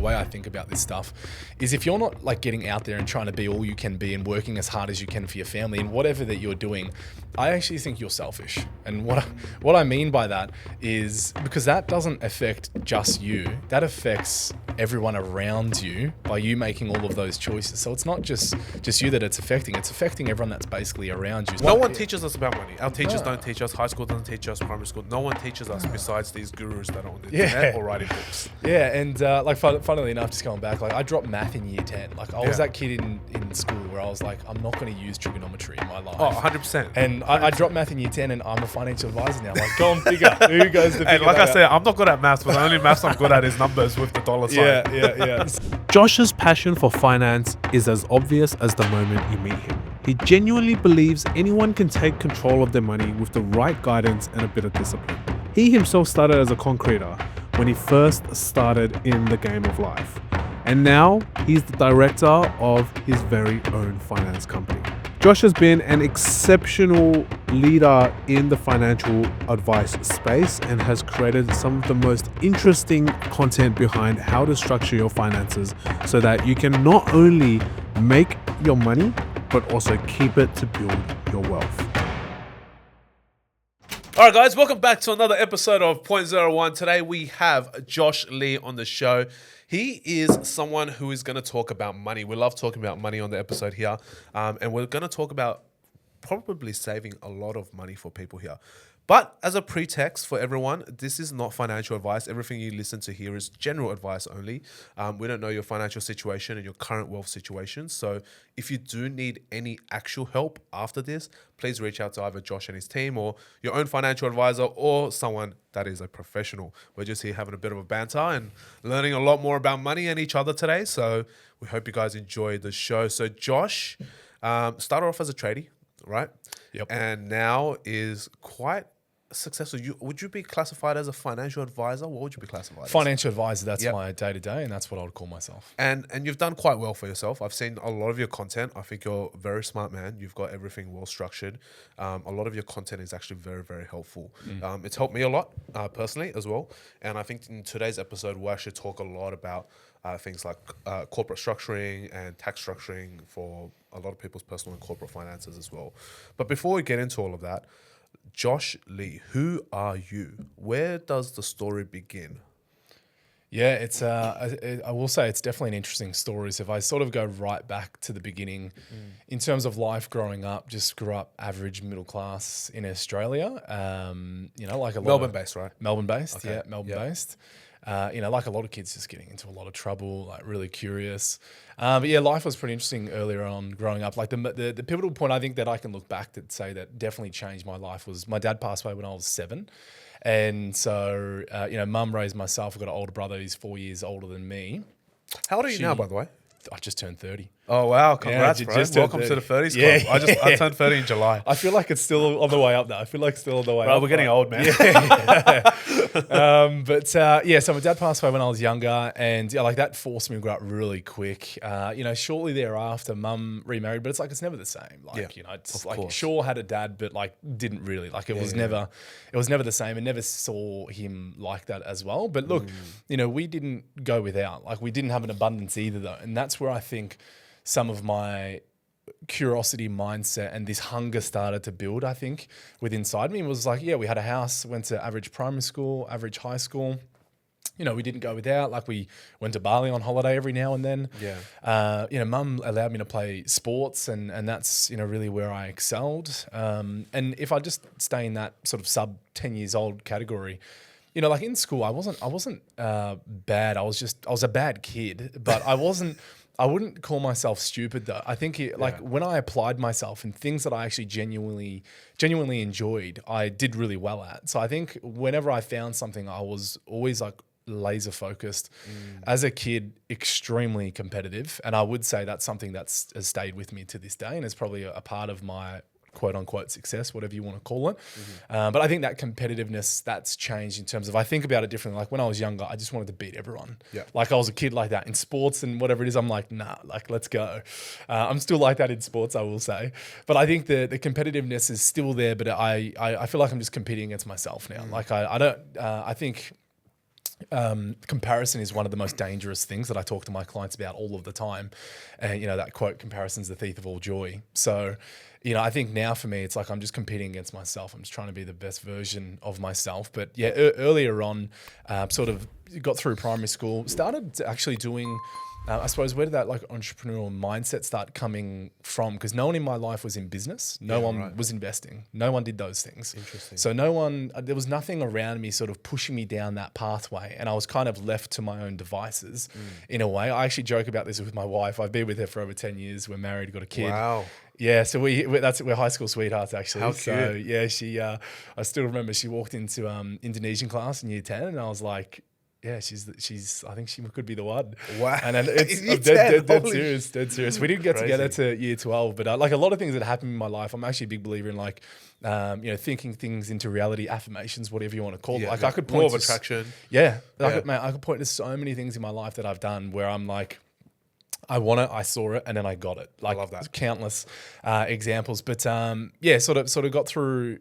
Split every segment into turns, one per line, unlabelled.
way I think about this stuff is if you're not like getting out there and trying to be all you can be and working as hard as you can for your family and whatever that you're doing, I actually think you're selfish. And what I mean by that is because that doesn't affect just you, that affects everyone around you by you making all of those choices. So it's not just you that it's affecting everyone that's basically around you.
No one teaches us about money. Our teachers don't teach us. High school doesn't teach us. Primary school. No one teaches us besides these gurus that are on the internet or writing books.
Yeah, and like funnily enough, just going back, like I dropped math in year 10. Like I was that kid in school where I was like, I'm not going to use trigonometry in my life.
Oh, 100%.
And I dropped math in year 10 and I'm a financial advisor now. Like, go on figure. Who goes to figure
And like
that
I said, I'm not good at maths, but the only maths I'm good at is numbers with the dollar sign.
Yeah.
Josh's passion for finance is as obvious as the moment you meet him. He genuinely believes anyone can take control of their money with the right guidance and a bit of discipline. He himself started as a concreter when he first started in the game of life. And now he's the director of his very own finance company. Josh has been an exceptional leader in the financial advice space and has created some of the most interesting content behind how to structure your finances so that you can not only make your money, but also keep it to build your wealth.
All right, guys, welcome back to another episode of Point 01. Today we have Josh Lee on the show. He is someone who is going to talk about money. We love talking about money on the episode here. And we're going to talk about probably saving a lot of money for people here. But as a pretext for everyone, this is not financial advice. Everything you listen to here is general advice only. We don't know your financial situation and your current wealth situation. So if you do need any actual help after this, please reach out to either Josh and his team or your own financial advisor or someone that is a professional. We're just here having a bit of a banter and learning a lot more about money and each other today. So we hope you guys enjoy the show. So Josh started off as a tradie, right?
Yep.
And now is quite successful. Would you be classified as a financial advisor? What would you be classified as?
Financial advisor, that's my day-to-day, and that's what I would call myself.
And you've done quite well for yourself. I've seen a lot of your content. I think you're a very smart man. You've got everything well structured. A lot of your content is actually very, very helpful. It's helped me a lot personally as well. And I think in today's episode, we'll actually talk a lot about things like corporate structuring and tax structuring for a lot of people's personal and corporate finances as well. But before we get into all of that, Josh Lee, who are you? Where does the story begin?
Yeah, it's I will say it's definitely an interesting story. So if I sort of go right back to the beginning, in terms of life growing up, just grew up average middle class in Australia. Like a lot
Melbourne-based, right?
Melbourne-based,
Okay.
yeah, Melbourne-based. Like a lot of kids just getting into a lot of trouble, like really curious. But yeah, life was pretty interesting earlier on growing up. Like the pivotal point I think that I can look back to say that definitely changed my life was my dad passed away when I was 7. And so, mum raised myself. I've got an older brother. He's 4 years older than me.
How old are you now, by the way?
I just turned 30.
Oh, wow. Congrats,
Yeah,
bro.
just turned
Welcome
30.
to the 30s club.
Yeah.
I turned 30 in July.
I feel like it's still on the way up, though. I feel like it's still on the way
Bro,
up.
we're getting old, man.
So my dad passed away when I was younger, and like that forced me to grow up really quick. Shortly thereafter, mum remarried, but it's like it's never the same. It's like
course.
sure had a dad, but like didn't really. Like it was never the same, and never saw him like that as well. But look, we didn't go without. Like we didn't have an abundance either, though, and that's where I think some of my curiosity mindset and this hunger started to build, I think, within inside me. It was like, we had a house, went to average primary school, average high school. We didn't go without. Like we went to Bali on holiday every now and then.
Yeah.
Mum allowed me to play sports and that's, really where I excelled. And if I just stay in that sort of sub 10 years old category, like in school, I wasn't bad. I was a bad kid, but I wouldn't call myself stupid though. I think when I applied myself and things that I actually genuinely enjoyed, I did really well at. So I think whenever I found something, I was always like laser focused. As a kid, extremely competitive. And I would say that's something has stayed with me to this day and is probably a part of my quote unquote success, whatever you want to call it. But I think that competitiveness, that's changed in terms of, I think about it differently. Like when I was younger, I just wanted to beat everyone.
Yeah.
Like I was a kid like that in sports and whatever it is. I'm like, nah, like let's go. I'm still like that in sports, I will say. But I think the competitiveness is still there, but I feel like I'm just competing against myself now. Like I don't, I think, comparison is one of the most dangerous things that I talk to my clients about all of the time. And, that quote, comparison's the thief of all joy. So, I think now for me, it's like I'm just competing against myself. I'm just trying to be the best version of myself. But yeah, earlier on, sort of got through primary school, started actually doing, I suppose, where did that like entrepreneurial mindset start coming from? Because no one in my life was in business. No one was investing. No one did those things.
Interesting.
So there was nothing around me sort of pushing me down that pathway. And I was kind of left to my own devices in a way. I actually joke about this with my wife. I've been with her for over 10 years. We're married, got a kid.
Wow.
Yeah, so we're high school sweethearts actually.
How
so
cute.
yeah, she I still remember she walked into Indonesian class in year 10 and I was like, yeah, she's I think she could be the one.
Wow.
And then it's
Year
dead
10,
serious. We didn't get
Crazy.
together to year 12, but like a lot of things that happened in my life, I'm actually a big believer in like thinking things into reality, affirmations, whatever you want to call it. Like I could point
law of
to
attraction.
Yeah, I could point to so many things in my life that I've done where I'm like, I want it, I saw it, and then I got it. Like,
I love that.
Countless examples. But sort of got through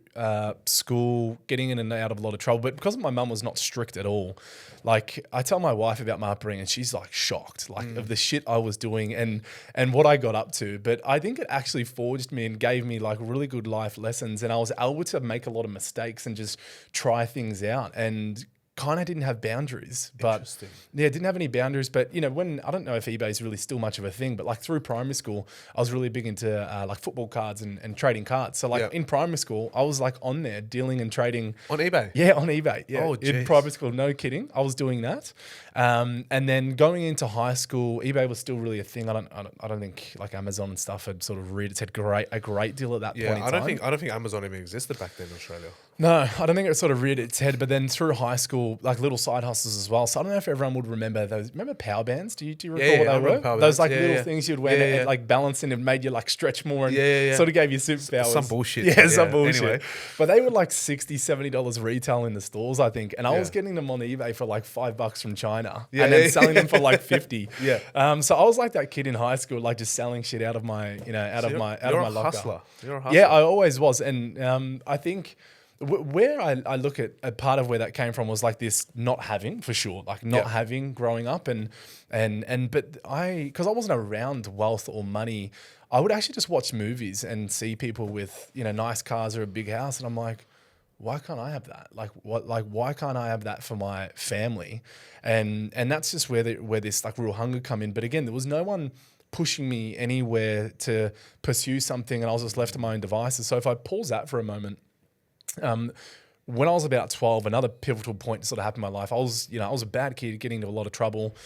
school, getting in and out of a lot of trouble. But because my mum was not strict at all, like I tell my wife about my upbringing, and she's like shocked, like of the shit I was doing and what I got up to. But I think it actually forged me and gave me like really good life lessons. And I was able to make a lot of mistakes and just try things out and kind of didn't have boundaries, but didn't have any boundaries. But when I don't know if eBay is really still much of a thing, but like through primary school, I was really big into like football cards and trading cards. So like in primary school, I was like on there dealing and trading
On eBay?
Yeah, on eBay. Yeah,
Oh,
in
geez.
primary school, no kidding. I was doing that, and then going into high school, eBay was still really a thing. I don't think like Amazon and stuff had sort of reared its head a great deal at that point in time.
I don't think Amazon even existed back then in Australia.
No, I don't think it sort of reared its head. But then through high school, like little side hustles as well. So I don't know if everyone would remember those. Remember power bands? Do you recall what
I
they
remember
were?
power
Those
bands.
like
Yeah,
little
yeah.
things you'd wear
Yeah, yeah.
and like balancing and made you like stretch more and
Yeah.
sort of gave you superpowers.
Some bullshit.
Yeah, some
Yeah,
bullshit.
anyway.
But they were like $60, $70 retail in the stores, I think. And I was
Yeah.
getting them on eBay for like $5 from China.
Yeah,
and then
yeah,
selling them for like 50.
Yeah.
So I was like that kid in high school, like just selling shit out of my, out of my
You're a
locker.
hustler. You're a hustler.
Yeah, I always was. And I think where I look at a part of where that came from was like this not having, for sure, like not having growing up. But because I wasn't around wealth or money, I would actually just watch movies and see people with, nice cars or a big house. And I'm like, why can't I have that? Why can't I have that for my family? And that's just where this like real hunger come in. But again, there was no one pushing me anywhere to pursue something, and I was just left to my own devices. So if I pause that for a moment, when I was about 12, another pivotal point sort of happened in my life. I was a bad kid, getting into a lot of trouble.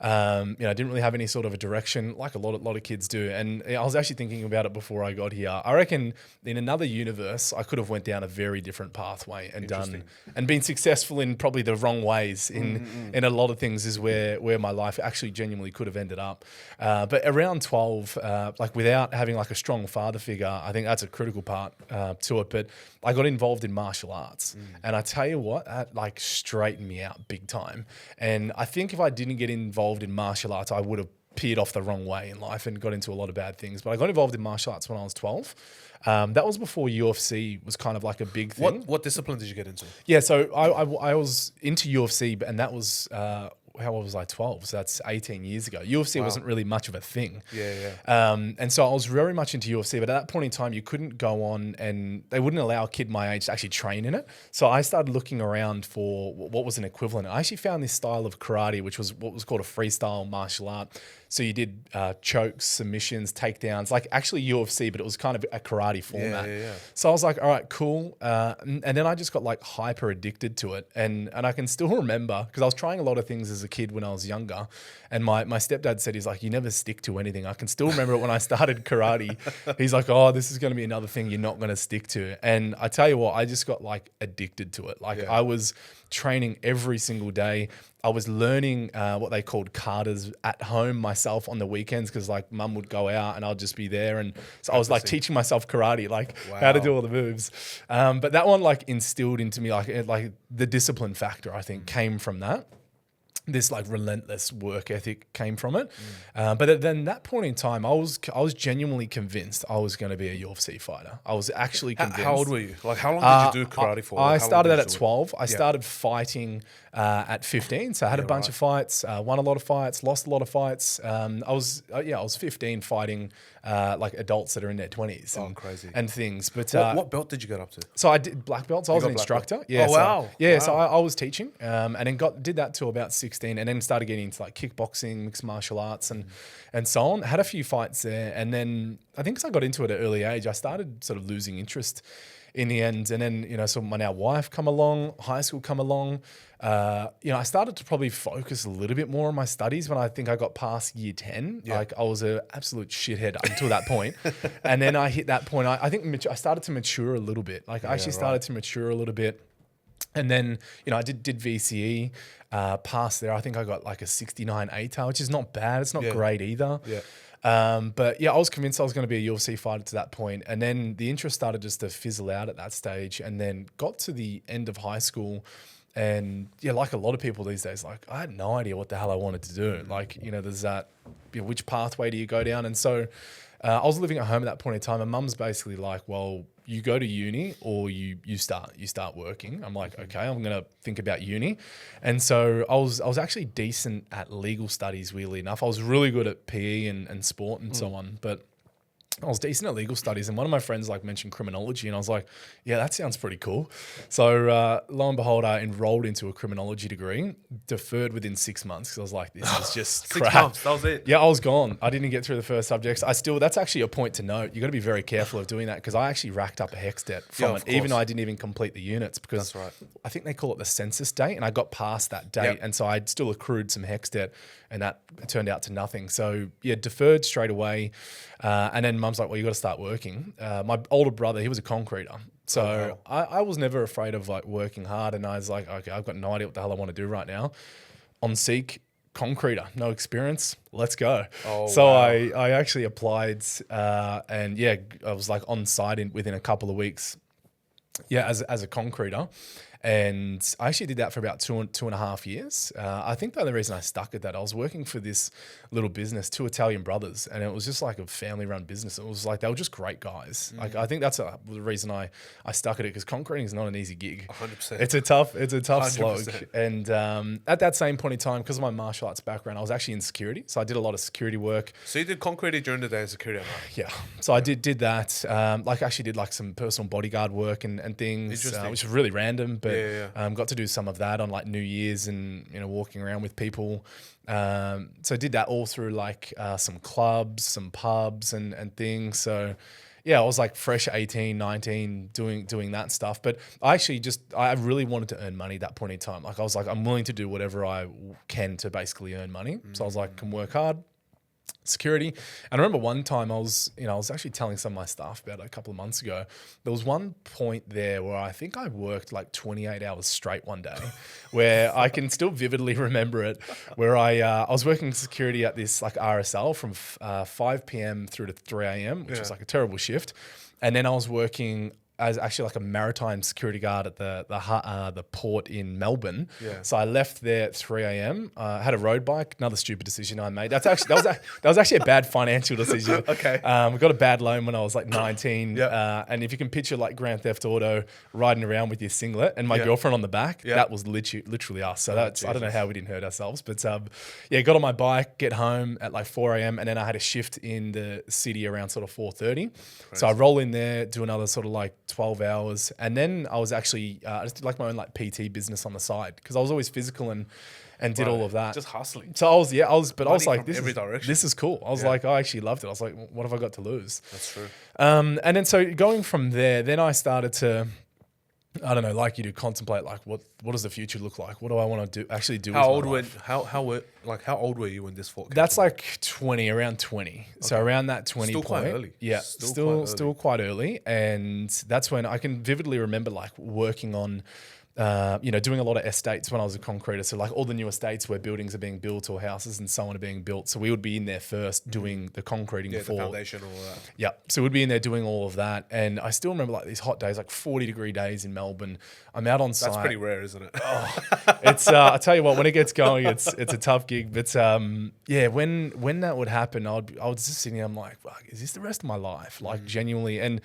I didn't really have any sort of a direction like a lot of kids do. And I was actually thinking about it before I got here. I reckon in another universe, I could have went down a very different pathway and been successful in probably the wrong ways in a lot of things is where my life actually genuinely could have ended up. But around 12, like without having like a strong father figure, I think that's a critical part to it. But I got involved in martial arts, and I tell you what, that like straightened me out big time. And I think if I didn't get involved in martial arts, I would have peered off the wrong way in life and got into a lot of bad things. But I got involved in martial arts when I was 12. That was before UFC was kind of like a big thing.
What discipline did you get into?
Yeah, so I was into UFC, and that was how old was I? 12. So that's 18 years ago. UFC wasn't really much of a thing.
Yeah.
And so I was very much into UFC, but at that point in time, you couldn't go on, and they wouldn't allow a kid my age to actually train in it. So I started looking around for what was an equivalent. I actually found this style of karate, which was what was called a freestyle martial art. So you did chokes, submissions, takedowns, like actually UFC, but it was kind of a karate format.
Yeah.
So I was like, all right, cool. And then I just got like hyper addicted to it. And I can still remember, because I was trying a lot of things as a kid when I was younger. And my stepdad said, he's like, you never stick to anything. I can still remember it when I started karate. He's like, oh, this is going to be another thing you're not going to stick to. And I tell you what, I just got like addicted to it. Like I was training every single day. I was learning what they called katas at home myself on the weekends, because like mum would go out and I'd just be there. And so I was like teaching myself karate, like how to do all the moves. But that one like instilled into me like the discipline factor, I think, came from that. this like relentless work ethic came from it. But then that point in time, I was genuinely convinced I was going to be a UFC fighter. I was actually convinced.
How old were you? Like, how long did you do karate for?
I
Like, how long
started
did
that
you
at
do it?
12. I started fighting at 15. So I had a bunch of fights, won a lot of fights, lost a lot of fights. I was 15 fighting like adults that are in their 20s and,
crazy.
and things. But
What belt did you get up to?
so I did black belts. I was an
got black
instructor.
belt?
Yeah.
Oh, wow.
So I was teaching, and then did that till about 16, and then started getting into like kickboxing, mixed martial arts, and so on. Had a few fights there, and then I think as I got into it at an early age, I started sort of losing interest in the end. And then so my now wife come along, high school come along. I started to probably focus a little bit more on my studies when I think I got past year 10. Like I was an absolute shithead until that point. And then I hit that point. I think I started to mature a little bit. Like I actually started to mature a little bit. And then, I did VCE, passed there. I think I got like a 69 ATAR, which is not bad. It's not great either. But I was convinced I was going to be a UFC fighter to that point. And then the interest started just to fizzle out at that stage, and then got to the end of high school. And like a lot of people these days, like I had no idea what the hell I wanted to do. Like, there's that, which pathway do you go down? And so I was living at home at that point in time, and mum's basically like, well, you go to uni or you start working. I'm like, okay, I'm going to think about uni. And so I was actually decent at legal studies, weirdly enough. I was really good at PE and sport and so on, but I was decent at legal studies, and one of my friends mentioned criminology, and I was like, yeah, that sounds pretty cool. So lo and behold, I enrolled into a criminology degree, deferred within 6 months because I was like, this is just
6
crap.
months, that was it.
Yeah, I was gone. I didn't get through the first subjects. That's actually a point to note. You got to be very careful of doing that, because I actually racked up a HECS debt from it, even though I didn't even complete the units, because I think they call it the census date, and I got past that date. And so I'd still accrued some HECS debt, and that turned out to nothing. So deferred straight away. And then mum's like, well, you got to start working. My older brother, he was a concreter. So I was never afraid of working hard. And I was like, okay, I've got no idea what the hell I want to do right now. On Seek, concreter, no experience, let's go. I actually applied, and I was on site within a couple of weeks. As a concreter. And I actually did that for about two and a half years. I think the only reason I stuck at that, I was working for this little business, two Italian brothers, and it was just like a family-run business. It was like they were just great guys. Like I think that's the reason I stuck at it, because concreting is not an easy gig.
100%.
It's a tough 100%. slog.
100%.
And at that same point in time, because of my martial arts background, I was actually in security, so I did a lot of security work.
So you did concreting during the day and security at night?
Yeah, so I did that. Actually did some personal bodyguard work and things, which is really random, but. Got to do some of that on New Year's and walking around with people. So I did that all through some clubs, some pubs and things. So I was fresh 18, 19 doing that stuff. But I really wanted to earn money at that point in time. I was I'm willing to do whatever I can to basically earn money. So I was can work hard. Security. And I remember one time I was actually telling some of my staff about it a couple of months ago. There was one point there where I think I worked 28 hours straight one day, where I can still vividly remember it, where I was working security at this RSL from 5 p.m. through to 3 a.m., which was a terrible shift. And then I was working as actually a maritime security guard at the port in Melbourne. So I left there at 3 a.m. Had a road bike. Another stupid decision I made. That was actually a bad financial decision.
Okay.
We got a bad loan when I was 19. And if you can picture Grand Theft Auto riding around with your singlet and my girlfriend on the back, that was literally us. So I don't know how we didn't hurt ourselves, but got on my bike, get home at 4 a.m. and then I had a shift in the city around sort of 4:30. So I roll in there, do another sort of 12 hours. And then I was actually, I just did my own PT business on the side, because I was always physical and did all of that.
Just hustling.
So I was
Direction.
this is cool. I was I actually loved it. I was what have I got to lose?
That's true.
And then so going from there, then I started to, I don't know, you to contemplate what does the future look like? What do I want to do?
How old were you when this thought came?
That's 20, around 20. Okay. So around that 20
still
point.
Quite early.
Yeah, still quite early. And that's when I can vividly remember working on doing a lot of estates when I was a concreter. So like all the new estates where buildings are being built or houses and so on are being built. So we would be in there first doing the concreting
The
before.
foundation, all that.
Yeah. So we'd be in there doing all of that. And I still remember like these hot days, like 40-degree days in Melbourne. I'm out on site.
That's pretty rare, isn't it?
It's I tell you what, when it gets going, it's a tough gig. But when that would happen, I was just sitting there, I'm like, fuck, is this the rest of my life? Like genuinely. And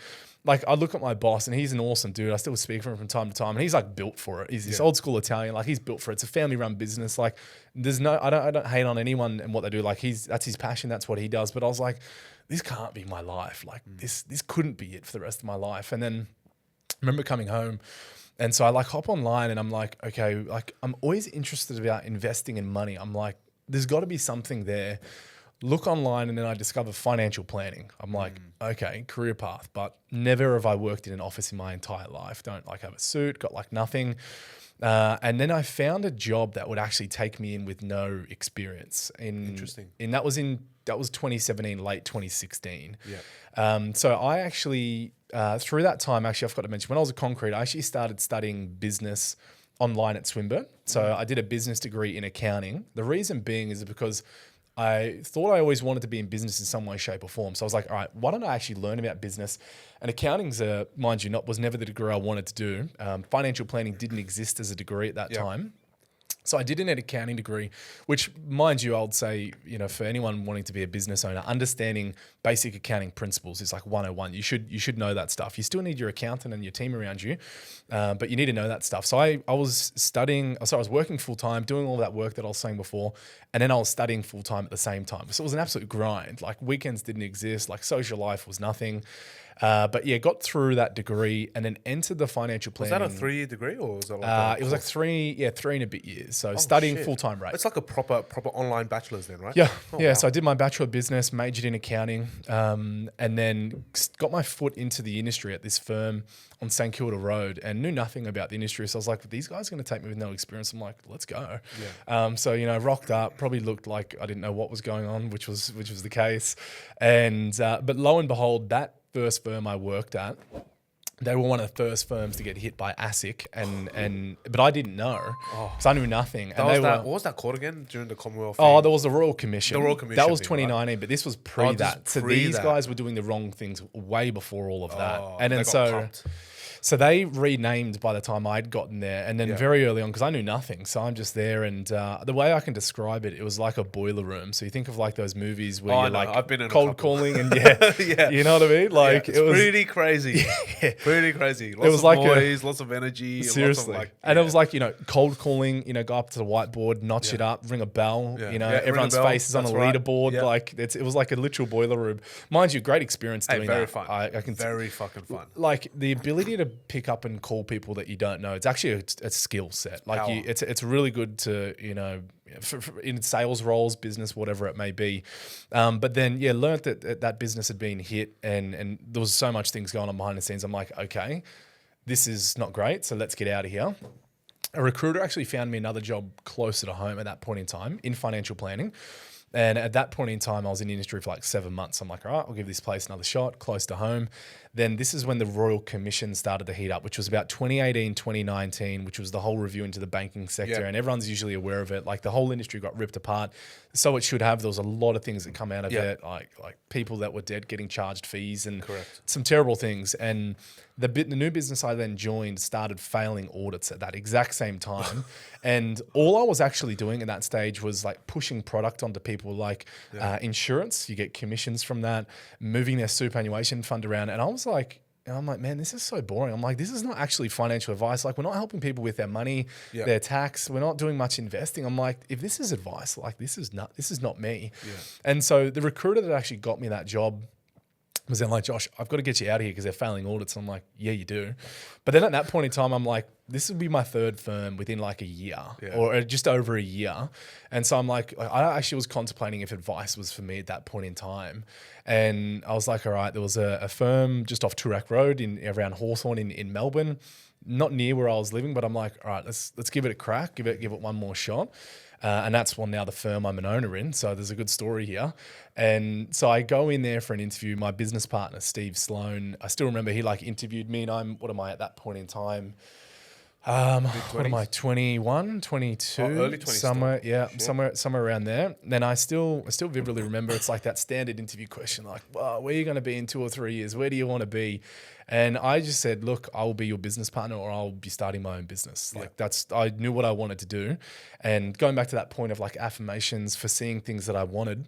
like I look at my boss and he's an awesome dude. I still speak for him from time to time, and he's like built for it. He's this old school Italian, like he's built for it. It's a family run business. Like I don't hate on anyone and what they do. Like that's his passion. That's what he does. But I was like, this can't be my life. Like this couldn't be it for the rest of my life. And then I remember coming home. And so I like hop online and I'm like, okay, like I'm always interested about investing in money. I'm like, there's got to be something there. Look online and then I discover financial planning. I'm like, okay, career path, but never have I worked in an office in my entire life. Don't like have a suit, got like nothing. And then I found a job that would actually take me in with no experience.
Interesting.
And that was 2017, late 2016.
Yeah.
So I actually, through that time, actually, I forgot to mention, when I was a concrete, I actually started studying business online at Swinburne. So I did a business degree in accounting. The reason being is because I thought I always wanted to be in business in some way, shape or form. So I was like, all right, why don't I actually learn about business? And accounting's, mind you, was never the degree I wanted to do. Financial planning didn't exist as a degree at that time. So I did an accounting degree, which, mind you, I would say, for anyone wanting to be a business owner, understanding basic accounting principles is like 101. You should know that stuff. You still need your accountant and your team around you, but you need to know that stuff. So I was working full time, doing all that work that I was saying before, and then I was studying full time at the same time. So it was an absolute grind. Like weekends didn't exist. Like social life was nothing. But yeah, got through that degree and then entered the financial planning.
Was that a 3-year degree or was that like
it was like three and a bit years. So studying full-time rate.
It's like a proper online bachelor's then, right?
Yeah.
Wow.
So I did my Bachelor of Business, majored in accounting, and then got my foot into the industry at this firm on St Kilda Road and knew nothing about the industry. So I was like, these guys are going to take me with no experience. I'm like, let's go. Yeah. So, rocked up, probably looked like I didn't know what was going on, which was the case. And, but lo and behold, that first firm I worked at, they were one of the first firms to get hit by ASIC, but I didn't know because I knew nothing.
What was that called again during the Commonwealth?
Oh, there was the Royal Commission.
The Royal Commission.
That was 2019, but this was pre that. So these
that.
guys were doing the wrong things way before all of that. And
they
then
got pumped.
So they renamed by the time I'd gotten there, and then very early on, because I knew nothing, so I'm just there, and the way I can describe it, it was like a boiler room. So you think of like those movies where you're like
I've been in
cold calling, and you know what I mean? Like
it's pretty crazy, pretty crazy. Lots
was
of
like
noise, lots of energy.
Seriously,
lots of
and it was like cold calling. Go up to the whiteboard, notch it up, ring a bell. Everyone's face is on a leaderboard. Like it was like a literal boiler room. Mind you, great experience doing
very
that.
fun.
I can
very fucking fun.
Like the ability to pick up and call people that you don't know. It's actually a skill set. Like it's really good to in sales roles, business, whatever it may be. But then learned that business had been hit and there was so much things going on behind the scenes. I'm like, okay, this is not great. So let's get out of here. A recruiter actually found me another job closer to home at that point in time in financial planning. And at that point in time, I was in the industry for like 7 months. I'm like, all right, I'll give this place another shot, close to home. Then this is when the Royal Commission started to heat up, which was about 2018, 2019, which was the whole review into the banking sector. And everyone's usually aware of it. Like the whole industry got ripped apart. So it should have. There was a lot of things that come out of it, like people that were dead getting charged fees and some terrible things. And the new business I then joined started failing audits at that exact same time. And all I was actually doing at that stage was like pushing product onto people like insurance. You get commissions from that, moving their superannuation fund around. And I'm like, man, this is so boring. I'm like, this is not actually financial advice. Like, we're not helping people with their money, their tax. We're not doing much investing. I'm like, if this is advice, like this is not me. Yeah. And so the recruiter that actually got me that job was then like, Josh, I've got to get you out of here because they're failing audits. And I'm like, yeah, you do. But then at that point in time, I'm like, this will be my third firm within like a year or just over a year. And so I'm like, I actually was contemplating if advice was for me at that point in time. And I was like, all right, there was a firm just off Toorak Road around Hawthorne in Melbourne, not near where I was living, but I'm like, all right, let's give it a crack, give it one more shot. And that's now the firm I'm an owner in. So there's a good story here. And so I go in there for an interview. My business partner, Steve Sloan, I still remember he interviewed me, and what am I at that point in time? What am I, 21, 22?
Oh, early 20s
somewhere,
still.
yeah,
Sure.
somewhere around there. Then I still vividly remember it's like that standard interview question, like, well, where are you going to be in 2 or 3 years? Where do you want to be? And I just said, look, I will be your business partner, or I'll be starting my own business. Like I knew what I wanted to do. And going back to that point of like affirmations, for seeing things that I wanted.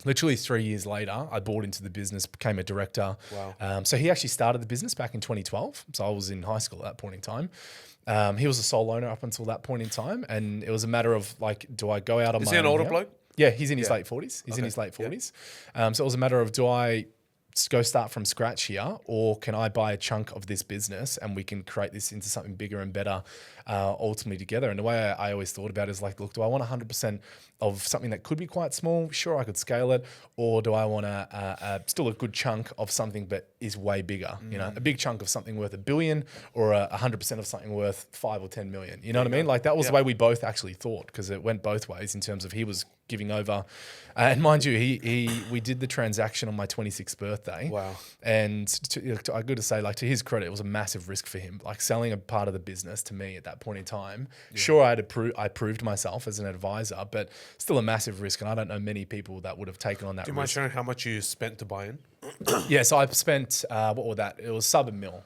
Literally 3 years later, I bought into the business, became a director.
Wow.
So he actually started the business back in 2012. So I was in high school at that point in time. He was a sole owner up until that point in time. And it was a matter of like, do I go out on
Is
my
he an
own
older
here?
bloke?
Yeah, he's in his late 40s. He's in his late 40s. So it was a matter of, do I go start from scratch here, or can I buy a chunk of this business and we can create this into something bigger and better ultimately together? And the way I always thought about it is like, look, do I want 100% of something that could be quite small? Sure, I could scale it. Or do I want still a good chunk of something but is way bigger? You know, a big chunk of something worth $1 billion, or 100% of something worth 5 or 10 million. You know what I mean? Like that was the way we both actually thought, because it went both ways in terms of he was giving over. And mind you, we did the transaction on my 26th birthday.
Wow.
And I got to say, like, to his credit, it was a massive risk for him. Like selling a part of the business to me at that point in time. Sure, I proved myself as an advisor, but still a massive risk. And I don't know many people that would have taken on that
Do you mind
risk.
sharing how much you spent to buy in?
Yeah, so I've spent, what was that? It was sub $1 million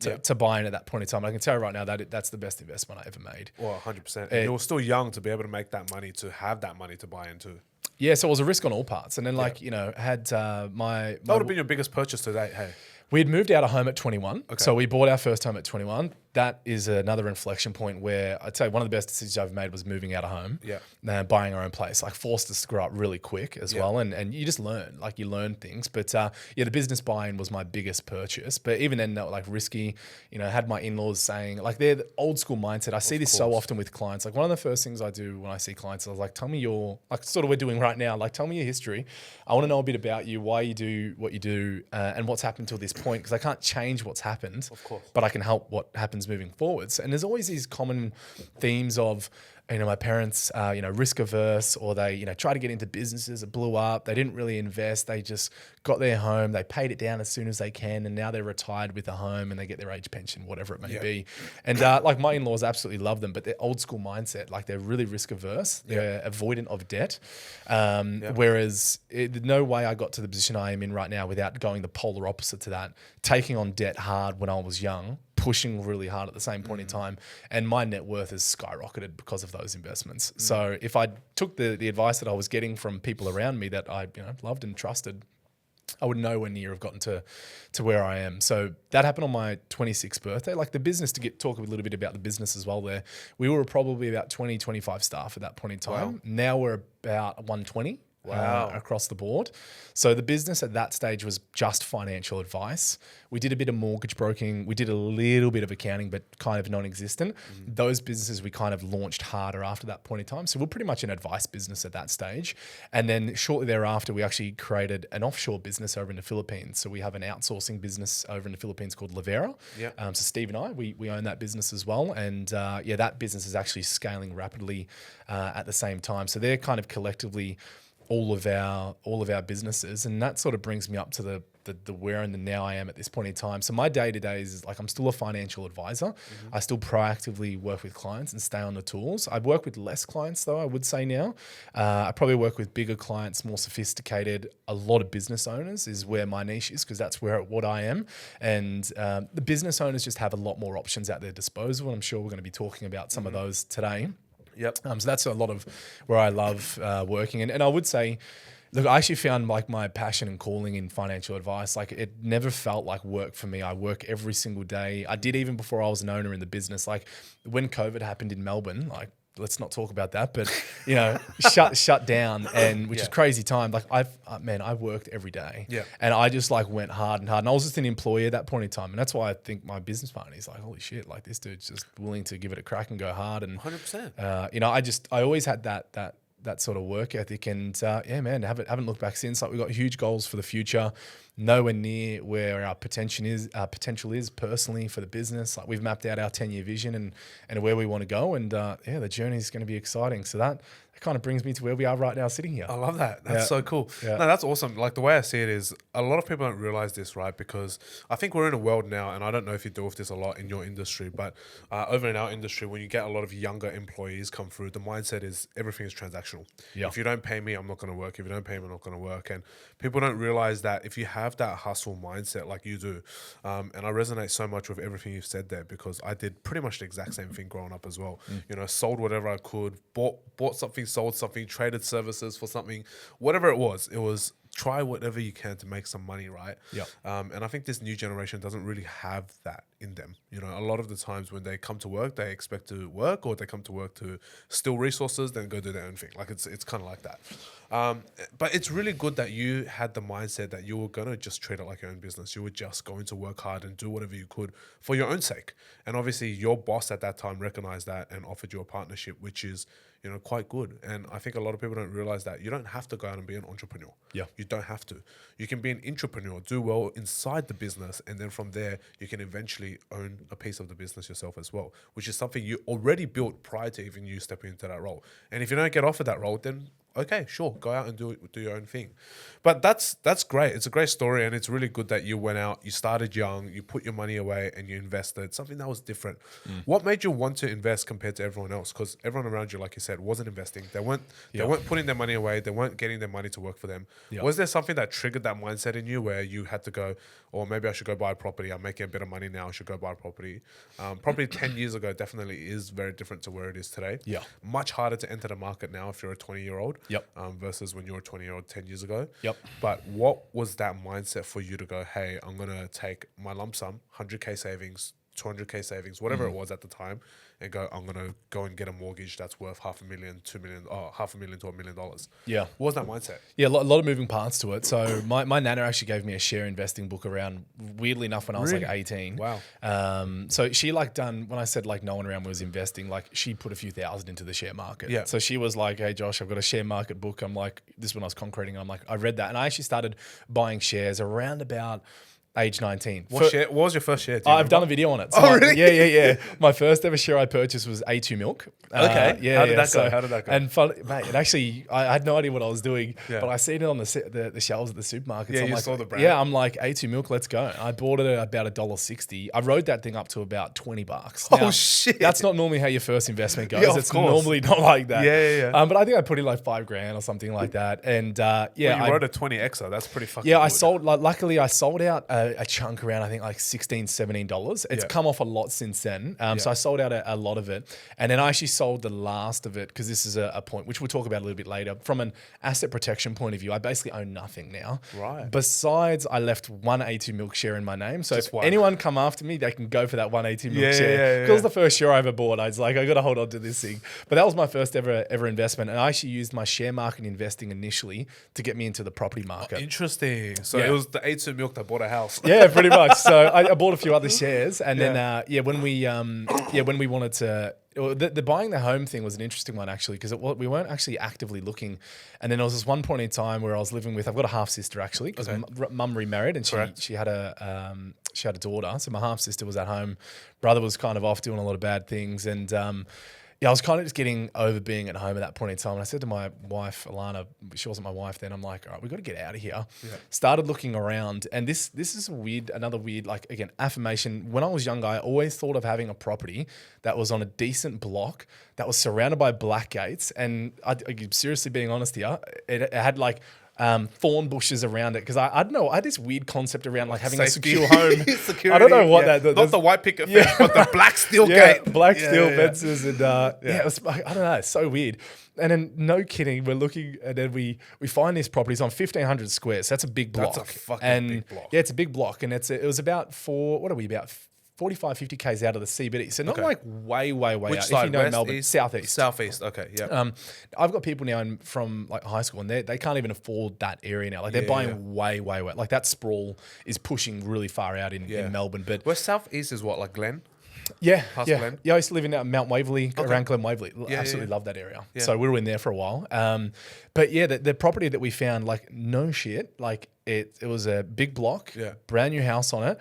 to buy in at that point in time. I can tell you right now that that's the best investment I ever made.
Well, 100%. And you're still young to be able to make that money, to have that money to buy into.
Yeah, so it was a risk on all parts. And then like, had my...
That would have been your biggest purchase to date, hey?
We had moved out of home at 21. Okay. So we bought our first home at 21. That is another inflection point where I'd say one of the best decisions I've made was moving out of home.
Yeah.
Buying our own place. Like forced us to grow up really quick as well. And you just learn, like you learn things. But the business buy-in was my biggest purchase. But even then, that was like risky. You know, I had my in-laws saying, like they're the old school mindset. I see this so often with clients. Like one of the first things I do when I see clients, I was like, tell me like sort of we're doing right now. Like tell me your history. I want to know a bit about you, why you do what you do, and what's happened till this point. Because I can't change what's happened,
of course,
but I can help what happens moving forwards. And there's always these common themes of, my parents, risk averse, or they, try to get into businesses that blew up. They didn't really invest. They just got their home. They paid it down as soon as they can. And now they're retired with a home and they get their age pension, whatever it may be. And like my in-laws absolutely love them, but they're old school mindset. Like they're really risk averse. They're avoidant of debt. Whereas no way I got to the position I am in right now without going the polar opposite to that, taking on debt hard when I was young, pushing really hard at the same point in time, and my net worth has skyrocketed because of those investments. So if I took the advice that I was getting from people around me that I loved and trusted, I would nowhere near have gotten to where I am. So that happened on my 26th birthday. Like the business, talk a little bit about the business as well there. We were probably about 20, 25 staff at that point in time. Wow. Now we're about 120. Across the board. So the business at that stage was just financial advice. We did a bit of mortgage broking. We did a little bit of accounting, but kind of non-existent. Those businesses we kind of launched harder after that point in time. So we're pretty much an advice business at that stage. And then shortly thereafter, we actually created an offshore business over in the Philippines. So we have an outsourcing business over in the Philippines called Lavera. So Steve and I, we own that business as well. And that business is actually scaling rapidly at the same time. So they're kind of collectively all of our businesses, and that sort of brings me up to the where and the now I am at this point in time. So my day to day is like I'm still a financial advisor. I still proactively work with clients and stay on the tools. I work with less clients though, I would say now. I probably work with bigger clients, more sophisticated. A lot of business owners is where my niche is, because that's what I am. And the business owners just have a lot more options at their disposal. I'm sure we're going to be talking about some of those today. So that's a lot of where I love working. And I would say, look, I actually found like my passion and calling in financial advice. Like it never felt like work for me. I work every single day. I did even before I was an owner in the business. Like when COVID happened in Melbourne, like let's not talk about that, but shut down, and which is crazy time. Like I worked every day, and I just like went hard, and I was just an employee at that point in time, and that's why I think my business partner is like, holy shit, like this dude's just willing to give it a crack and go hard, and
100%.
I always had that sort of work ethic, and haven't looked back since. Like we've got huge goals for the future, nowhere near where our potential is personally for the business. Like we've mapped out our 10-year vision and where we want to go, and the journey is going to be exciting. So it kind of brings me to where we are right now sitting here.
I love that. That's
Yeah.
so cool.
Yeah.
No, that's awesome. Like the way I see it is a lot of people don't realize this, right? Because I think we're in a world now, and I don't know if you deal with this a lot in your industry, but over in our industry, when you get a lot of younger employees come through, the mindset is everything is transactional.
Yeah.
If you don't pay me, I'm not going to work. If you don't pay me, I'm not going to work. And people don't realize that if you have that hustle mindset like you do, and I resonate so much with everything you've said there, because I did pretty much the exact same thing growing up as well. You know, sold whatever I could, bought something, sold something, traded services for something, whatever it was try whatever you can to make some money, right?
Yeah.
And I think this new generation doesn't really have that in them. You know, a lot of the times when they come to work, they expect to work, or they come to work to steal resources, then go do their own thing. Like it's kind of like that. But it's really good that you had the mindset that you were going to just treat it like your own business. You were just going to work hard and do whatever you could for your own sake. And obviously your boss at that time recognized that and offered you a partnership, which is, you know, quite good. And I think a lot of people don't realize that you don't have to go out and be an entrepreneur.
Yeah.
You don't have to. You can be an entrepreneur, do well inside the business, and then from there, you can eventually own a piece of the business yourself as well, which is something you already built prior to even you stepping into that role. And if you don't get offered that role, then okay, sure, go out and do your own thing. But that's great. It's a great story, and it's really good that you went out, you started young, you put your money away, and you invested, something that was different. What made you want to invest compared to everyone else? Because everyone around you, like you said, wasn't investing. They weren't putting their money away. They weren't getting their money to work for them.
Yeah.
Was there something that triggered that mindset in you where you had to go, or maybe I should go buy a property. I'm making a bit of money now. I should go buy a property. Probably 10 years ago definitely is very different to where it is today.
Yeah.
Much harder to enter the market now if you're a 20-year-old.
Yep.
Versus when you were a 20-year-old 10 years ago.
Yep.
But what was that mindset for you to go, hey, I'm going to take my lump sum, 100K savings, 200K savings, whatever it was at the time, and go, I'm going to go and get a mortgage that's worth $500,000, $2 million, $500,000 to $1 million.
Yeah.
What was that mindset?
Yeah, a lot of moving parts to it. So my nana actually gave me a share investing book around, weirdly enough, when I was like 18.
Wow.
So she when I said like no one around was investing, like she put a few thousand into the share market.
Yeah.
So she was like, hey Josh, I've got a share market book. I'm like, this is when I was concreting. I'm like, I read that. And I actually started buying shares around about age 19.
What was your first share?
I've done a video on it. So
really?
Yeah. My first ever share I purchased was A2 Milk.
Okay.
Yeah.
How did that go?
And mate, it actually, I had no idea what I was doing, but I seen it on the shelves at the supermarket.
Yeah,
so I'm
you
like,
saw the brand.
Yeah, I'm like, A2 Milk, let's go. And I bought it at about $1.60. I rode that thing up to about $20.
Oh,
Now,
shit.
That's not normally how your first investment goes.
Yeah, of
it's
course.
normally not like that.
Yeah.
But I think I put in like $5,000 or something like that. And
You rode a 20Xer. That's pretty fucking
yeah,
good.
I sold. Luckily, I sold out a chunk around I think like $16, $17. It's come off a lot since then. So I sold out a lot of it, and then I actually sold the last of it because this is a point which we'll talk about a little bit later. From an asset protection point of view, I basically own nothing now.
Right.
Besides, I left one A2 Milk share in my name. So
Just
if
one.
anyone come after me, they can go for that one A2 Milk
Yeah,
share.
yeah.
Because it was the first share I ever bought. I was like, I got to hold on to this thing. But that was my first ever investment, and I actually used my share market investing initially to get me into the property market.
Interesting. So
Yeah.
it was the A2 Milk that bought a house.
Yeah, pretty much. So I bought a few other shares, and then when we wanted to, the buying the home thing was an interesting one actually, because we weren't actually actively looking, and then there was this one point in time where I was living with, I've got a half sister actually, because mum remarried, and she had a daughter, so my half sister was at home, brother was kind of off doing a lot of bad things, and I was kind of just getting over being at home at that point in time. And I said to my wife, Alana, she wasn't my wife then, I'm like, all right, we've got to get out of here. Yeah. Started looking around. And this is another weird, like, again, affirmation. When I was younger, I always thought of having a property that was on a decent block, that was surrounded by black gates. And I'm seriously being honest here, it had like thorn bushes around it, because I don't know, I had this weird concept around like having
Safety.
a secure home.
Security,
I don't know what
Not the white picket fence, but the black steel
yeah,
gate.
black steel fences, and it was, I don't know, it's so weird. And then, no kidding, we're looking, and then we find this property. It's on 1,500 squares. So that's a big block.
That's a fucking big block.
Yeah, it's a big block, and it was about about 45, 50 Ks out of the CBD. So not like way
Which
out.
side?
If you know
West,
Melbourne,
east?
southeast.
Southeast, okay, yeah.
I've got people now from like high school, and they can't even afford that area now. Like they're buying way. Like that sprawl is pushing really far out in Melbourne. But
West southeast is what, like Glen?
Glen?
Glen?
Yeah, I used to live in Mount Waverley, around Glen Waverley. Absolutely love that area.
Yeah.
So we were in there for a while. But yeah, the property that we found, like no shit, like it was a big block, brand new house on it.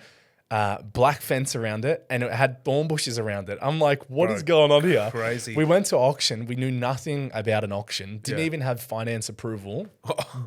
black fence around it, and it had thorn bushes around it. I'm like, what
Bro,
is going on here?
crazy.
We went to auction. We knew nothing about an auction. Didn't
Yeah.
even have finance approval.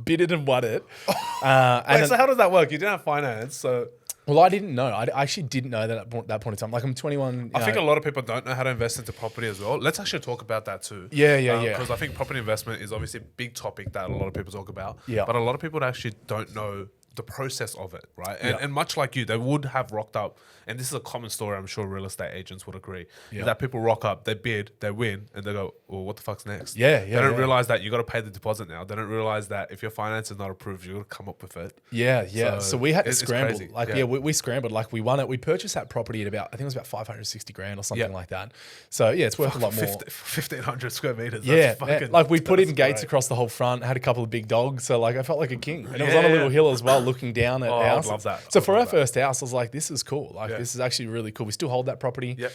Bid it and won it.
Wait, so how does that work? You didn't have finance, so
Well, I didn't know. I actually didn't know that at that point in time. Like, I'm 21.
I think a lot of people don't know how to invest into property as well. Let's actually talk about that too.
Yeah.
Because I think property investment is obviously a big topic that a lot of people talk about.
Yeah.
But a lot of people actually don't know the process of it, right? And,
Yeah.
and much like you, they would have rocked up, and this is a common story, I'm sure real estate agents would agree,
Yeah.
that people rock up, they bid, they win, and they go, well, what the fuck's next?
Yeah,
They don't
yeah.
realize that you got to pay the deposit now. They don't realize that if your finance is not approved, you got to come up with it.
Yeah. So we had to
it's
scramble.
crazy.
Like,
Yeah.
we scrambled. Like, we won it. We purchased that property at about, I think it was about 560 grand or something
Yeah.
like that. So yeah, it's worth a lot more.
1,500 square meters.
Yeah,
That's fucking,
like we put in
that's
gates
great.
across the whole front, had a couple of big dogs, so like I felt like a king. And it was
Yeah,
on a
yeah.
little hill as well, looking down at
Oh, I'd
houses.
love that.
So
I'd
for
love
our
that.
first house, I was like, this is cool. Like
Yeah.
this is actually really cool. We still hold that property.
Yep.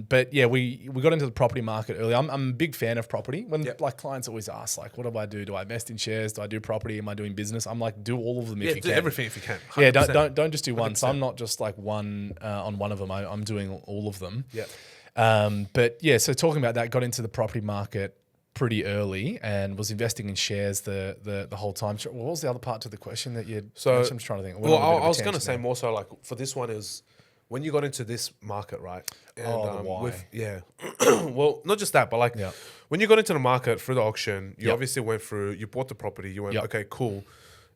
But yeah, we got into the property market early. I'm a big fan of property. When
Yep.
like clients always ask, like, what do I do? Do I invest in shares? Do I do property? Am I doing business? I'm like, do all of them
Yeah,
if you
do
can.
everything if you can.
Yeah,
100%.
don't just do one. So
100%.
I'm not just like one on one of them. I'm doing all of them.
Yeah.
But yeah, so talking about that, got into the property market pretty early and was investing in shares the whole time. What was the other part to the question that you?
So
I'm just trying to think.
Well, I was going to say more so like for this one is when you got into this market, right? And,
the why.
yeah. Well, not just that, but like
Yeah.
when you got into the market through the auction, you
Yep.
obviously went through, you bought the property, you went,
Yep.
okay, cool.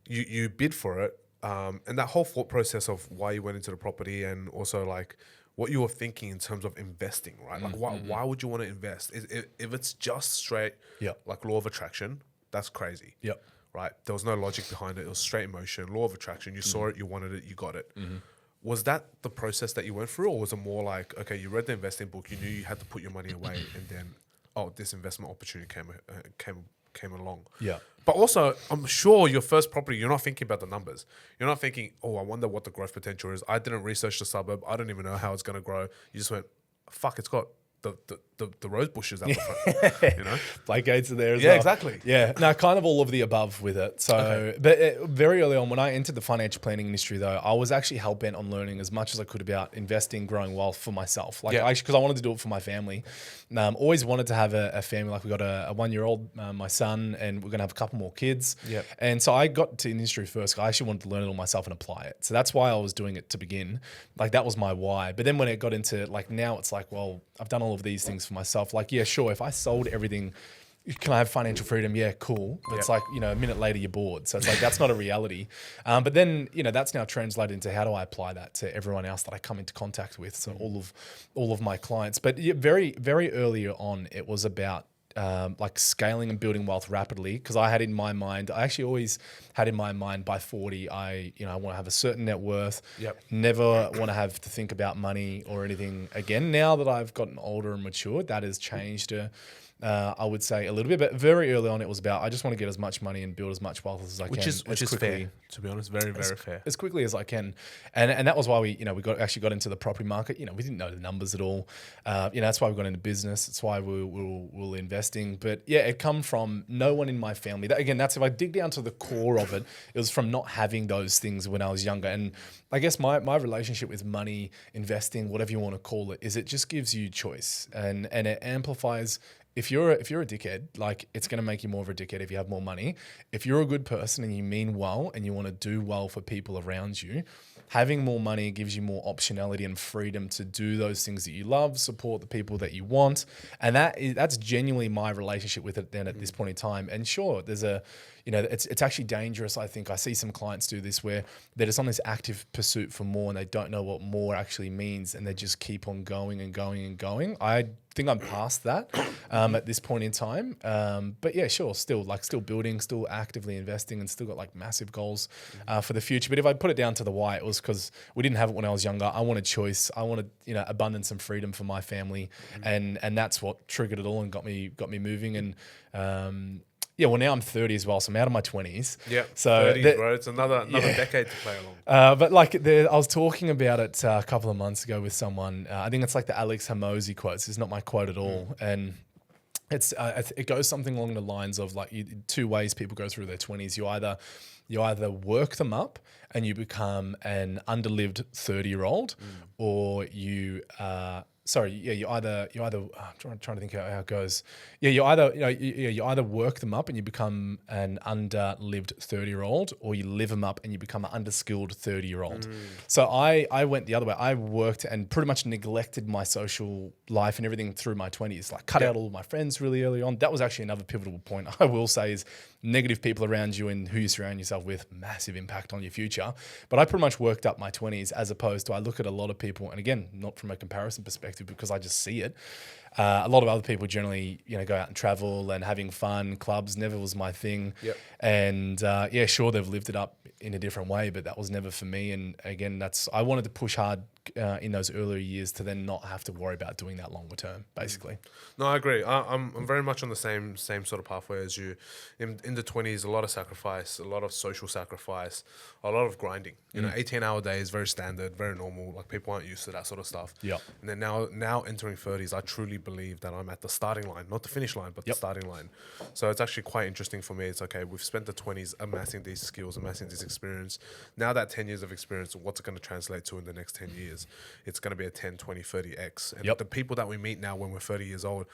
You bid for it. And that whole thought process of why you went into the property and also like what you were thinking in terms of investing, right? Like why would you want to invest? If it's just straight
Yep.
like law of attraction, that's crazy.
Yep.
Right? There was no logic behind it. It was straight emotion, law of attraction. You saw it, you wanted it, you got it. Was that the process that you went through, or was it more like, okay, you read the investing book, you knew you had to put your money away, and then, oh, this investment opportunity came along.
Yeah.
But also, I'm sure your first property, you're not thinking about the numbers. You're not thinking, oh, I wonder what the growth potential is. I didn't research the suburb. I don't even know how it's going to grow. You just went, fuck, it's got the rose bushes out the front, you know?
Play gates are there as
Yeah,
well.
exactly.
Yeah, no, kind of all of the above with it. So, but very early on, when I entered the financial planning industry, though, I was actually hell bent on learning as much as I could about investing, growing wealth for myself. Like,
Yeah.
because I wanted to do it for my family. Always wanted to have a family. Like, we got a 1-year-old, my son, and we're gonna have a couple more kids.
Yep.
And so I got to industry first. I actually wanted to learn it all myself and apply it. So that's why I was doing it to begin. Like, that was my why. But then when it got into like now, it's like, well, I've done all of these things for myself. Like, yeah, sure. If I sold everything, can I have financial freedom? Yeah, cool. But it's like, a minute later you're bored. So it's like, that's not a reality. But then, that's now translated into how do I apply that to everyone else that I come into contact with. So all of my clients. But yeah, very, very early on, it was about like scaling and building wealth rapidly. Because I actually always had in my mind by 40, I want to have a certain net worth.
Yep.
Never want to have to think about money or anything again. Now that I've gotten older and matured, that has changed. I would say a little bit, but very early on, it was about I just want to get as much money and build as much wealth as I can,
Which is
quickly,
fair, to be honest, very, very fair.
as quickly as I can, and that was why we actually got into the property market. We didn't know the numbers at all. That's why we got into business. That's why we were investing. But yeah, it come from no one in my family. That's if I dig down to the core of it, it was from not having those things when I was younger. And I guess my relationship with money, investing, whatever you want to call it, is it just gives you choice and it amplifies. If you're a dickhead, like it's going to make you more of a dickhead if you have more money. If you're a good person and you mean well and you want to do well for people around you, having more money gives you more optionality and freedom to do those things that you love, support the people that you want. And that's genuinely my relationship with it then at this point in time. And sure, there's it's actually dangerous. I think I see some clients do this where they're just on this active pursuit for more and they don't know what more actually means and they just keep on going and going and going. I think I'm past that at this point in time. But yeah, sure, still building, still actively investing and still got like massive goals for the future. But if I put it down to the why, it was because we didn't have it when I was younger. I wanted choice. I wanted, abundance and freedom for my family. And that's what triggered it all and got me moving. And well, now I'm 30 as well, so I'm out of my 20s.
Yeah,
so
30s, bro. It's another decade to play along.
But like I was talking about it a couple of months ago with someone. I think it's like the Alex Hormozi quotes. It's not my quote at all. And It goes something along the lines of like two ways people go through their 20s. You either work them up and you become an underlived 30-year-old, or you you either I'm trying to think how it goes. Yeah, you either work them up and you become an underlived 30-year-old, or you live them up and you become an underskilled 30-year-old. So I went the other way. I worked and pretty much neglected my social life and everything through my 20s. Like cut out all of my friends really early on. That was actually another pivotal point I will say is negative people around you and who you surround yourself with, massive impact on your future. But I pretty much worked up my 20s, as opposed to I look at a lot of people, and again, not from a comparison perspective because I just see it. A lot of other people generally, go out and travel and having fun. Clubs never was my thing.
Yep.
And sure, they've lived it up in a different way, but that was never for me. And again, I wanted to push hard in those earlier years to then not have to worry about doing that longer term, basically.
No, I agree. I'm very much on the same sort of pathway as you. In the 20s, a lot of sacrifice, a lot of social sacrifice, a lot of grinding. 18-hour days, very standard, very normal. Like people aren't used to that sort of stuff.
Yeah.
And then now entering 30s, I truly believe that I'm at the starting line, not the finish line, but the starting line. So it's actually quite interesting for me. It's okay, we've spent the 20s amassing these skills, amassing this experience. Now that 10 years of experience, what's it going to translate to in the next 10 years? It's going to be a 10, 20, 30x. And the people that we meet now when we're 30 years old,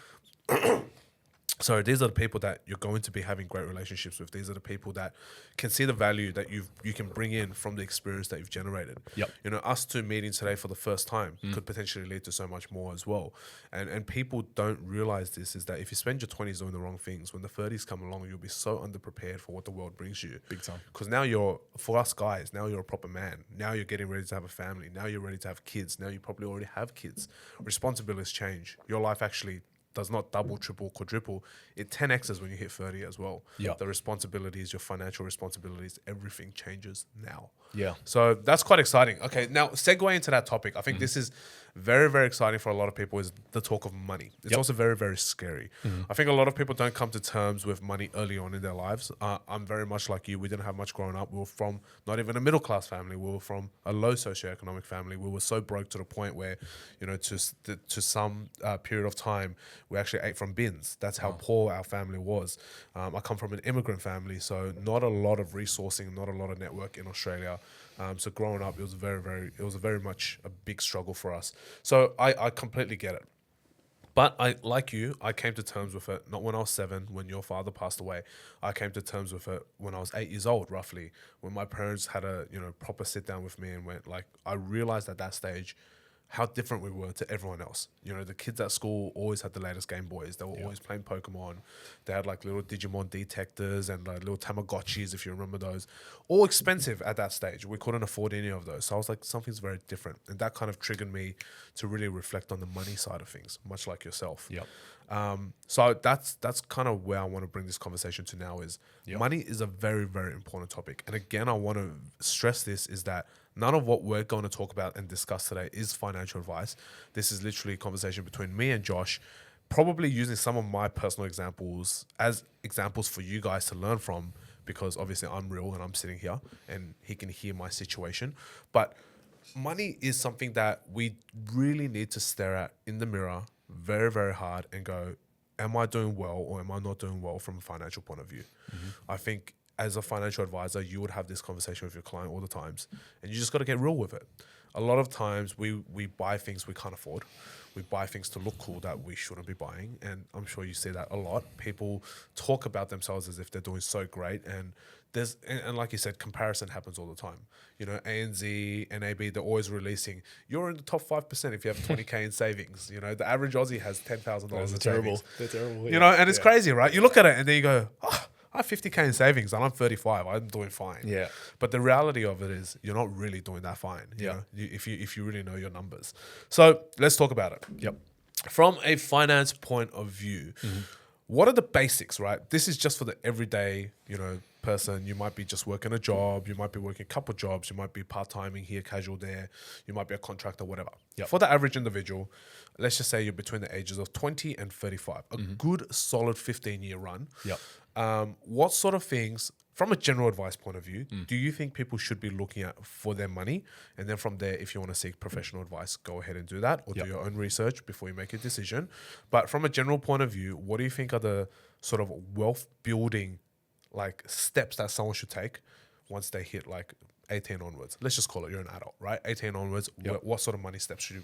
so these are the people that you're going to be having great relationships with. These are the people that can see the value that you can bring in from the experience that you've generated.
Yep.
Us two meeting today for the first time could potentially lead to so much more as well. And people don't realize this, is that if you spend your 20s doing the wrong things, when the 30s come along, you'll be so underprepared for what the world brings you.
Big time.
Because now for us guys, now you're a proper man. Now you're getting ready to have a family. Now you're ready to have kids. Now you probably already have kids. Responsibilities change. Your life actually does not double, triple, quadruple. It 10x's when you hit 30 as well.
Yeah.
The responsibilities, your financial responsibilities, everything changes now.
Yeah.
So that's quite exciting. Okay, now segue into that topic. I think this is very, very exciting for a lot of people, is the talk of money. It's also very, very scary. I think a lot of people don't come to terms with money early on in their lives. I'm very much like you. We didn't have much growing up. We were from not even a middle class family. We were from a low socioeconomic family. We were so broke to the point where, to some period of time, we actually ate from bins. That's how poor our family was. I come from an immigrant family, so not a lot of resourcing, not a lot of network in Australia. So growing up, it was very much a big struggle for us. So I completely get it. But I came to terms with it, not when I was 7, when your father passed away. I came to terms with it when I was 8 years old, roughly, when my parents had a, proper sit down with me and went, like, I realized at that stage how different we were to everyone else. The kids at school always had the latest Game Boys. They were always playing Pokemon. They had like little Digimon detectors and like little Tamagotchis, if you remember those. All expensive at that stage. We couldn't afford any of those. So I was like, something's very different. And that kind of triggered me to really reflect on the money side of things, much like yourself.
Yep.
So that's kind of where I want to bring this conversation to now, is money is a very, very important topic. And again, I want to stress this, is that none of what we're going to talk about and discuss today is financial advice. This is literally a conversation between me and Josh, probably using some of my personal examples as examples for you guys to learn from, because obviously I'm real and I'm sitting here and he can hear my situation. But money is something that we really need to stare at in the mirror very, very hard and go, am I doing well or am I not doing well from a financial point of view? I think as a financial advisor, you would have this conversation with your client all the times, and you just got to get real with it. A lot of times we buy things we can't afford. We buy things to look cool that we shouldn't be buying. And I'm sure you see that a lot. People talk about themselves as if they're doing so great. And and like you said, comparison happens all the time. ANZ, NAB, they're always releasing, you're in the top 5% if you have 20K in savings. The average Aussie has $10,000 in savings.
They're terrible.
And it's crazy, right? You look at it and then you go, I have 50K in savings and I'm 35. I'm doing fine.
Yeah.
But the reality of it is you're not really doing that fine. If you really know your numbers. So let's talk about it.
Yep.
From a finance point of view, what are the basics, right? This is just for the everyday, person. You might be just working a job. You might be working a couple jobs. You might be part-timing here, casual there. You might be a contractor, whatever.
Yep.
For the average individual, let's just say you're between the ages of 20 and 35. A good, solid 15-year run.
Yep.
What sort of things from a general advice point of view, do you think people should be looking at for their money? And then from there, if you want to seek professional advice, go ahead and do that, or do your own research before you make a decision. But from a general point of view, what do you think are the sort of wealth building like steps that someone should take once they hit like 18 onwards? Let's just call it, you're an adult, right? 18 onwards, what sort of money steps should you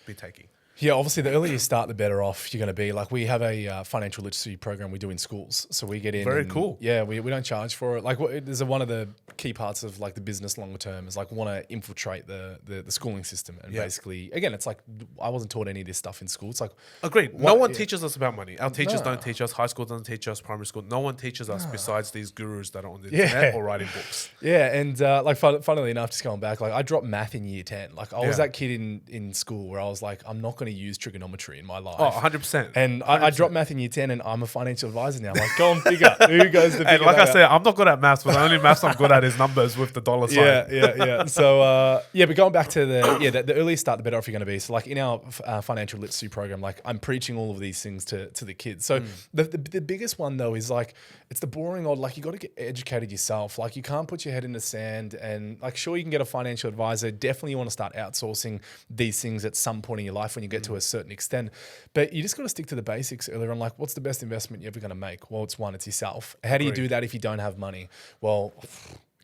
be taking?
Yeah, obviously, the earlier you start, the better off you're going to be. Like, we have a financial literacy program we do in schools. So we get in.
Very cool.
Yeah, we don't charge for it. Like, there's one of the key parts of like the business longer term is like want to infiltrate the schooling system. And basically, again, it's like I wasn't taught any of this stuff in school. It's like,
agreed. No one teaches us about money. Our teachers don't teach us. High school doesn't teach us. Primary school, no one teaches us besides these gurus that are on the internet or writing books.
Yeah, and like funnily enough, just going back, like I dropped math in year 10. Like I was that kid in school where I was like, I'm not going to use trigonometry in my life.
Oh, 100%.
And I dropped math in year 10 and I'm a financial advisor now. Like, go and figure who goes to figure.
And like I said, I'm not good at maths, but the only maths I'm good at is numbers with the dollar sign.
Yeah. So, but going back to the earlier start, the better off you're going to be. So, like in our financial literacy program, like I'm preaching all of these things to the kids. So, the biggest one though is like, it's the boring old, like you got to get educated yourself. Like you can't put your head in the sand and like, sure, you can get a financial advisor. Definitely you want to start outsourcing these things at some point in your life when you get to a certain extent. But you just got to stick to the basics earlier on. Like, what's the best investment you're ever going to make? Well, it's yourself. How do you do that if you don't have money? Well,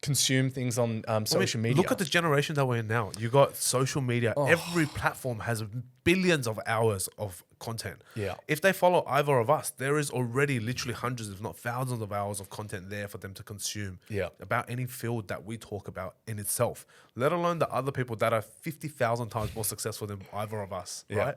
consume things on social media.
Look at the generation that we're in now. You got social media. Every platform has billions of hours of content.
Yeah.
If they follow either of us, there is already literally hundreds, if not thousands of hours of content there for them to consume about any field that we talk about in itself, let alone the other people that are 50,000 times more successful than either of us, right?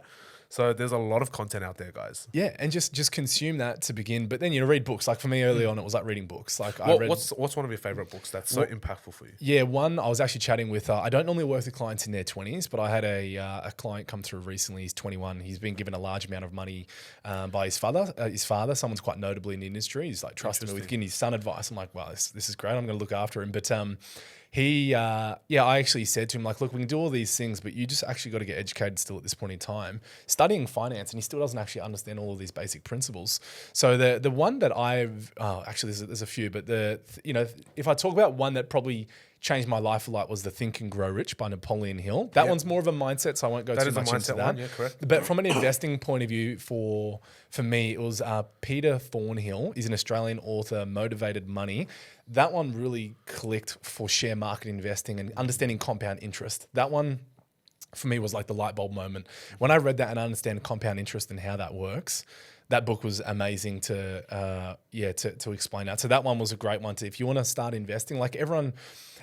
So there's a lot of content out there, guys.
Yeah, and just consume that to begin. But then, read books. Like for me early on, it was like reading books. Like
what's one of your favorite books that's so impactful for you?
Yeah, one, I was actually chatting with, I don't normally work with clients in their 20s, but I had a client come through recently. He's 21. He's been given a large amount of money by his father. Someone's quite notably in the industry. He's like trusting me with giving his son advice. I'm like, wow, this is great. I'm going to look after him. But I actually said to him, like, look, we can do all these things, but you just actually got to get educated still at this point in time, studying finance, and he still doesn't actually understand all of these basic principles. So the one that there's a few, but if I talk about one that probably changed my life a lot was the Think and Grow Rich by Napoleon Hill. That one's more of a mindset, so I won't go too much into that.
Yeah, correct.
But from an investing point of view, for me, it was Peter Thornhill. He's an Australian author, Motivated Money. That one really clicked for share market investing and understanding compound interest. That one, for me, was like the light bulb moment. When I read that and I understand compound interest and how that works, that book was amazing to explain that. So that one was a great one if you want to start investing. Like everyone,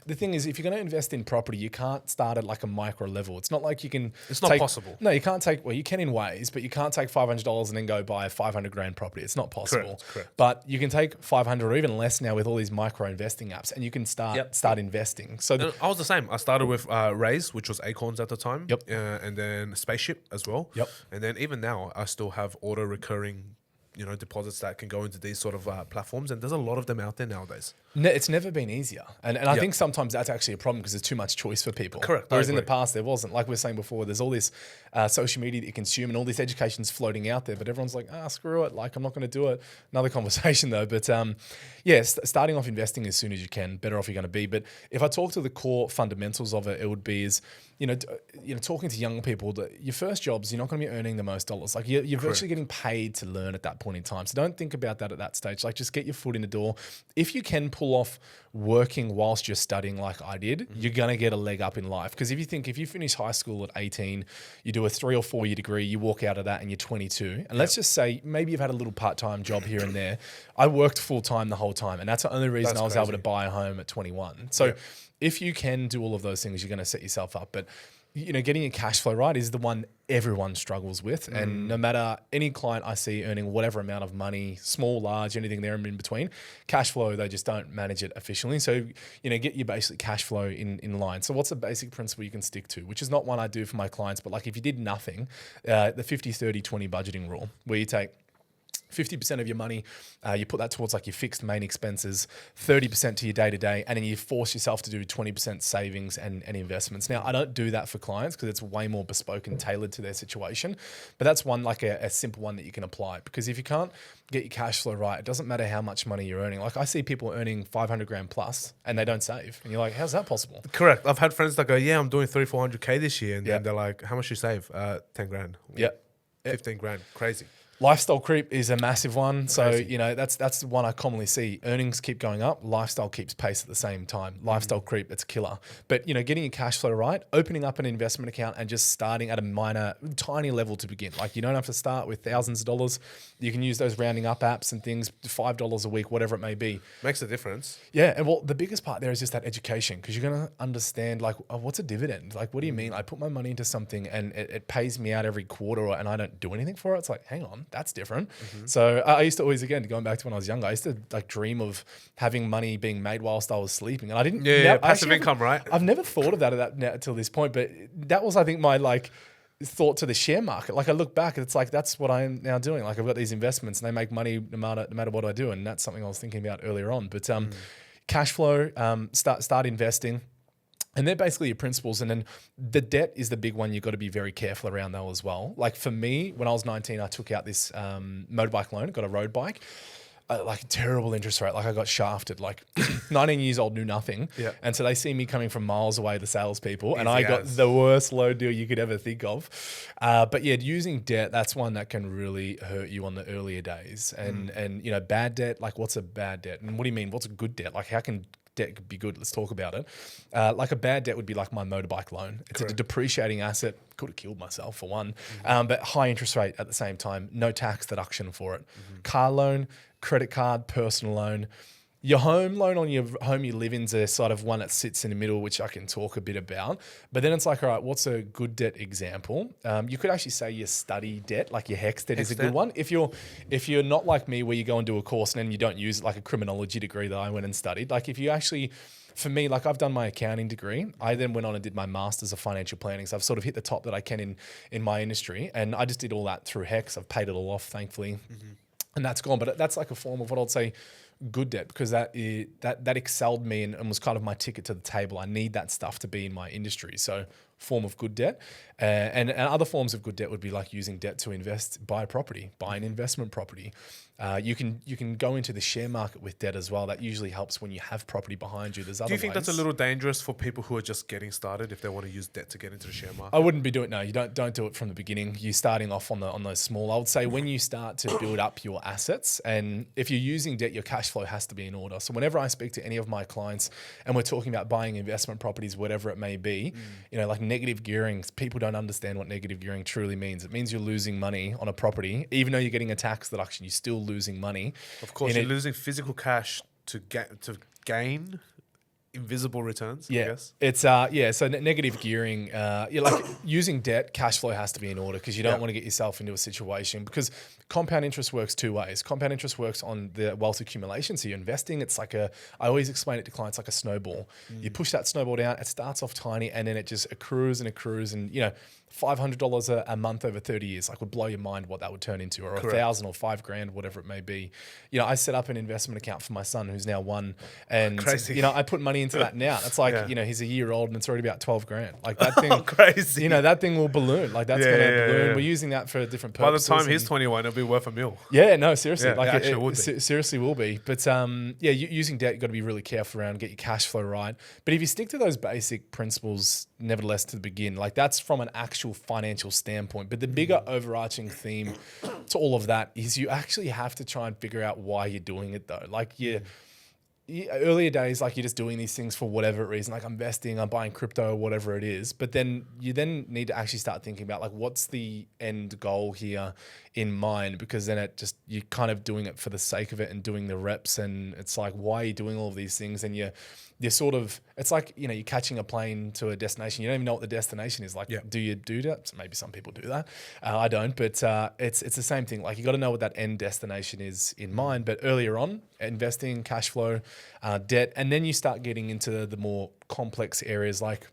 the thing is, if you're going to invest in property, you can't start at like a micro level. It's not like you can.
It's not possible.
No, you can't take. Well, you can in ways, but you can't take $500 and then go buy a $500,000 property. It's not possible.
Correct.
But you can take 500 or even less now with all these micro investing apps, and you can start investing. So
I was the same. I started with Raise, which was Acorns at the time.
Yep.
And then Spaceship as well.
Yep.
And then even now, I still have auto recurring deposits that can go into these sort of platforms, and there's a lot of them out there nowadays.
It's never been easier, and I think sometimes that's actually a problem because there's too much choice for people.
Correct.
Whereas in the past there wasn't. Like we were saying before, there's all this social media that you consume and all this education's floating out there, but everyone's like, screw it, like I'm not going to do it. Another conversation though, but starting off investing as soon as you can, better off you're going to be. But if I talk to the core fundamentals of it, it would be talking to young people that your first jobs, you're not going to be earning the most dollars. Like you're virtually getting paid to learn at that point in time. So don't think about that at that stage. Like just get your foot in the door. If you can pull off working whilst you're studying like I did, you're going to get a leg up in life. Because if you finish high school at 18, you do a 3 or 4 year degree, you walk out of that and you're 22. And let's just say maybe you've had a little part-time job here and there. I worked full-time the whole time. And that's the only reason I was able to buy a home at 21. So if you can do all of those things, you're going to set yourself up. But getting your cash flow right is the one everyone struggles with. And no matter any client I see earning whatever amount of money, small, large, anything there in between, cash flow, they just don't manage it efficiently. So, get your basic cash flow in line. So what's a basic principle you can stick to, which is not one I do for my clients, but like if you did nothing, the 50-30-20 budgeting rule, where you take 50% of your money, you put that towards like your fixed main expenses, 30% to your day-to-day, and then you force yourself to do 20% savings and investments. Now, I don't do that for clients because it's way more bespoke and tailored to their situation, but that's one, like a simple one that you can apply, because if you can't get your cash flow right, it doesn't matter how much money you're earning. Like I see people earning 500 grand plus and they don't save. And you're like, how's that possible?
Correct. I've had friends that go, yeah, I'm doing 300-400K this year. And then they're like, how much do you save? 10 grand.
Yeah.
15 grand. Crazy.
Lifestyle creep is a massive one. So, you know, that's the one I commonly see. Earnings keep going up. Lifestyle keeps pace at the same time. Lifestyle creep, it's a killer. But, you know, getting your cash flow right, opening up an investment account and just starting at a tiny level to begin. Like you don't have to start with thousands of dollars. You can use those rounding up apps and things, $5 a week, whatever it may be.
Makes a difference.
Yeah. And well, the biggest part there is just that education, because you're going to understand like, what's a dividend? Like, what do you mean? I put my money into something and it pays me out every quarter and I don't do anything for it. It's like, hang on, that's different. So I used to always, again, going back to when I was younger, I used to like dream of having money being made whilst I was sleeping. And I didn't.
Passive income, right?
I've never thought of that until this point, but that was, I think, my like thought to the share market. Like I look back and it's like, that's what I'm now doing. Like I've got these investments and they make money no matter what I do. And that's something I was thinking about earlier on. But cash flow, start investing. And they're basically your principles. And then the debt is the big one you've got to be very careful around though as well. Like for me, when I was 19, I took out this motorbike loan, got a road bike. Like a terrible interest rate. Like I got shafted, like 19 years old, knew nothing.
Yeah.
And so they see me coming from miles away, the salespeople, and
Easy
I got
as.
the worst loan deal you could ever think of. But yeah, using debt, that's one that can really hurt you on the earlier days. And you know, bad debt, like what's a bad debt? And what do you mean? What's a good debt? Like how can debt be good? Let's talk about it. Like a bad debt would be like my motorbike loan. It's a depreciating asset. Could have killed myself for one, but high interest rate at the same time, no tax deduction for it. Car loan, credit card, personal loan. Your home loan on your home you live in is a sort of one that sits in the middle, which I can talk a bit about. But then it's like, all right, what's a good debt example? You could actually say your study debt, like your HECS debt is a good one. If you're not like me, where you go and do a course and then you don't use it, like a criminology degree that I went and studied. Like if you actually, for me, like I've done my accounting degree. I then went on and did my master's of financial planning. So I've sort of hit the top that I can in my industry. And I just did all that through HECS. I've paid it all off, thankfully. And that's gone. But that's like a form of what I'd say good debt, because that excelled me and was kind of my ticket to the table. I need that stuff to be in my industry. So form of good debt. And other forms of good debt would be like using debt to buy an investment property. You can go into the share market with debt as well. That usually helps when you have property behind you. There's other
Do you think
ways.
that's a little dangerous for people who are just getting started if they want to use debt to get into the share market?
I wouldn't be doing it. No, you don't do it from the beginning. You're starting off on those small. I would say when you start to build up your assets, and if you're using debt, your cash flow has to be in order. So whenever I speak to any of my clients and we're talking about buying investment properties, whatever it may be, you know, like negative gearing, people don't understand what negative gearing truly means. It means you're losing money on a property, even though you're getting a tax deduction, you're still losing money.
Of course, you're losing physical cash to gain invisible returns. I guess.
It's so negative gearing, like using debt, cash flow has to be in order, because you don't want to get yourself into a situation, because compound interest works two ways. Compound interest works on the wealth accumulation. So you're investing, it's like I always explain it to clients like a snowball. You push that snowball down, it starts off tiny and then it just accrues and you know, $500 a month over 30 years, like would blow your mind what that would turn into, or $1,000 or $5,000, whatever it may be. You know, I set up an investment account for my son who's now 1, and
Crazy.
you know, I put money into that now. It's like, you know, he's a year old and it's already about $12,000. Like that thing,
crazy.
You know, that thing will balloon. Like that's going to balloon. We're using that for different purposes.
By the time he's 21, it'll be worth $1 million.
Yeah, no, seriously.
Yeah,
like
it actually would be.
Seriously will be. But using debt, you've got to be really careful around, get your cash flow right. But if you stick to those basic principles, nevertheless, to begin, like that's from an actual financial standpoint. But the bigger overarching theme to all of that is you actually have to try and figure out why you're doing it though. Like earlier days, like you're just doing these things for whatever reason, like I'm investing, I'm buying crypto or whatever it is. But then you need to actually start thinking about like, what's the end goal here in mind? Because then you're kind of doing it for the sake of it and doing the reps. And it's like, why are you doing all of these things? And you're sort of, it's like, you know, you're catching a plane to a destination. You don't even know what the destination is. Like, do you do that? So maybe some people do that. I don't, but it's the same thing. Like you got to know what that end destination is in mind. But earlier on, investing, cash flow, debt, and then you start getting into the more complex areas like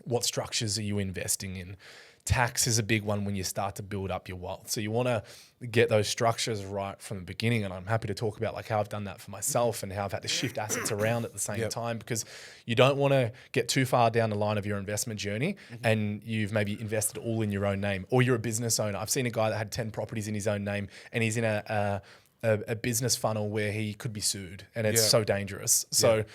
what structures are you investing in? tax is a big one when you start to build up your wealth. So you want to get those structures right from the beginning. And I'm happy to talk about like how I've done that for myself and how I've had to shift assets around at the same time, because you don't want to get too far down the line of your investment journey and you've maybe invested all in your own name, or you're a business owner. I've seen a guy that had 10 properties in his own name and he's in a business funnel where he could be sued, and it's so dangerous. So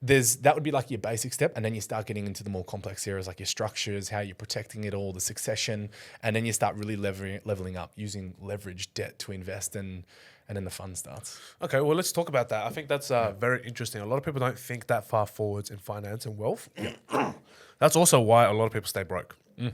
that would be like your basic step, and then you start getting into the more complex areas like your structures, how you're protecting it all, the succession, and then you start really leveling up using leverage debt to invest, and then the fun starts.
Okay, well, let's talk about that. I think that's very interesting. A lot of people don't think that far forwards in finance and wealth. That's also why a lot of people stay broke. You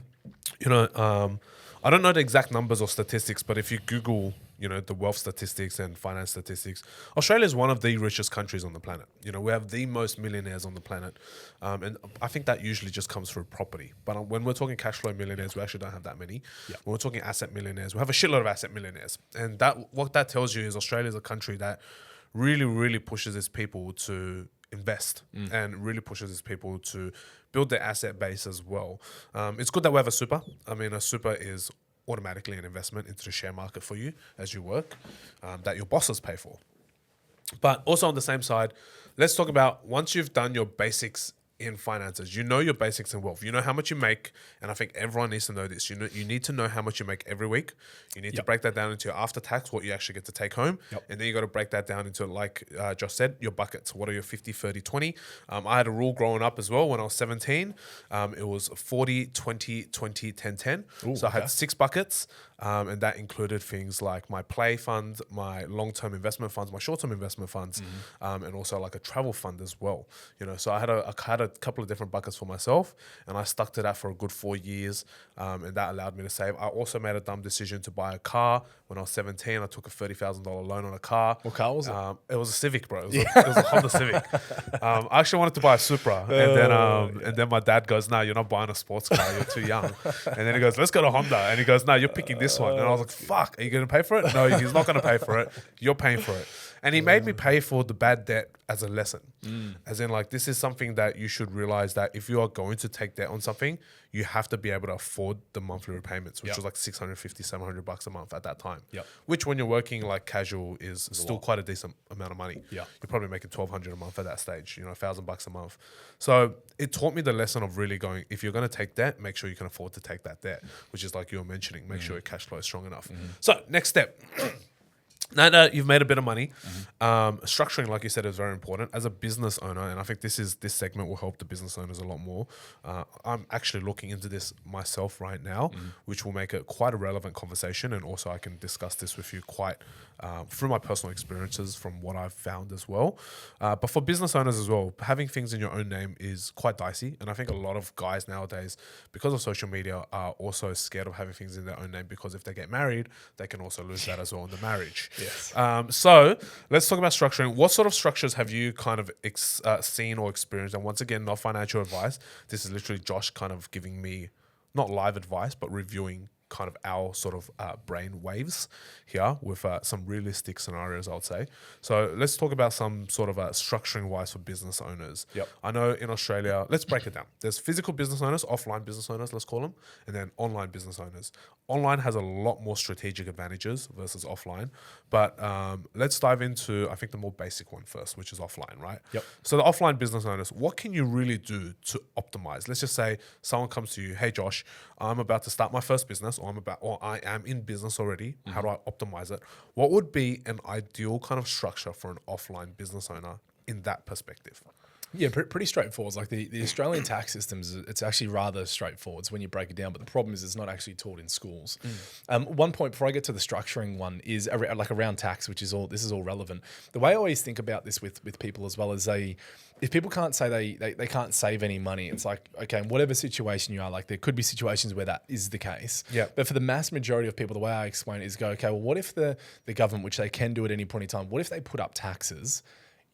know, I don't know the exact numbers or statistics, but if you Google, you know, the wealth statistics and finance statistics, Australia is one of the richest countries on the planet. You know, we have the most millionaires on the planet. And I think that usually just comes through property. But when we're talking cash flow millionaires, we actually don't have that many. When we're talking asset millionaires, we have a shitload of asset millionaires. And what that tells you is Australia is a country that really, really pushes its people to invest and really pushes its people to build their asset base as well. It's good that we have a super. I mean, a super is automatically an investment into the share market for you as you work, that your bosses pay for. But also on the same side, let's talk about once you've done your basics in finances, you know your basics in wealth, you know how much you make, and I think everyone needs to know this. You need to know how much you make every week. You need to break that down into your after tax, what you actually get to take home, and then you got to break that down into, like Josh said, your buckets. What are your 50, 30, 20? I had a rule growing up as well when I was 17. It was 40, 20, 20, 10, 10. So I had 6 buckets. And that included things like my play fund, my long-term investment funds, my short-term investment funds, and also like a travel fund as well. You know, so I had a couple of different buckets for myself, and I stuck to that for a good 4 years, and that allowed me to save. I also made a dumb decision to buy a car when I was 17. I took a $30,000 loan on a car.
What car was it?
It was a Civic, bro. It was a Honda Civic. I actually wanted to buy a Supra, and then my dad goes, "No, you're not buying a sports car. You're too young." And then he goes, "Let's go to Honda," and he goes, "No, you're picking this one." And I was like, "Fuck, are you going to pay for it?" No, he's not going to pay for it. You're paying for it. And he made me pay for the bad debt as a lesson. As in, like, this is something that you should realize that if you are going to take debt on something, you have to be able to afford the monthly repayments, which was like $650, $700 a month at that time. Which, when you're working like casual, is still quite a decent amount of money. You're probably making $1,200 a month at that stage, you know, $1,000 a month. So it taught me the lesson of really going, if you're going to take debt, make sure you can afford to take that debt, which is like you were mentioning, make sure your cash flow is strong enough. So next step. Now that you've made a bit of money, structuring, like you said, is very important as a business owner. And I think this segment will help the business owners a lot more. I'm actually looking into this myself right now, which will make it quite a relevant conversation. And also I can discuss this with you quite through my personal experiences from what I've found as well. But for business owners as well, having things in your own name is quite dicey. And I think a lot of guys nowadays, because of social media, are also scared of having things in their own name, because if they get married, they can also lose that as well in the marriage. So let's talk about structuring. What sort of structures have you kind of seen or experienced? And once again, not financial advice. This is literally Josh kind of giving me not live advice, but reviewing kind of our sort of brain waves here with some realistic scenarios, I'd say. So let's talk about some sort of structuring wise for business owners. I know in Australia, let's break it down. There's physical business owners, offline business owners, let's call them, and then online business owners. Online has a lot more strategic advantages versus offline, but let's dive into, I think, the more basic one first, which is offline, right? So the offline business owners, what can you really do to optimize? Let's just say someone comes to you, "Hey Josh, I'm about to start my first business, or I am in business already. How do I optimize it?" What would be an ideal kind of structure for an offline business owner in that perspective?
Yeah, pretty straightforward. Like the Australian tax systems, it's actually rather straightforward when you break it down. But the problem is it's not actually taught in schools. One point before I get to the structuring one is around tax, which is this is all relevant. The way I always think about this with people as well is if people can't say they can't save any money, it's like, okay, in whatever situation you are, like there could be situations where that is the case. But for the mass majority of people, the way I explain it is okay, well, what if the government, which they can do at any point in time, what if they put up taxes?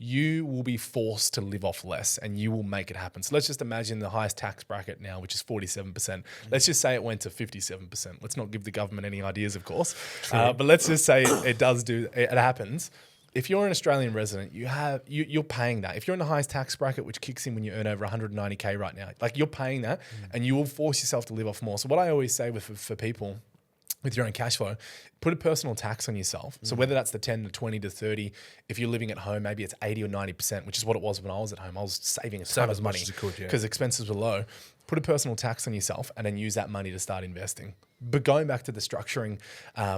You will be forced to live off less and you will make it happen. So let's just imagine the highest tax bracket now, which is 47%. Let's just say it went to 57%. Let's not give the government any ideas, of course. But let's just say it happens. if you're an Australian resident, you're paying that. If you're in the highest tax bracket, which kicks in when you earn over 190K right now, like you're paying that, and you will force yourself to live off more. So what I always say for people with your own cash flow, put a personal tax on yourself. So whether that's the 10 to 20 to 30, if you're living at home, maybe it's 80 or 90%, which is what it was when I was at home. I was saving a ton of money because expenses were low. Put a personal tax on yourself and then use that money to start investing. But going back to the structuring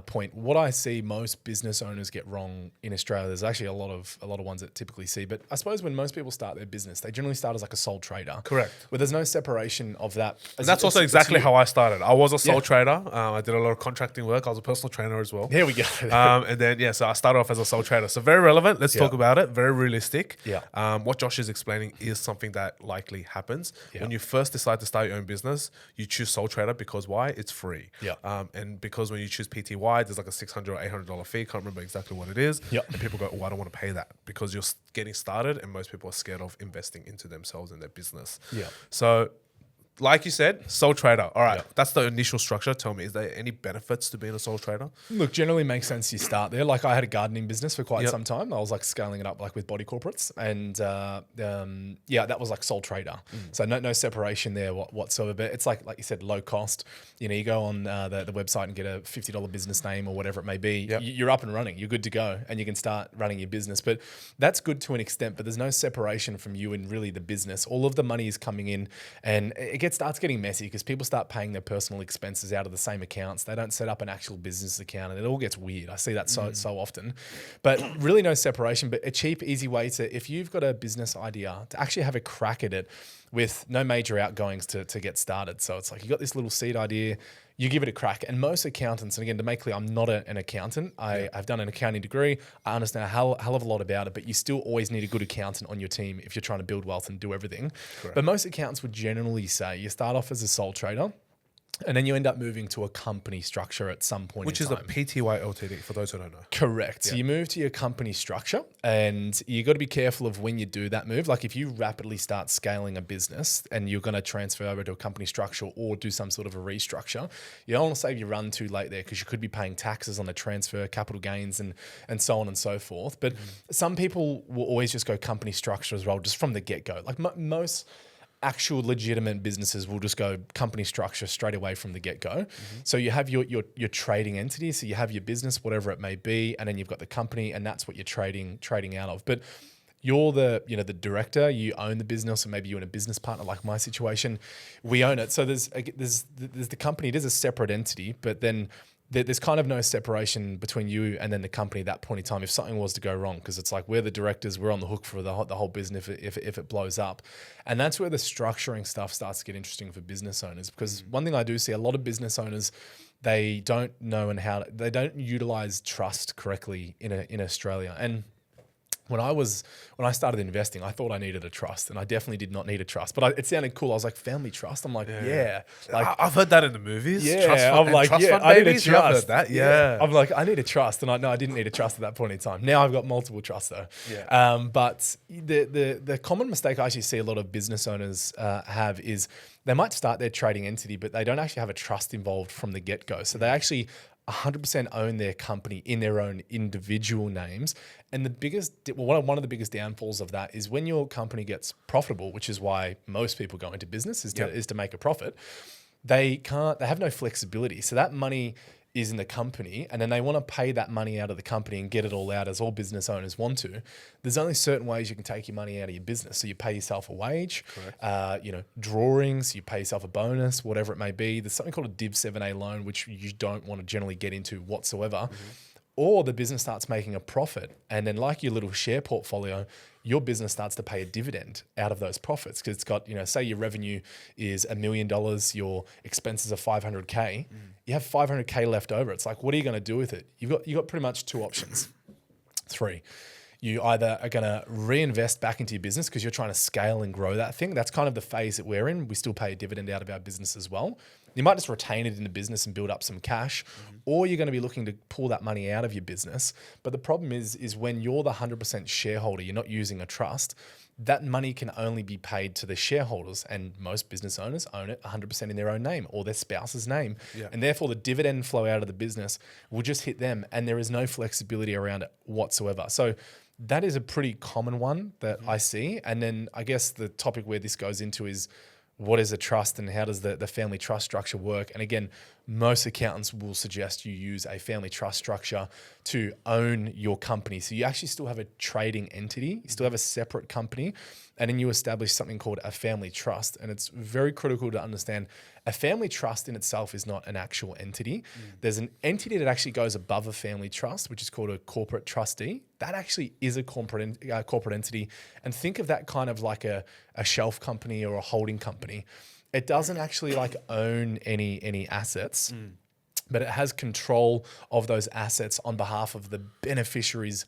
point, what I see most business owners get wrong in Australia, there's actually a lot of ones that typically see. But I suppose when most people start their business, they generally start as like a sole trader.
Correct.
Where there's no separation of that.
And that's also exactly how I started. I was a sole trader. I did a lot of contracting work. I was a personal trainer as well.
There we go.
And then, so I started off as a sole trader. So very relevant. Let's talk about it. Very realistic.
Yeah.
What Josh is explaining is something that likely happens. When you first decide to start your own business, you choose sole trader because why? It's free.
Yeah.
And because when you choose PTY, there's like a $600 or $800 fee. Can't remember exactly what it is.
Yep.
And people go, I don't want to pay that because you're getting started, and most people are scared of investing into themselves and their business.
Yeah.
So, like you said, sole trader. All right,
Yeah.
that's the initial structure. Tell me, is there any benefits to being a sole trader?
Look, generally makes sense you start there. Like I had a gardening business for quite some time. I was like scaling it up like with body corporates, and that was like sole trader. So no separation there whatsoever. But it's like you said, low cost. You know, you go on the website and get a $50 business name or whatever it may be.
Yep.
You're up and running. You're good to go, and you can start running your business. But that's good to an extent. But there's no separation from you and really the business. All of the money is coming in, and it starts getting messy because people start paying their personal expenses out of the same accounts. They don't set up an actual business account, and it all gets weird. I see that so often. But really no separation, but a cheap, easy way to, if you've got a business idea, to actually have a crack at it with no major outgoings to get started. So it's like you got this little seed idea, you give it a crack. And most accountants, and again, to make clear, I'm not an accountant. I've done an accounting degree. I understand a hell of a lot about it, but you still always need a good accountant on your team if you're trying to build wealth and do everything. Correct. But most accountants would generally say you start off as a sole trader, and then you end up moving to a company structure at some point
Which
in
is
time.
a PTY Ltd, for those who don't know.
Correct. So you move to your company structure, and you got to be careful of when you do that move. Like if you rapidly start scaling a business and you're going to transfer over to a company structure or do some sort of a restructure, you don't want to save your run too late there because you could be paying taxes on the transfer, capital gains, and so on and so forth. But some people will always just go company structure as well, just from the get-go. Like most actual legitimate businesses will just go company structure straight away from the get-go. So you have your trading entity, so you have your business, whatever it may be, and then you've got the company, and that's what you're trading out of. But you're the director, you own the business, or maybe you're in a business partner like my situation, we own it. So there's the company, it is a separate entity, but then there's kind of no separation between you and then the company at that point in time if something was to go wrong, because it's like we're the directors, we're on the hook for the whole business if it blows up. And that's where the structuring stuff starts to get interesting for business owners, because one thing I do see, a lot of business owners, they don't know they don't utilize trust correctly in Australia. And when I started investing, I thought I needed a trust, and I definitely did not need a trust. But it sounded cool. I was like, family trust. I'm like, yeah. Like
I've heard that in the movies.
Yeah,
trust fund,
I'm like,
trust
yeah,
fund
I need a
babies.
trust.
I've heard that. Yeah.
I'm like, I need a trust, and I didn't need a trust at that point in time. Now I've got multiple trusts though.
Yeah.
But the common mistake I actually see a lot of business owners have is they might start their trading entity, but they don't actually have a trust involved from the get-go. So they actually 100% own their company in their own individual names. And one of the biggest downfalls of that is when your company gets profitable, which is why most people go into business is to make a profit. They have no flexibility. So that money is in the company, and then they want to pay that money out of the company and get it all out, as all business owners want to. There's only certain ways you can take your money out of your business. So you pay yourself a wage, drawings, you pay yourself a bonus, whatever it may be. There's something called a Div 7A loan, which you don't want to generally get into whatsoever. Or the business starts making a profit, and then like your little share portfolio, your business starts to pay a dividend out of those profits, because it's got, say your revenue is $1 million, your expenses are 500K, you have 500K left over. It's like, what are you going to do with it? You've got pretty much two options, three. You either are going to reinvest back into your business because you're trying to scale and grow that thing. That's kind of the phase that we're in. We still pay a dividend out of our business as well. You might just retain it in the business and build up some cash, or you're going to be looking to pull that money out of your business. But the problem is when you're the 100% shareholder, you're not using a trust, that money can only be paid to the shareholders, and most business owners own it 100% in their own name or their spouse's name.
Yeah.
And therefore the dividend flow out of the business will just hit them, and there is no flexibility around it whatsoever. So that is a pretty common one that I see. And then I guess the topic where this goes into is, what is a trust and how does the family trust structure work? And again, most accountants will suggest you use a family trust structure to own your company. So you actually still have a trading entity, you still have a separate company, and then you establish something called a family trust. And it's very critical to understand a family trust in itself is not an actual entity. There's an entity that actually goes above a family trust, which is called a corporate trustee. That actually is a corporate entity. And think of that kind of like a shelf company or a holding company. It doesn't actually like own any assets, but it has control of those assets on behalf of the beneficiaries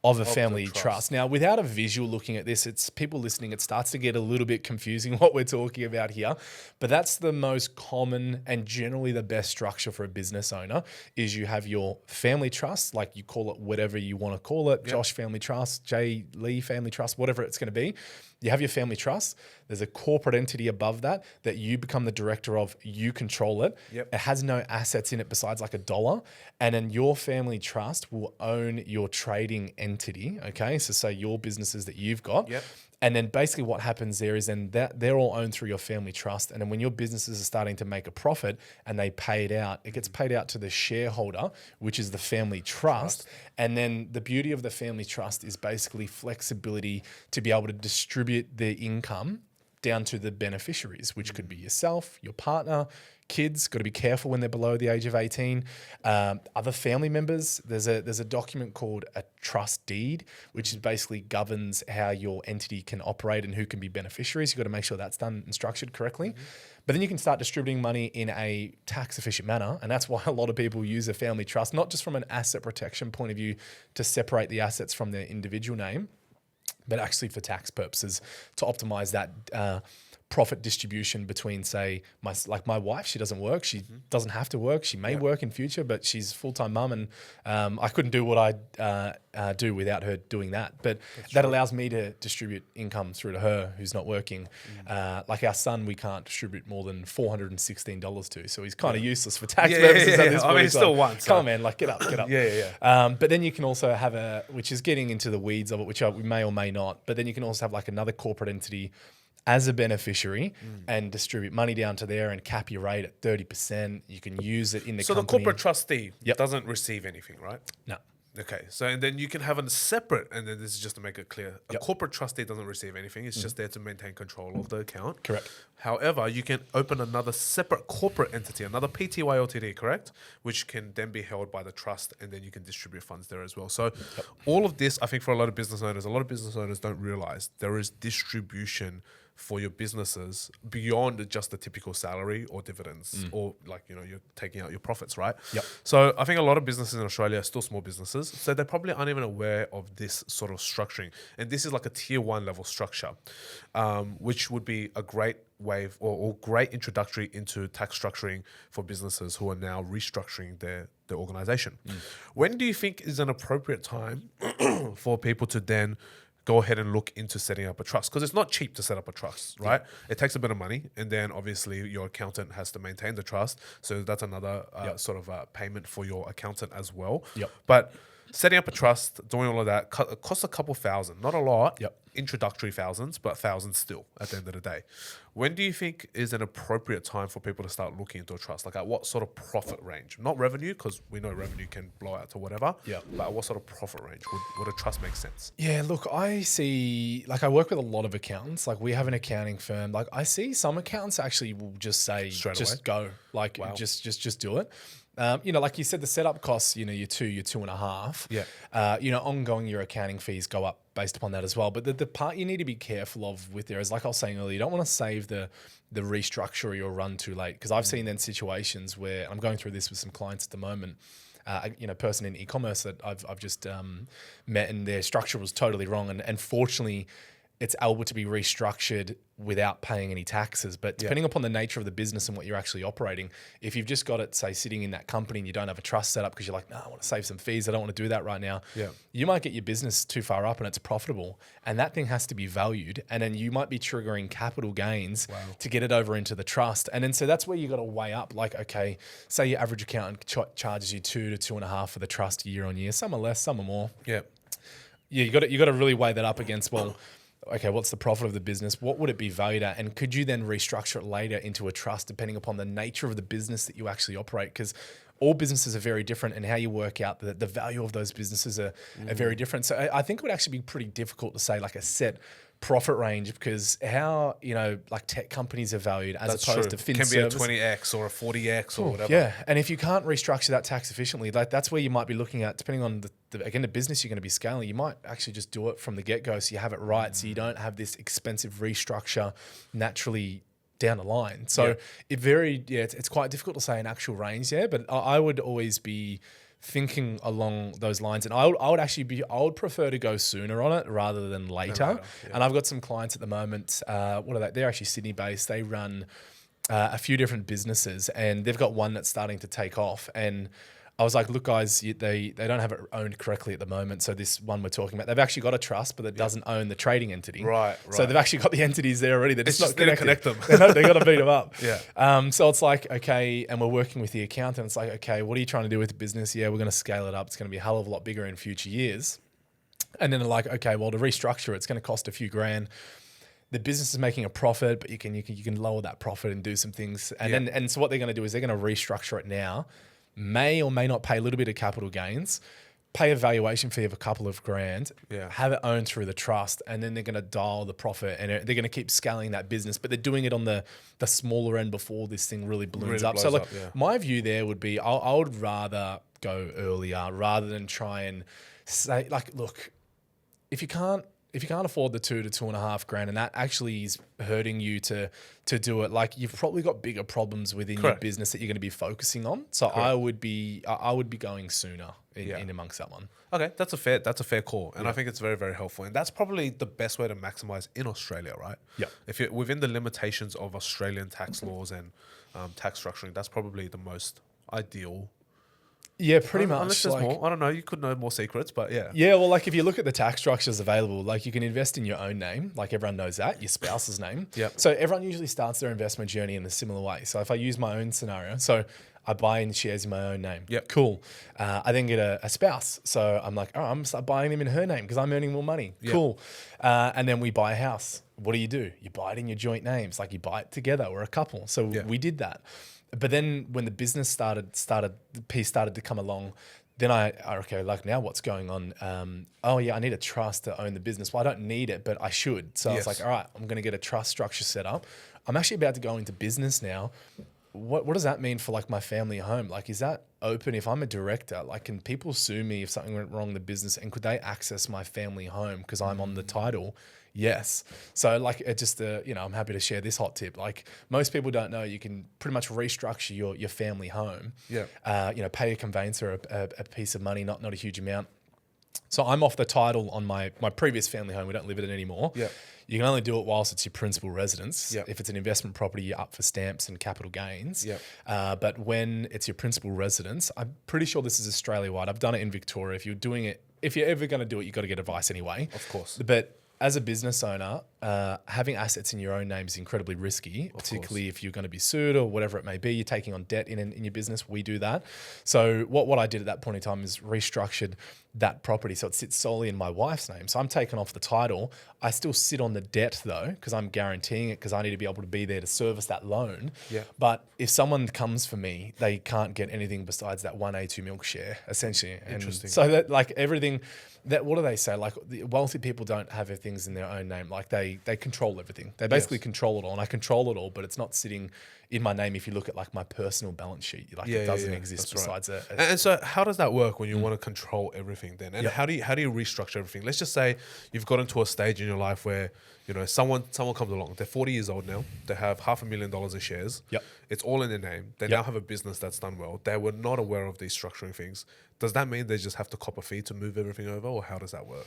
of a family trust. Now, without a visual looking at this, it's people listening, it starts to get a little bit confusing what we're talking about here. But that's the most common and generally the best structure for a business owner is you have your family trust, like you call it whatever you want to call it, Josh Family Trust, Jay Lee Family Trust, whatever it's going to be. You have your family trust. There's a corporate entity above that you become the director of. You control it.
Yep.
It has no assets in it besides like $1. And then your family trust will own your trading entity. Okay. So say your businesses that you've got.
Yep.
And then basically what happens there is then that they're all owned through your family trust. And then when your businesses are starting to make a profit and they pay it out, it gets paid out to the shareholder, which is the family trust. And then the beauty of the family trust is basically flexibility to be able to distribute the income down to the beneficiaries, which could be yourself, your partner, kids. Got to be careful when they're below the age of 18. Other family members. There's a document called a trust deed, which is basically governs how your entity can operate and who can be beneficiaries. You've got to make sure that's done and structured correctly. But then you can start distributing money in a tax efficient manner. And that's why a lot of people use a family trust, not just from an asset protection point of view to separate the assets from their individual name, but actually for tax purposes to optimize that profit distribution between, say, my wife. She doesn't work. She doesn't have to work. She may work in future, but she's a full-time mum, and I couldn't do what I do without her doing that. But that allows me to distribute income through to her who's not working. Like our son, we can't distribute more than $416 to, so he's kind of useless for tax purposes at this point.
I mean, it's still one.
Come on, man, like get up. But then you can also have which is getting into the weeds of it, which we may or may not. But then you can also have like another corporate entity as a beneficiary and distribute money down to there and cap your rate at 30%. You can use it in the company.
So the corporate trustee doesn't receive anything, right?
No.
Okay, so and then you can have a separate, and then this is just to make it clear, a corporate trustee doesn't receive anything. It's just there to maintain control of the account.
Correct.
However, you can open another separate corporate entity, another PTY Ltd, correct? Which can then be held by the trust, and then you can distribute funds there as well. So all of this, I think for a lot of business owners don't realize there is distribution for your businesses beyond just the typical salary or dividends or like, you're taking out your profits, right?
Yep.
So I think a lot of businesses in Australia are still small businesses. So they probably aren't even aware of this sort of structuring. And this is like a tier 1 level structure, which would be a great wave or great introductory into tax structuring for businesses who are now restructuring their organization. When do you think is an appropriate time for people to then go ahead and look into setting up a trust? Because it's not cheap to set up a trust, right? It takes a bit of money, and then obviously your accountant has to maintain the trust. So that's another sort of payment for your accountant as well. But setting up a trust, doing all of that, it costs a couple thousand, not a lot, introductory thousands, but thousands still at the end of the day. When do you think is an appropriate time for people to start looking into a trust? Like at what sort of profit range? Not revenue, because we know revenue can blow out to whatever. But at what sort of profit range would a trust make sense?
Yeah, look, I see, like I work with a lot of accountants. Like we have an accounting firm. Like I see some accountants actually will just say, just go, like just do it. Like you said, the setup costs, your two and a half. Ongoing, your accounting fees go up based upon that as well. But the part you need to be careful of with there is, like I was saying earlier, you don't want to save the restructure or your run too late. Because I've seen then situations where I'm going through this with some clients at the moment. Person in e-commerce that I've just met, and their structure was totally wrong. And fortunately, it's able to be restructured without paying any taxes. But depending upon the nature of the business and what you're actually operating, if you've just got it, say, sitting in that company and you don't have a trust set up because you're like, no, I want to save some fees, I don't want to do that right now. You might get your business too far up and it's profitable, and that thing has to be valued. And then you might be triggering capital gains to get it over into the trust. And then so that's where you got to weigh up, like, okay, say your average accountant charges you 2 to 2.5 for the trust year on year. Some are less, some are more. Yeah, you got to really weigh that up against, well, okay, what's the profit of the business? What would it be valued at? And could you then restructure it later into a trust depending upon the nature of the business that you actually operate? Because all businesses are very different, and how you work out the value of those businesses are very different. So I think it would actually be pretty difficult to say like a set profit range, because how, like tech companies are valued as opposed to fin service.
Can be a 20x or a 40x or whatever.
Yeah, and if you can't restructure that tax efficiently, like that's where you might be looking at, depending on the business you're going to be scaling, you might actually just do it from the get-go so you have it right, so you don't have this expensive restructure naturally down the line. So it's quite difficult to say an actual range there, but I would always be thinking along those lines, and I would prefer to go sooner on it rather than later. And I've got some clients at the moment. What are they? They're actually Sydney based. They run a few different businesses, and they've got one that's starting to take off. And I was like, look, guys, they don't have it owned correctly at the moment. So this one we're talking about, they've actually got a trust, but it doesn't own the trading entity.
Right.
So they've actually got the entities there already. They're just not
going to connect them.
They've got to beat them up. So it's like, okay, and we're working with the accountant. It's like, okay, what are you trying to do with the business? Yeah, we're going to scale it up. It's going to be a hell of a lot bigger in future years. And then they're like, okay, well, to restructure it's going to cost a few grand. The business is making a profit, but you can lower that profit and do some things. And then so what they're going to do is they're going to restructure it now. May or may not pay a little bit of capital gains, pay a valuation fee of a couple of grand, have it owned through the trust, and then they're going to dial the profit, and they're going to keep scaling that business, but they're doing it on the smaller end before this thing really balloons up. So my view there would be I would rather go earlier rather than try and say, like, look, if you can't afford the 2 to 2.5 grand, and that actually is hurting you to do it, like, you've probably got bigger problems within your business that you're going to be focusing on. So I would be going sooner in amongst that one.
Okay, that's a fair call, and I think it's very, very helpful, and that's probably the best way to maximize in Australia, right? Yeah. If you're within the limitations of Australian tax laws and tax structuring, that's probably the most ideal.
Yeah, pretty much.
Unless there's more. I don't know. You could know more secrets, but yeah.
Yeah, well, like if you look at the tax structures available, like you can invest in your own name. Like everyone knows that, your spouse's name. So everyone usually starts their investment journey in a similar way. So if I use my own scenario, so I buy in shares in my own name. Cool. I then get a spouse. So I'm like, oh, I'm going to start buying them in her name because I'm earning more money. Cool. And then we buy a house. What do? You buy it in your joint names. Like you buy it together. We're a couple. So we did that. But then when the business started, the piece started to come along, then okay, like now what's going on? I need a trust to own the business. Well, I don't need it, but I should. So I was like, all right, I'm going to get a trust structure set up. I'm actually about to go into business now. What does that mean for like my family home? Like, is that open? If I'm a director, like, can people sue me if something went wrong in the business, and could they access my family home because I'm on the title? Yes. So like it just, I'm happy to share this hot tip. Like most people don't know, you can pretty much restructure your family home. Pay a conveyancer a piece of money, not a huge amount. So I'm off the title on my previous family home. We don't live in it anymore. You can only do it whilst it's your principal residence. If it's an investment property, you're up for stamps and capital gains. But when it's your principal residence, I'm pretty sure this is Australia-wide. I've done it in Victoria. If you're ever going to do it, you've got to get advice anyway. Of course. But as a business owner, having assets in your own name is incredibly risky, particularly if you're going to be sued or whatever it may be. You're taking on debt in your business. We do that. So what I did at that point in time is restructured that property so it sits solely in my wife's name. So I'm taking off the title. I still sit on the debt though, because I'm guaranteeing it, because I need to be able to be there to service that loan. But if someone comes for me, they can't get anything besides that 1 A2 milk share, essentially. Interesting. So that like everything, that what do they say? Like the wealthy people don't have things in their own name. Like they control everything. They basically control it all, and I control it all, but it's not sitting in my name. If you look at like my personal balance sheet, like it doesn't exist besides it.
And so how does that work when you want to control everything then? And how do you restructure everything? Let's just say you've gotten to a stage in your life where, someone comes along, they're 40 years old now, they have $500,000 of shares. It's all in their name. They now have a business that's done well. They were not aware of these structuring things. Does that mean they just have to cop a fee to move everything over, or how does that work?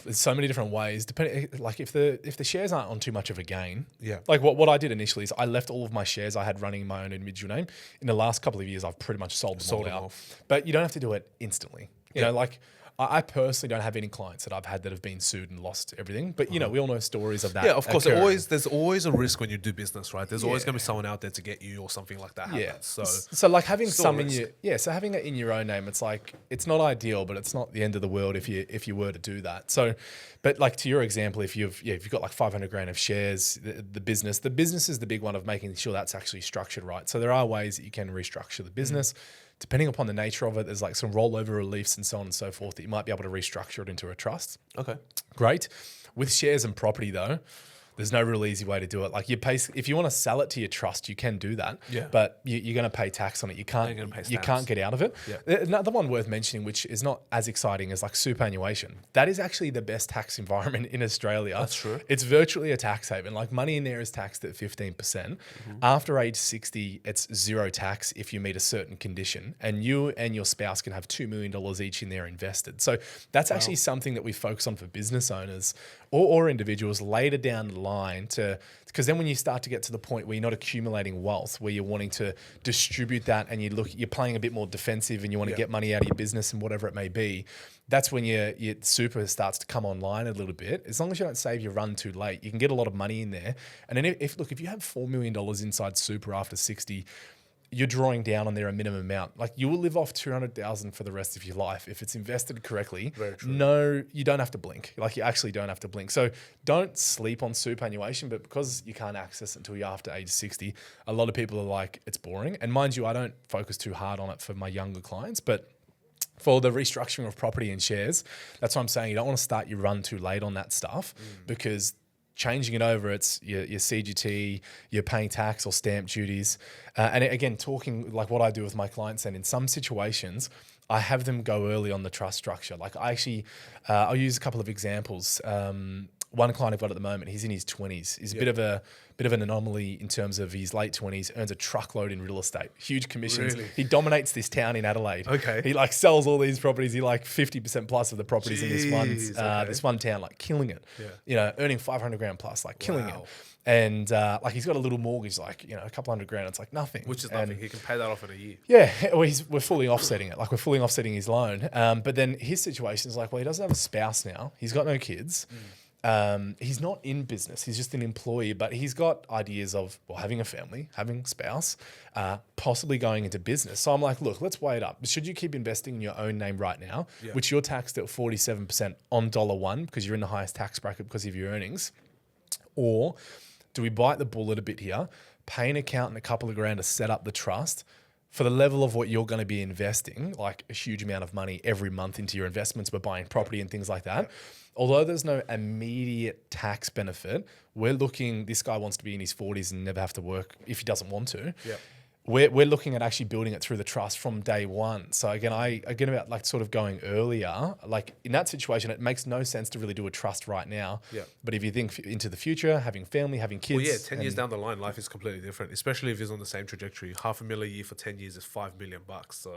there's so many different ways. Depending, like if the shares aren't on too much of a gain,
Yeah.
Like what I did initially is I left all of my shares I had running in my own individual name. In the last couple of years, I've pretty much sold them all out.
off.
But you don't have to do it instantly. You
Yeah.
know, like I personally don't have any clients that I've had that have been sued and lost everything. But you know, we all know stories of that.
Yeah, of course.
occurring.
There's always a risk when you do business, right? There's always going to be someone out there to get you or something like that happens.
Yeah.
So
So like having
still
some in
risk.
so having it in your own name, it's like it's not ideal, but it's not the end of the world if you were to do that. So, but like to your example, if you've got like 500 grand of shares, the business is the big one of making sure that's actually structured right. So there are ways that you can restructure the business. Depending upon the nature of it, there's like some rollover reliefs and so on and so forth that you might be able to restructure it into a trust.
okay.
Great. With shares and property though, there's no real easy way to do it. Like you pay, if you want to sell it to your trust, you can do that.
Yeah.
But you're going to pay tax on it. You can't.
You're gonna pay
You
stamps.
can't get out of it.
Yeah.
Another one worth mentioning, which is not as exciting as like superannuation. That is actually the best tax environment in Australia.
That's true.
It's virtually a tax haven. Like money in there is taxed at 15%. After age 60, it's zero tax if you meet a certain condition, and you and your spouse can have $2 million each in there invested. So that's actually something that we focus on for business owners or individuals later down the line because then when you start to get to the point where you're not accumulating wealth, where you're wanting to distribute that and you're playing a bit more defensive and you want to get money out of your business and whatever it may be, that's when your super starts to come online a little bit. As long as you don't save your run too late, you can get a lot of money in there. And then if you have $4 million inside super after 60, you're drawing down on there a minimum amount. Like you will live off 200,000 for the rest of your life if it's invested correctly.
Very true.
No, you don't have to blink. Like you actually don't have to blink. So don't sleep on superannuation, but because you can't access it until you're after age 60, a lot of people are like, it's boring. And mind you, I don't focus too hard on it for my younger clients, but for the restructuring of property and shares, that's what I'm saying. You don't want to start your run too late on that stuff because changing it over, it's your CGT, you're paying tax or stamp duties. And again, talking like what I do with my clients, and in some situations, I have them go early on the trust structure. Like I actually, I'll use a couple of examples. One client I've got at the moment, he's in his 20s. He's a bit of an anomaly in terms of his late 20s, earns a truckload in real estate, huge commissions.
Really?
He dominates this town in Adelaide.
Okay.
He like sells all these properties. He like 50% plus of the properties in
Jeez,
this one town, like killing it.
Yeah.
You know, earning 500 grand plus, like killing
Wow.
it. And like he's got a little mortgage, like, you know, a couple $100 grand. It's like nothing.
Which is
And
nothing. He can pay that off in a year.
yeah, well, we're fully offsetting it. Like we're fully offsetting his loan. But then his situation is like, well, he doesn't have a spouse now. He's got no kids. He's not in business. He's just an employee, but he's got ideas of, well, having a family, having a spouse, possibly going into business. So I'm like, look, let's weigh it up. Should you keep investing in your own name right now, which you're taxed at 47% on $1 because you're in the highest tax bracket because of your earnings? Or do we bite the bullet a bit here, pay an accountant a couple of grand to set up the trust for the level of what you're going to be investing, like a huge amount of money every month into your investments, but buying property and things like that. Although there's no immediate tax benefit, we're looking, this guy wants to be in his 40s and never have to work if he doesn't want to.
Yep.
We're looking at actually building it through the trust from day one. So again, about like sort of going earlier, like in that situation, it makes no sense to really do a trust right now.
Yeah.
But if you think into the future, having family, having kids.
Well, yeah, 10 years down the line, life is completely different, especially if he's on the same trajectory. $500,000 a year for 10 years is $5 million. So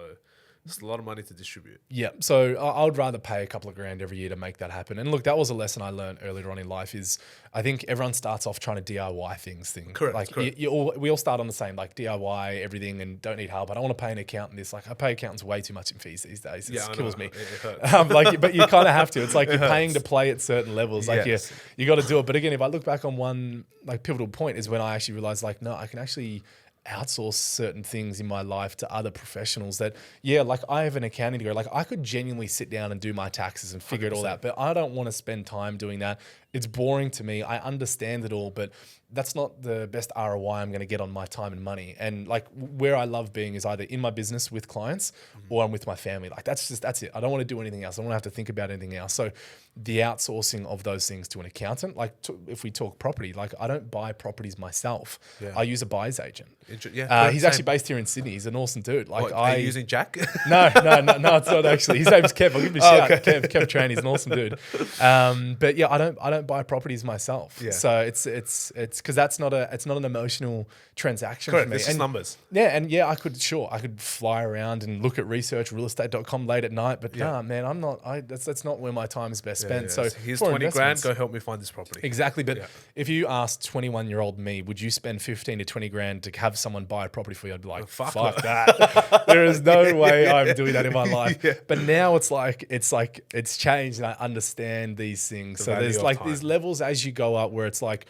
it's a lot of money to distribute.
Yeah. So I would rather pay a couple of grand every year to make that happen. And look, that was a lesson I learned earlier on in life is I think everyone starts off trying to DIY things.
Correct,
Like
correct.
we all start on the same, like DIY everything and don't need help. I don't want to pay an accountant this. Like I pay accountants way too much in fees these days. It
Yeah, I
kills
know.
me.
It hurts.
But you kind of have to. It's like you're paying to play at certain levels. Like
Yes.
you got to do it. But again, if I look back on one like pivotal point is when I actually realized like, no, I can actually outsource certain things in my life to other professionals that, like I have an accounting degree. Like I could genuinely sit down and do my taxes and figure it all out, but I don't want to spend time doing that. It's boring to me. I understand it all, but that's not the best ROI I'm going to get on my time and money. And like where I love being is either in my business with clients or I'm with my family. Like that's it. I don't want to do anything else. I don't want to have to think about anything else. So the outsourcing of those things to an accountant, like if we talk property, like I don't buy properties myself.
Yeah.
I use a buyer's agent. He's
Same.
actually based here in Sydney. He's an awesome dude. Like
What, are you using Jack?
No, it's not actually. His name's Kev. I'll give him a shout.
okay.
Kev Tran, he's an awesome dude. But yeah, I don't buy properties myself.
Yeah.
So it's because it's not an emotional transaction
Correct.
for me.
It's just numbers.
Yeah, and I could fly around and look at research realestate.com late at night, but nah, man, I'm not. That's not where my time is best spent. So
here's
for
20 grand.
investments-
Go help me find this property.
Exactly, but if you asked 21-year-old me, would you spend 15 to 20 grand to have someone buy a property for you? I'd be like, fuck that. There is no way I'm doing that in my life. But now it's changed, and I understand these things. So there's like these levels as you go up where it's like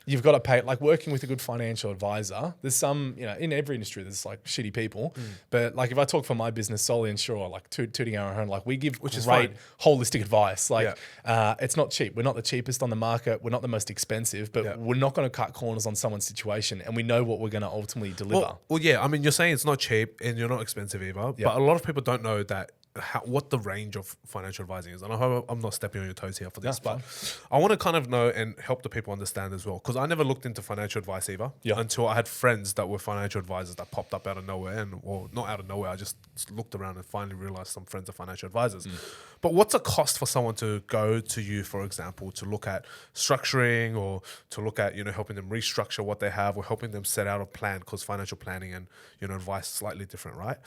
you've got to pay. Like working with a good financial advisor, there's some, in every industry there's like shitty people, but like if I talk for my business solely, and sure, like tooting our own horn, like we give great holistic advice. Like it's not cheap. We're not the cheapest on the market. We're not the most expensive, but we're not going to cut corners on someone's situation, and we know what we're going to ultimately deliver.
Well, yeah. I mean, you're saying it's not cheap and you're not expensive either, but a lot of people don't know that what the range of financial advising is. And I hope I'm not stepping on your toes here for this, but I want to kind of know and help the people understand as well, because I never looked into financial advice either until I had friends that were financial advisors that popped up out of nowhere, or not out of nowhere. I just looked around and finally realized some friends are financial advisors. But what's a cost for someone to go to you, for example, to look at structuring, or to look at, helping them restructure what they have, or helping them set out a plan, because financial planning and, advice is slightly different, right?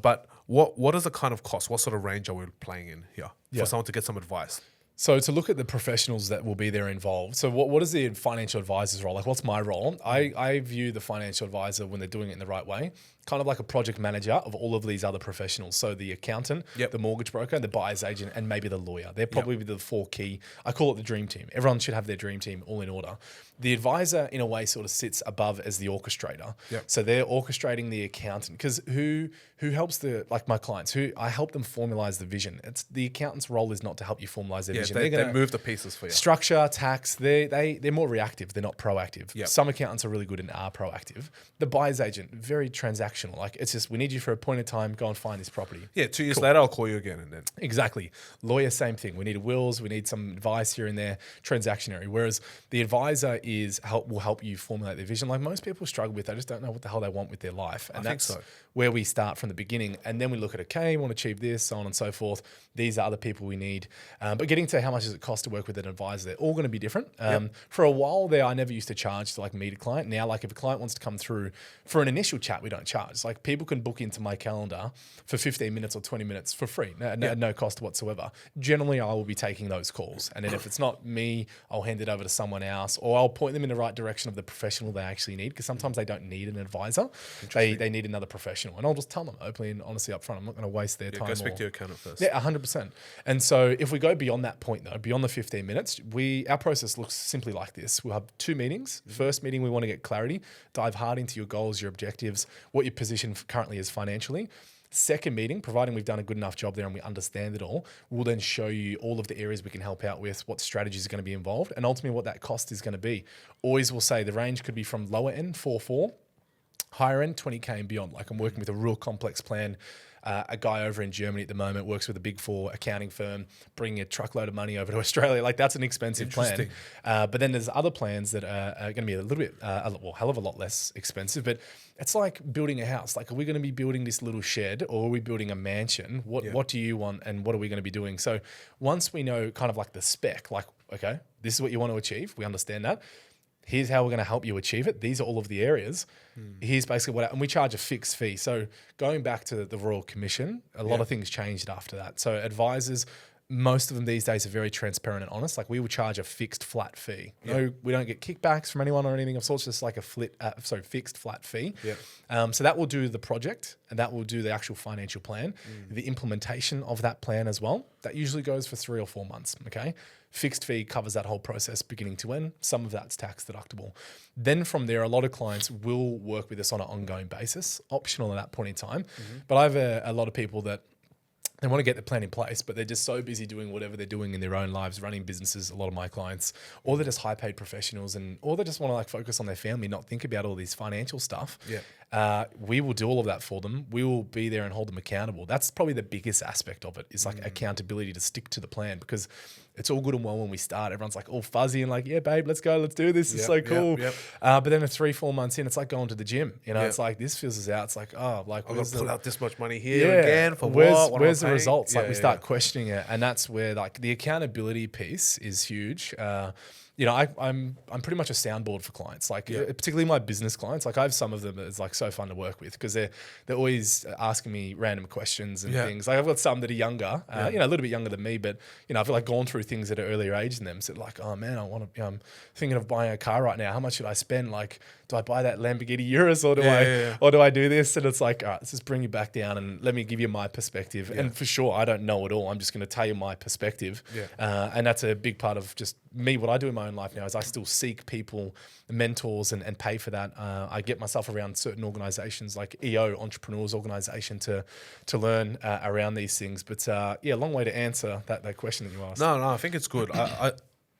But what is the kind of cost? What sort of range are we playing in here for someone to get some advice?
So to look at the professionals that will be there involved. So what is the financial advisor's role? Like, what's my role? I view the financial advisor, when they're doing it in the right way, kind of like a project manager of all of these other professionals. So the accountant, the mortgage broker, the buyer's agent, and maybe the lawyer. They're probably the four key. I call it the dream team. Everyone should have their dream team all in order. The advisor, in a way, sort of sits above as the orchestrator. So they're orchestrating the accountant, because who helps my clients? I help them formalize the vision. It's the accountant's role is not to help you formalize their vision.
They move the pieces for you.
Structure, tax, they're more reactive. They're not proactive. Some accountants are really good and are proactive. The buyer's agent, very transactional. Like, it's just, we need you for a point in time, go and find this property.
2 years later, I'll call you again. And then
Exactly. Lawyer, same thing. We need wills, we need some advice here and there, transactionary. Whereas the advisor will help you formulate their vision. Like, most people struggle with, they just don't know what the hell they want with their life. And that's where we start from the beginning. And then we look at, okay, we want to achieve this, so on and so forth. These are other people we need. But getting to how much does it cost to work with an advisor, they're all going to be different. For a while there, I never used to charge to meet a client. Now, like, if a client wants to come through for an initial chat, we don't charge. Like, people can book into my calendar for 15 minutes or 20 minutes for free, no cost whatsoever. Generally, I will be taking those calls. And then if it's not me, I'll hand it over to someone else, or I'll point them in the right direction of the professional they actually need, because sometimes they don't need an advisor. They need another professional. And I'll just tell them openly and honestly up front, I'm not going to waste their time.
Go speak to your accountant first.
Yeah, 100%. And so if we go beyond that point, though, beyond the 15 minutes, our process looks simply like this. We'll have 2 meetings. First meeting, we want to get clarity, dive hard into your goals, your objectives, what your position currently is financially. Second meeting, providing we've done a good enough job there and we understand it all, we'll then show you all of the areas we can help out with, what strategies are going to be involved, and ultimately what that cost is going to be. Always will say the range could be from lower end, 4-4, higher end, 20K and beyond. Like, I'm working with a real complex plan. A guy over in Germany at the moment works with a big 4 accounting firm, bringing a truckload of money over to Australia. Like, that's an expensive plan. But then there's other plans that are going to be a little bit, hell of a lot less expensive. But it's like building a house. Like, are we going to be building this little shed, or are we building a mansion? What do you want, and what are we going to be doing? So once we know kind of like the spec, like, okay, this is what you want to achieve. We understand that. Here's how we're going to help you achieve it. These are all of the areas. Here's basically and we charge a fixed fee. So going back to the Royal Commission, a lot of things changed after that. So advisors, most of them these days are very transparent and honest. Like, we will charge a fixed flat fee. No, we don't get kickbacks from anyone or anything of sorts. Just like a fixed flat fee. So that will do the project, and that will do the actual financial plan, the implementation of that plan as well. That usually goes for 3 or 4 months. Okay. Fixed fee covers that whole process beginning to end. Some of that's tax deductible. Then from there, a lot of clients will work with us on an ongoing basis, optional at that point in time. But I have a lot of people that they want to get the plan in place, but they're just so busy doing whatever they're doing in their own lives, running businesses, a lot of my clients, or they're just high paid professionals, or they just want to like focus on their family, not think about all these financial stuff. We will do all of that for them. We will be there and hold them accountable. That's probably the biggest aspect of it, is like accountability to stick to the plan, because it's all good and well when we start. Everyone's like all fuzzy and like, yeah, babe, let's go, let's do this. It's so cool. But then 3-4 months in, it's like going to the gym. It's like, this fizzles out. It's like, oh, like
I'm gonna pull out this much money here again for what?
Where's the results? Like, we start questioning it, and that's where like the accountability piece is huge. I'm pretty much a soundboard for clients, like particularly my business clients. Like I have some of them that's like so fun to work with because they're always asking me random questions and things. Like I've got some that are younger, a little bit younger than me, but I've like gone through things at an earlier age than them. So like, oh man, I'm thinking of buying a car right now. How much should I spend? Like, do I buy that Lamborghini Urus or do I do this? And it's like, all right, let's just bring you back down and let me give you my perspective. Yeah. And for sure, I don't know it all. I'm just going to tell you my perspective. Yeah. And that's a big part of just me. What I do in my own life now is I still seek people, mentors, and pay for that. I get myself around certain organizations like EO, Entrepreneurs Organization, to learn around these things. But long way to answer that question that you asked.
No, I think it's good.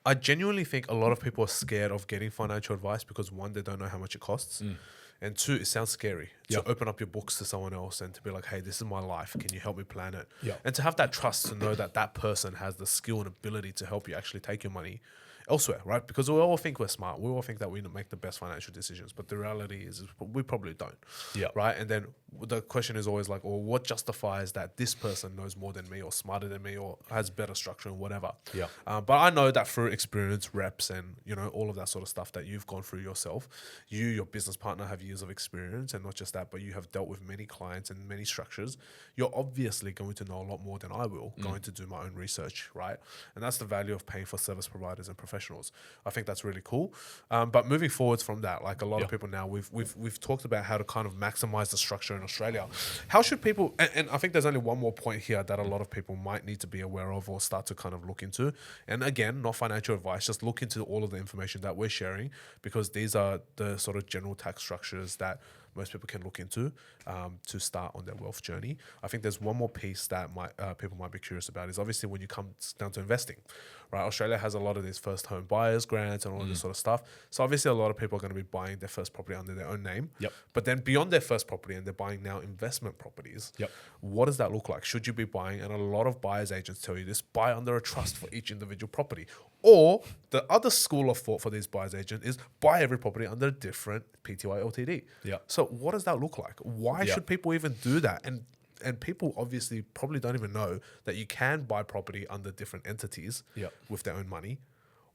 I genuinely think a lot of people are scared of getting financial advice because one, they don't know how much it costs. And two, it sounds scary to open up your books to someone else and to be like, hey, this is my life. Can you help me plan it? And to have that trust to know that that person has the skill and ability to help you actually take your money elsewhere, right? Because we all think we're smart. We all think that we make the best financial decisions. But the reality is we probably don't, right? And then the question is always like, well, what justifies that this person knows more than me or smarter than me or has better structure and whatever? But I know that through experience, reps, and all of that sort of stuff that you've gone through yourself, your business partner have years of experience, and not just that, but you have dealt with many clients and many structures. You're obviously going to know a lot more than I will, going to do my own research, right? And that's the value of paying for service providers and professionals. I think that's really cool. But moving forwards from that, like a lot of people now, we've talked about how to kind of maximize the structure in Australia. How should people, and I think there's only one more point here that a lot of people might need to be aware of or start to kind of look into. And again, not financial advice, just look into all of the information that we're sharing, because these are the sort of general tax structures that most people can look into to start on their wealth journey. I think there's one more piece that people might be curious about is obviously when you come down to investing, right? Australia has a lot of these first home buyers grants and all this sort of stuff. So obviously a lot of people are going to be buying their first property under their own name. But then beyond their first property, and they're buying now investment properties. What does that look like? Should you be buying, and a lot of buyers agents tell you this, buy under a trust for each individual property. Or the other school of thought for these buyers agents is buy every property under a different PTY LTD. So what does that look like? Why should people even do that? And people obviously probably don't even know that you can buy property under different entities with their own money.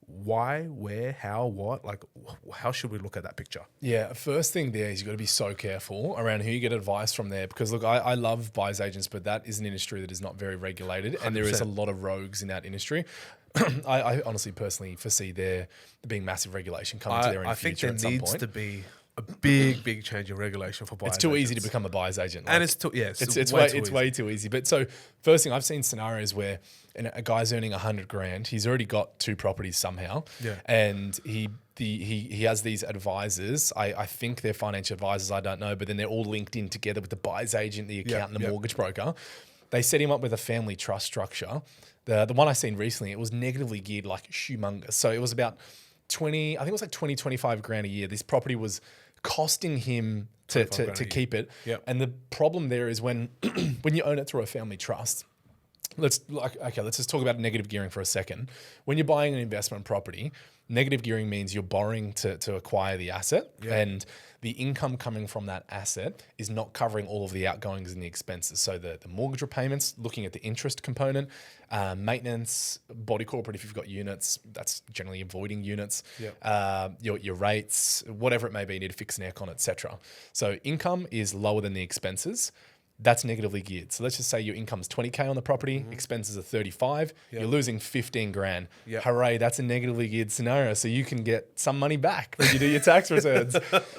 Why, where, how, what? Like, how should we look at that picture?
Yeah, first thing there is you've got to be so careful around who you get advice from there, because look, I love buyers agents, but that is an industry that is not very regulated, 100%. And there is a lot of rogues in that industry. I honestly, personally foresee there being massive regulation coming to there in the future at some point.
I think there needs to be a big change in regulation for buyers.
It's too
agents.
easy to become a buyer's agent.
Like, and it's
way too easy. But so first thing, I've seen scenarios where a guy's earning $100,000. He's already got 2 properties somehow. And he has these advisors. I think they're financial advisors. I don't know, but then they're all linked in together with the buyer's agent, the accountant, the mortgage broker. They set him up with a family trust structure. The one I seen recently, it was negatively geared like humongous. So it was about 25 grand a year. This property was costing him to keep it. And the problem there is when you own it through a family trust, let's just talk about negative gearing for a second. When you're buying an investment property, negative gearing means you're borrowing to acquire the asset, and the income coming from that asset is not covering all of the outgoings and the expenses. So the mortgage repayments, looking at the interest component, maintenance, body corporate if you've got units, that's generally avoiding units, your rates, whatever it may be, you need to fix an aircon, etc. So income is lower than the expenses. That's negatively geared. So let's just say your income's 20K on the property, expenses are 35, you're losing 15 grand. Hooray, that's a negatively geared scenario. So you can get some money back when you do your tax returns.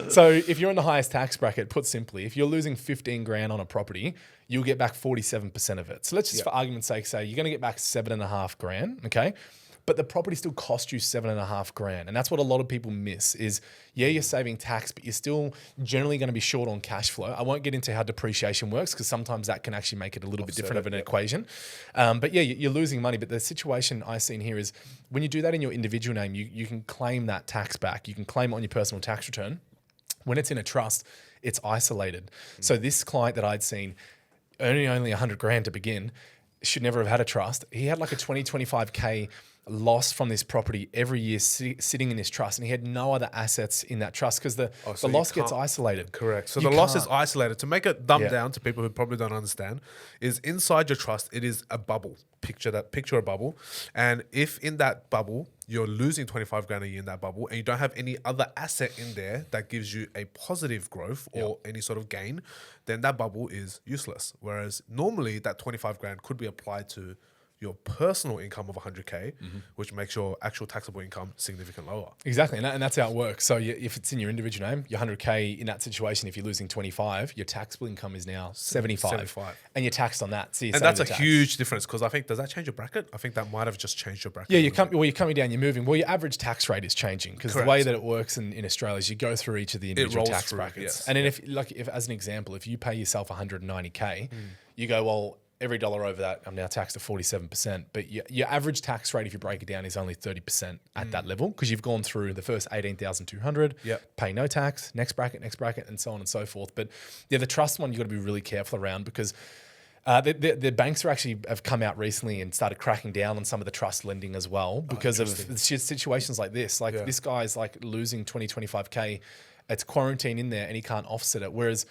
So if you're in the highest tax bracket, put simply, if you're losing 15 grand on a property, you'll get back 47% of it. So let's just for argument's sake say you're going to get back 7.5 grand, okay? But the property still cost you 7.5 grand. And that's what a lot of people miss is, you're saving tax, but you're still generally going to be short on cash flow. I won't get into how depreciation works because sometimes that can actually make it a little bit different of an equation. But you're losing money. But the situation I've seen here is when you do that in your individual name, you can claim that tax back. You can claim it on your personal tax return. When it's in a trust, it's isolated. So this client that I'd seen earning only 100 grand to begin should never have had a trust. He had like a 25K loss from this property every year sitting in this trust, and he had no other assets in that trust because the loss gets isolated.
Correct. So the loss is isolated. To make it dumbed down to people who probably don't understand, is inside your trust, it is a bubble. Picture a bubble. And if in that bubble you're losing 25 grand a year in that bubble, and you don't have any other asset in there that gives you a positive growth or any sort of gain, then that bubble is useless. Whereas normally that 25 grand could be applied to your personal income of 100K, which makes your actual taxable income significantly lower.
Exactly, and that's how it works. So if it's in your individual name, your 100K in that situation, if you're losing 25, your taxable income is now 75. And you're taxed on that. So
and that's a huge difference, because I think, does that change your bracket? I think that might have just changed your bracket.
Yeah, you're coming down, you're moving. Well, your average tax rate is changing, because the way that it works in Australia is you go through each of the individual tax brackets.
Yes.
And then if as an example, if you pay yourself 190K, you go, well, every dollar over that, I'm now taxed at 47%. But your average tax rate, if you break it down, is only 30% at that level, because you've gone through the first 18,200, pay no tax, next bracket, and so on and so forth. But the trust one, you've got to be really careful around, because the banks have come out recently and started cracking down on some of the trust lending as well, because of situations like this. Like this guy's like losing 25K. It's quarantine in there and he can't offset it. Whereas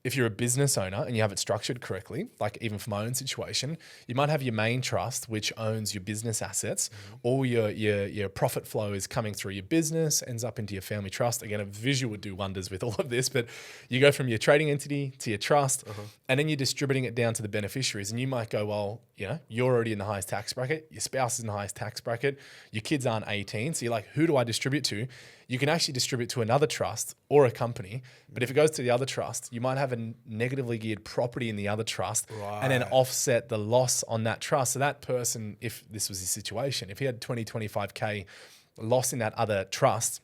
if you're a business owner and you have it structured correctly, like even for my own situation, you might have your main trust, which owns your business assets. All your profit flow is coming through your business, ends up into your family trust. Again, a visual would do wonders with all of this, but you go from your trading entity to your trust, and then you're distributing it down to the beneficiaries. And you might go, well, you're already in the highest tax bracket, your spouse is in the highest tax bracket, your kids aren't 18. So you're like, who do I distribute to? You can actually distribute to another trust or a company, but if it goes to the other trust, you might have a negatively geared property in the other trust and then offset the loss on that trust. So that person, if this was his situation, if he had 25K loss in that other trust,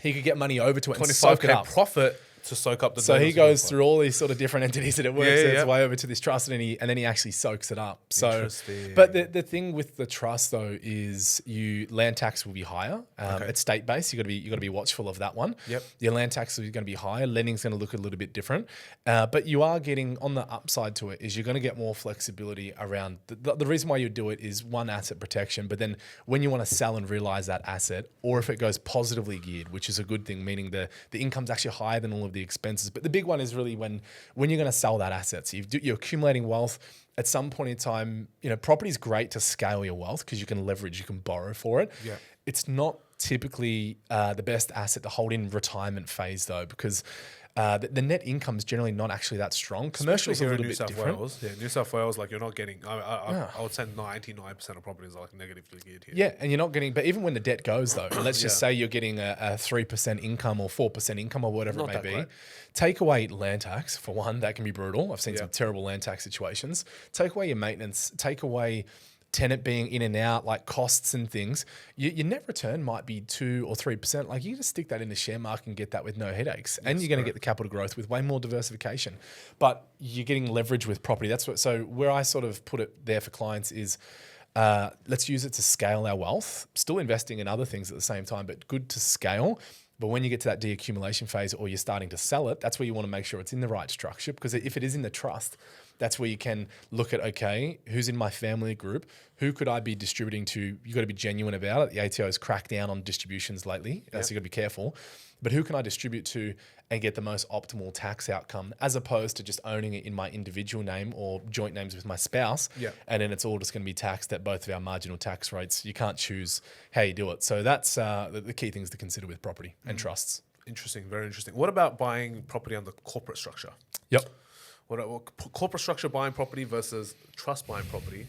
he could get money over to it and soak it up.
Profit to soak up the.
So he goes through all these sort of different entities that it works its way over to this trust, and then he actually soaks it up. So, but the thing with the trust though is land tax will be higher. It's state based. You got to be watchful of that one. Your land tax is going to be higher. Lending's going to look a little bit different, but you are getting on the upside to it is you're going to get more flexibility around the reason why you do it is one, asset protection, but then when you want to sell and realize that asset, or if it goes positively geared, which is a good thing, meaning the income's actually higher than all of the expenses. But the big one is really when you're going to sell that asset. So you're accumulating wealth. At some point in time, property is great to scale your wealth because you can leverage, you can borrow for it. It's not typically the best asset to hold in retirement phase though, because the net income is generally not actually that strong. Commercials are a little bit different.
New South Wales, like you're not getting. I would say 99% of properties are like negatively geared here.
Yeah, and you're not getting. But even when the debt goes though, let's just say you're getting a 3% income or 4% income or whatever it may be. Great. Take away land tax for one, that can be brutal. I've seen some terrible land tax situations. Take away your maintenance. Take away tenant being in and out, like costs and things, your net return might be 2 or 3%. Like you can just stick that in the share market and get that with no headaches. And you're going to get the capital growth with way more diversification. But you're getting leverage with property. That's what. So where I sort of put it there for clients is let's use it to scale our wealth, still investing in other things at the same time, but good to scale. But when you get to that deaccumulation phase or you're starting to sell it, that's where you want to make sure it's in the right structure, because if it is in the trust, that's where you can look at, okay, who's in my family group? Who could I be distributing to? You got to be genuine about it. The ATO has cracked down on distributions lately, so you got to be careful. But who can I distribute to and get the most optimal tax outcome, as opposed to just owning it in my individual name or joint names with my spouse, and then it's all just going to be taxed at both of our marginal tax rates. You can't choose how you do it. So that's the key things to consider with property and trusts.
Interesting, very interesting. What about buying property under corporate structure? What corporate structure buying property versus trust buying property?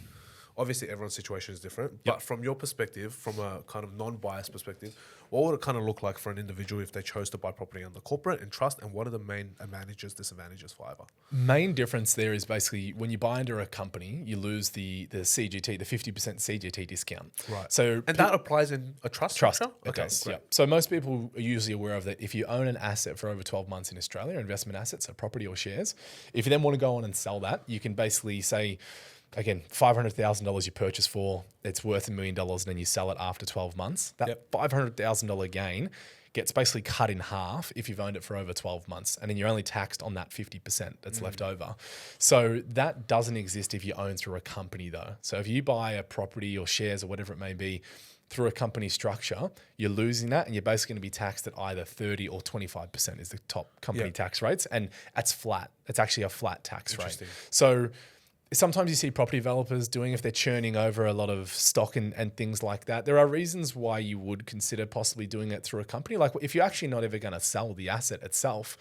Obviously, everyone's situation is different. But from your perspective, from a kind of non-biased perspective, what would it kind of look like for an individual if they chose to buy property under corporate and trust? And what are the main advantages, disadvantages for either?
Main difference there is basically when you buy under a company, you lose the CGT, the 50% CGT discount.
Right.
So
and that applies in a trust structure?
Okay, yeah. So most people are usually aware of that. If you own an asset for over 12 months in Australia, investment assets, so property or shares, if you then want to go on and sell that, you can basically say, again, $500,000 you purchase for, it's worth $1 million, and then you sell it after 12 months. That $500,000 gain gets basically cut in half if you've owned it for over 12 months, and then you're only taxed on that 50% that's left over. So that doesn't exist if you own through a company though. So if you buy a property or shares or whatever it may be through a company structure, you're losing that, and you're basically going to be taxed at either 30 or 25% is the top company tax rates, and that's flat. It's actually a flat tax rate. So sometimes you see property developers doing if they're churning over a lot of stock and things like that. There are reasons why you would consider possibly doing it through a company. Like if you're actually not ever going to sell the asset itself,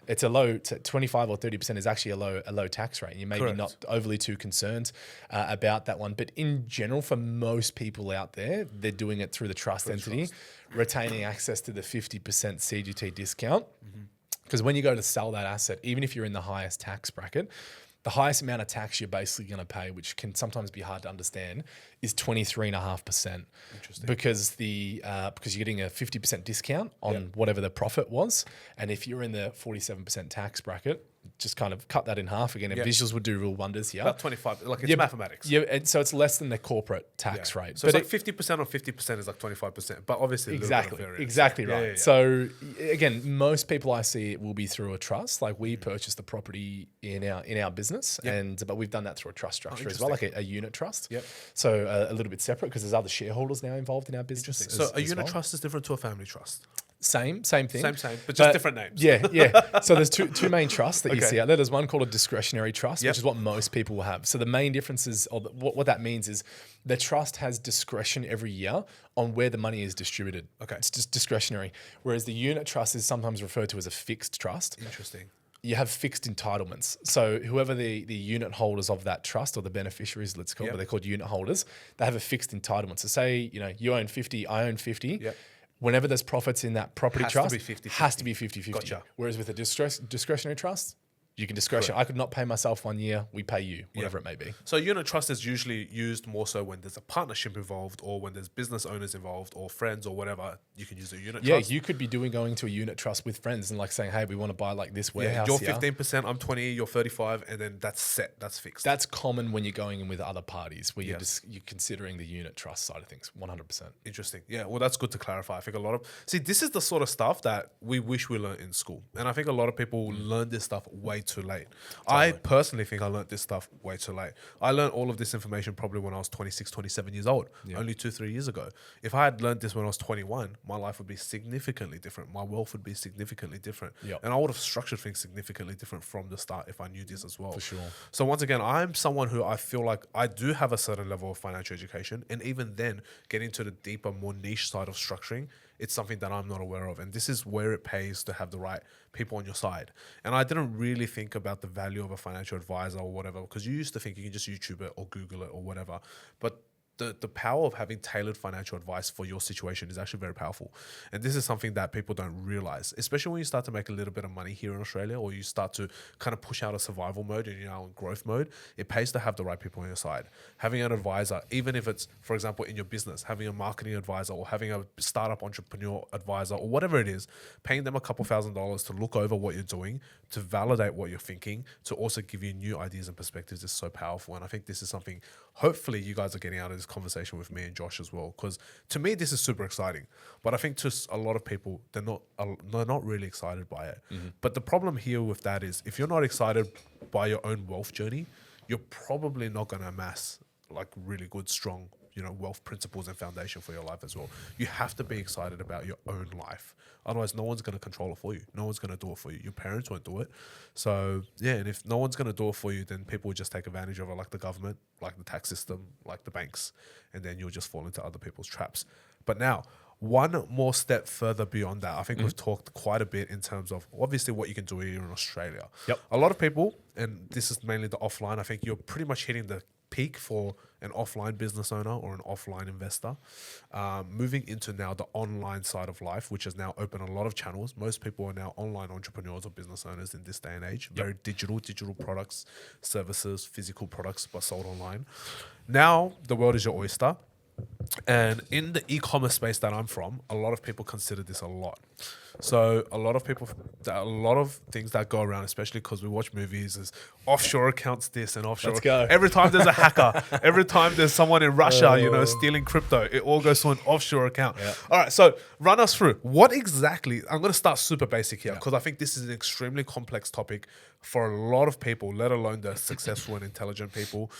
it's a low 25 or 30% is actually a low tax rate. You may be not overly too concerned about that one. But in general, for most people out there, they're doing it through the trust entity, retaining access to the 50% CGT discount. Because when you go to sell that asset, even if you're in the highest tax bracket, the highest amount of tax you're basically going to pay, which can sometimes be hard to understand, is 23.5%.
Interesting.
Because because you're getting a 50% discount on whatever the profit was, and if you're in the 47% tax bracket, just kind of cut that in half again. And visuals would do real wonders here.
About 25, like it's mathematics.
Yeah, and so it's less than the corporate tax rate.
So but it's like 50% or 50% is like 25%, but obviously
exactly right. So again, most people I see it will be through a trust. Like we purchased the property in our business, but we've done that through a trust structure as well, like a unit trust. So a little bit separate because there's other shareholders now involved in our business.
So a unit trust is different to a family trust.
Same thing.
Same, but just different names.
Yeah. So there's two main trusts that you see out there. There's one called a discretionary trust, which is what most people will have. So the main difference is, or what that means is the trust has discretion every year on where the money is distributed. Okay. It's just discretionary. Whereas the unit trust is sometimes referred to as a fixed trust.
Interesting.
You have fixed entitlements. So whoever the unit holders of that trust or the beneficiaries, let's call it, but they're called unit holders, they have a fixed entitlement. So say, you own 50, I own 50.
Yep.
Whenever there's profits in that property trust, has to be 50-50.
Gotcha.
Whereas with a discretionary trust, you can discretion. I could not pay myself 1 year. We pay you, whatever it may be.
So unit trust is usually used more so when there's a partnership involved or when there's business owners involved or friends or whatever. You can use a unit trust.
Yeah, you could be going to a unit trust with friends and like saying, hey, we want to buy like this warehouse.
You're 15%, I'm 20, you're 35, and then that's set, that's fixed.
That's common when you're going in with other parties where you're considering the unit trust side of things, 100%.
Interesting. Yeah, well, that's good to clarify. I think this is the sort of stuff that we wish we learned in school. And I think a lot of people learn this stuff way too late. I personally think I learned this stuff way too late. I learned all of this information probably when I was 26, 27 years old, only 2-3 years ago. If I had learned this when I was 21, my life would be significantly different. My wealth would be significantly different. And I would have structured things significantly different from the start if I knew this as well.
For sure.
So once again, I'm someone who I feel like I do have a certain level of financial education. And even then, getting to the deeper, more niche side of structuring, it's something that I'm not aware of. And this is where it pays to have the right people on your side. And I didn't really think about the value of a financial advisor or whatever, because you used to think you can just YouTube it or Google it or whatever. But the power of having tailored financial advice for your situation is actually very powerful. And this is something that people don't realize, especially when you start to make a little bit of money here in Australia, or you start to kind of push out of survival mode and you're now in growth mode. It pays to have the right people on your side. Having an advisor, even if it's, for example, in your business, having a marketing advisor or having a startup entrepreneur advisor or whatever it is, paying them a couple $1,000s to look over what you're doing, to validate what you're thinking, to also give you new ideas and perspectives is so powerful. And I think this is something hopefully you guys are getting out of this conversation with me and Josh as well, because to me this is super exciting, but I think to a lot of people they're not really excited by it. But the problem here with that is if you're not excited by your own wealth journey, you're probably not going to amass like really good, strong, wealth principles and foundation for your life as well. You have to be excited about your own life. Otherwise, no one's going to control it for you. No one's going to do it for you. Your parents won't do it. So, yeah, and if no one's going to do it for you, then people will just take advantage of it, like the government, like the tax system, like the banks, and then you'll just fall into other people's traps. But now, one more step further beyond that, I think we've talked quite a bit in terms of obviously what you can do here in Australia. A lot of people, and this is mainly the offline, I think you're pretty much hitting the peak for an offline business owner or an offline investor. Moving into now the online side of life, which has now opened a lot of channels. Most people are now online entrepreneurs or business owners in this day and age. Very digital products, services, physical products, but sold online. Now the world is your oyster. And in the e-commerce space that I'm from, a lot of people consider this a lot. So a lot of things that go around, especially because we watch movies, is offshore accounts this and offshore.
Let's go.
Every time there's a hacker, every time there's someone in Russia, stealing crypto, it all goes to an offshore account. All right, so run us through what exactly. I'm going to start super basic here because I think this is an extremely complex topic for a lot of people, let alone the successful and intelligent people.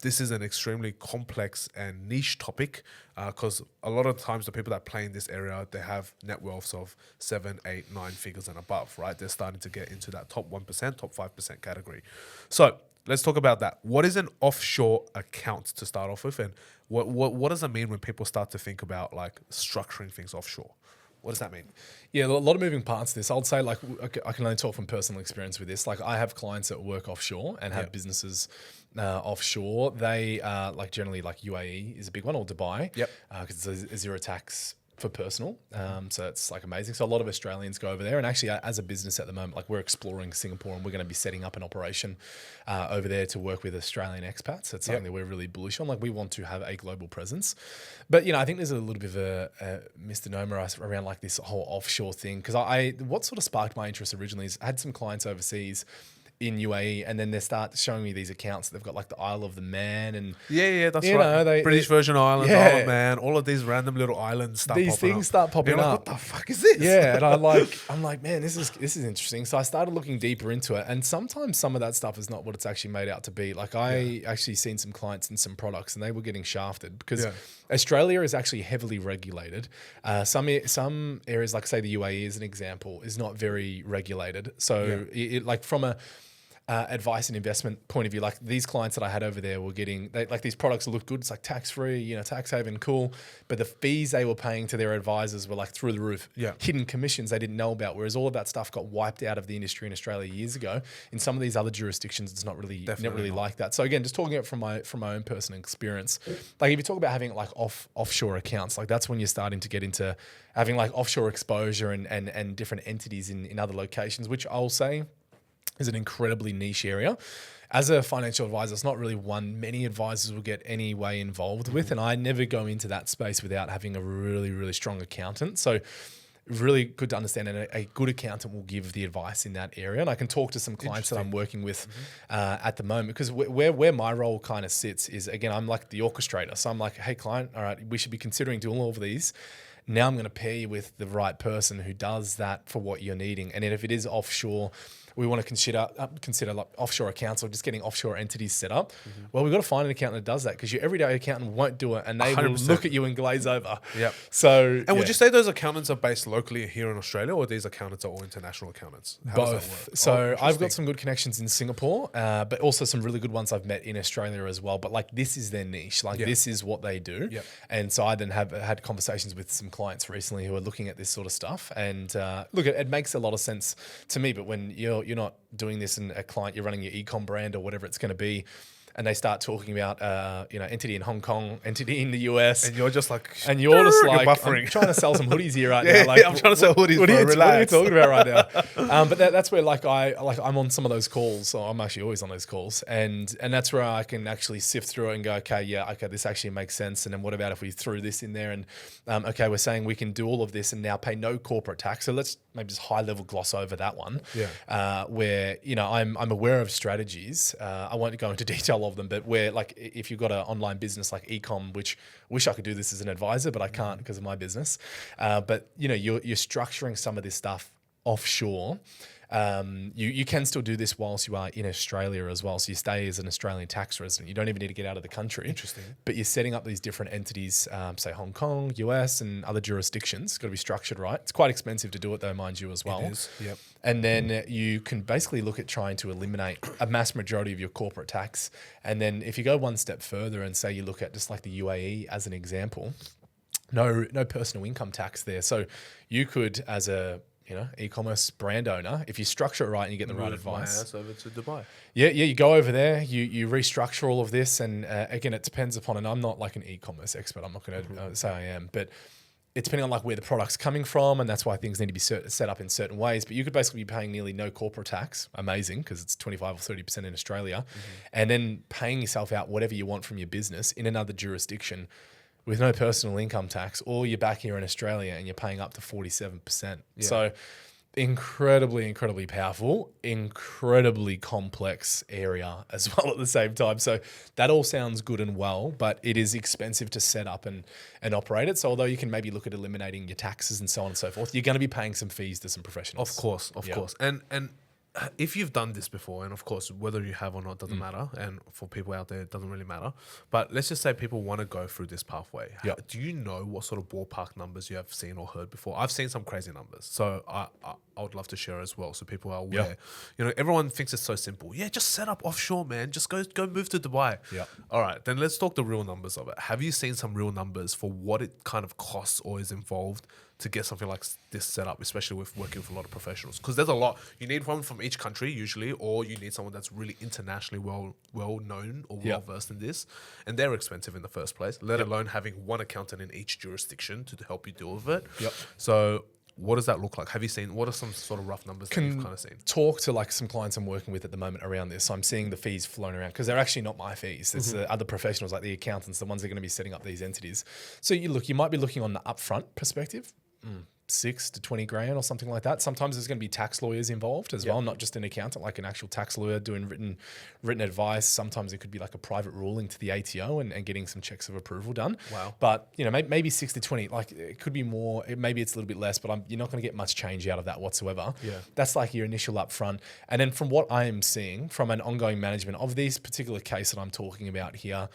This is an extremely complex and niche topic because a lot of times the people that play in this area, they have net wealths of 7, 8, 9 figures and above, right? They're starting to get into that top 1%, top 5% category. So let's talk about that. What is an offshore account to start off with? And what does it mean when people start to think about like structuring things offshore? What does that mean?
Yeah, a lot of moving parts to this. I'd say like I can only talk from personal experience with this. Like I have clients that work offshore and have businesses offshore. They like generally like UAE is a big one, or Dubai.
Yep.
Because it's a zero tax for personal. So it's like amazing. So a lot of Australians go over there, and actually as a business at the moment, like we're exploring Singapore, and we're going to be setting up an operation over there to work with Australian expats. It's something that we're really bullish on. Like we want to have a global presence, but I think there's a little bit of a misnomer around like this whole offshore thing. Cause what sort of sparked my interest originally is I had some clients overseas in UAE, and then they start showing me these accounts. They've got like the Isle of the Man, and
That's right. British Virgin Islands, Isle of Man, all of these random little islands start
these
popping
things
up.
start popping up.
What the fuck is this?
Yeah, and I'm like, man, this is interesting. So I started looking deeper into it, and sometimes some of that stuff is not what it's actually made out to be. Like I actually seen some clients and some products, and they were getting shafted because Australia is actually heavily regulated. Some areas, like say the UAE as an example, is not very regulated. So it like from a advice and investment point of view, like these clients that I had over there were getting, like these products look good. It's like tax-free, tax haven, cool. But the fees they were paying to their advisors were like through the roof.
Yeah.
Hidden commissions they didn't know about. Whereas all of that stuff got wiped out of the industry in Australia years ago. In some of these other jurisdictions, it's not really like that. So again, just talking it from my own personal experience, like if you talk about having like offshore accounts, like that's when you're starting to get into having like offshore exposure and different entities in other locations, which I'll say is an incredibly niche area. As a financial advisor, it's not really one many advisors will get any way involved with. And I never go into that space without having a really, really strong accountant. So really good to understand, and a good accountant will give the advice in that area. And I can talk to some clients that I'm working with at the moment, because where my role kind of sits is, again, I'm like the orchestrator. So I'm like, hey client, all right, we should be considering doing all of these. Now I'm going to pair you with the right person who does that for what you're needing. And then if it is offshore, we want to consider like offshore accounts or just getting offshore entities set up. Well, we've got to find an accountant that does that, because your everyday accountant won't do it, and they 100%. Will look at you and glaze over.
Yep.
So,
and would you say those accountants are based locally here in Australia, or these accountants are all international accountants? How does that
both.
work?
So I've got some good connections in Singapore, but also some really good ones I've met in Australia as well. But like this is their niche. Like this is what they do.
Yep.
And so I then have had conversations with some clients recently who are looking at this sort of stuff. And look, it makes a lot of sense to me. But when you're not doing this, and a client, you're running your e-com brand or whatever it's going to be, and they start talking about, entity in Hong Kong, entity in the US.
And you're just like...
And you're just like,
buffering.
I'm trying to sell some hoodies here right now. Like,
I'm trying to sell hoodies,
what are you
relax.
talking about right now? But that's where I'm on some of those calls. So I'm actually always on those calls. And that's where I can actually sift through it and go, okay, this actually makes sense. And then what about if we threw this in there? And okay, we're saying we can do all of this and now pay no corporate tax. So let's maybe just high level gloss over that one.
Yeah.
Where, I'm aware of strategies. I won't go into detail of them, but where like if you've got an online business like e-com, which wish I could do this as an advisor, but I can't because of my business. But you're structuring some of this stuff offshore. You can still do this whilst you are in Australia as well. So you stay as an Australian tax resident. You don't even need to get out of the country.
Interesting.
But you're setting up these different entities, say Hong Kong, US, and other jurisdictions. It's got to be structured right. It's quite expensive to do it though, mind you, as well.
It is, yep.
And then you can basically look at trying to eliminate a mass majority of your corporate tax. And then if you go one step further and say you look at just like the UAE as an example, no personal income tax there. So you could, as a e-commerce brand owner, if you structure it right and you get the right advice.
My ass over to Dubai.
Yeah, you go over there, you restructure all of this, and again, it depends upon, and I'm not like an e-commerce expert, I'm not going to say I am, but it's depending on like where the product's coming from, and that's why things need to be set up in certain ways. But you could basically be paying nearly no corporate tax, amazing, because it's 25 or 30% in Australia, and then paying yourself out whatever you want from your business in another jurisdiction with no personal income tax, or you're back here in Australia and you're paying up to 47%. Yeah. So incredibly, incredibly powerful, incredibly complex area as well at the same time. So that all sounds good and well, but it is expensive to set up and operate it. So although you can maybe look at eliminating your taxes and so on and so forth, you're going to be paying some fees to some professionals.
Of course. And if you've done this before, and of course, whether you have or not doesn't matter, and for people out there, it doesn't really matter. But let's just say people want to go through this pathway.
Yep.
Do you know what sort of ballpark numbers you have seen or heard before? I've seen some crazy numbers, so I would love to share as well, so people are aware.
Yep.
You know, everyone thinks it's so simple. Yeah, just set up offshore, man. Just go move to Dubai.
Yep.
All right, then let's talk the real numbers of it. Have you seen some real numbers for what it kind of costs or is involved to get something like this set up, especially with working with a lot of professionals? Because there's a lot. You need one from each country usually, or you need someone that's really internationally well known or well versed in this, and they're expensive in the first place. Let alone having one accountant in each jurisdiction to help you deal with it.
Yep.
So what does that look like? Have you seen, what are some sort of rough numbers that you've kind of seen?
Talk to like some clients I'm working with at the moment around this. I'm seeing the fees flown around because they're actually not my fees. It's the other professionals like the accountants, the ones that are going to be setting up these entities. So you might be looking on the upfront perspective. 6 to 20 grand or something like that. Sometimes there's going to be tax lawyers involved as well, not just an accountant, like an actual tax lawyer doing written advice. Sometimes it could be like a private ruling to the ATO and getting some checks of approval done.
Wow.
But maybe 6 to 20, like it could be more, maybe it's a little bit less, but you're not going to get much change out of that whatsoever.
Yeah.
That's like your initial upfront. And then from what I am seeing from an ongoing management of this particular case that I'm talking about here,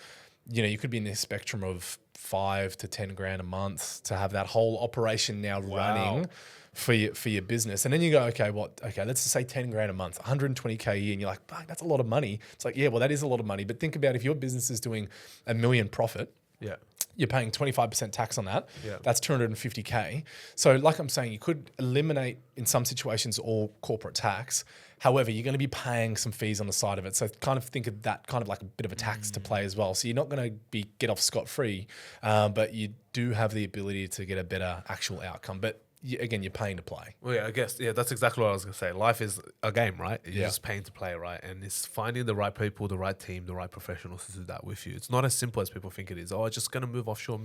you could be in this spectrum of 5 to 10 grand a month to have that whole operation now running for your business. And then you go, okay, let's just say 10 grand a month, 120K a year. And you're like, fuck, that's a lot of money. It's like, yeah, well, that is a lot of money. But think about if your business is doing $1 million profit, you're paying 25% tax on that.
Yeah.
That's 250K. So like I'm saying, you could eliminate in some situations all corporate tax. However, you're going to be paying some fees on the side of it. So kind of think of that kind of like a bit of a tax to play as well. So you're not going to get off scot-free, but you do have the ability to get a better actual outcome. But again, you're paying to play.
Well, yeah, I guess, that's exactly what I was going to say. Life is a game, right? You're
Yeah.
just paying to play, right? And it's finding the right people, the right team, the right professionals to do that with you. It's not as simple as people think it is. Oh, I'm just going to move offshore.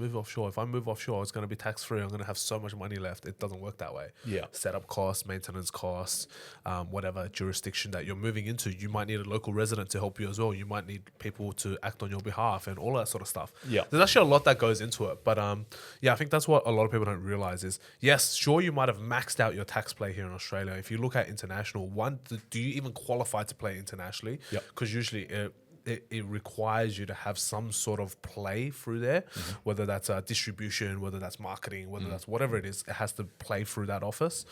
If I move offshore, it's going to be tax-free. I'm going to have so much money left. It doesn't work that way.
Yeah.
Setup costs, maintenance costs, whatever jurisdiction that you're moving into, you might need a local resident to help you as well. You might need people to act on your behalf and all that sort of stuff.
Yeah.
There's actually a lot that goes into it. But I think that's what a lot of people don't realize is, yes, sure, you might have maxed out your tax play here in Australia. If you look at international, do you even qualify to play internationally?
Yep.
Because usually it requires you to have some sort of play through there, whether that's distribution, whether that's marketing, whether that's whatever it is, it has to play through that office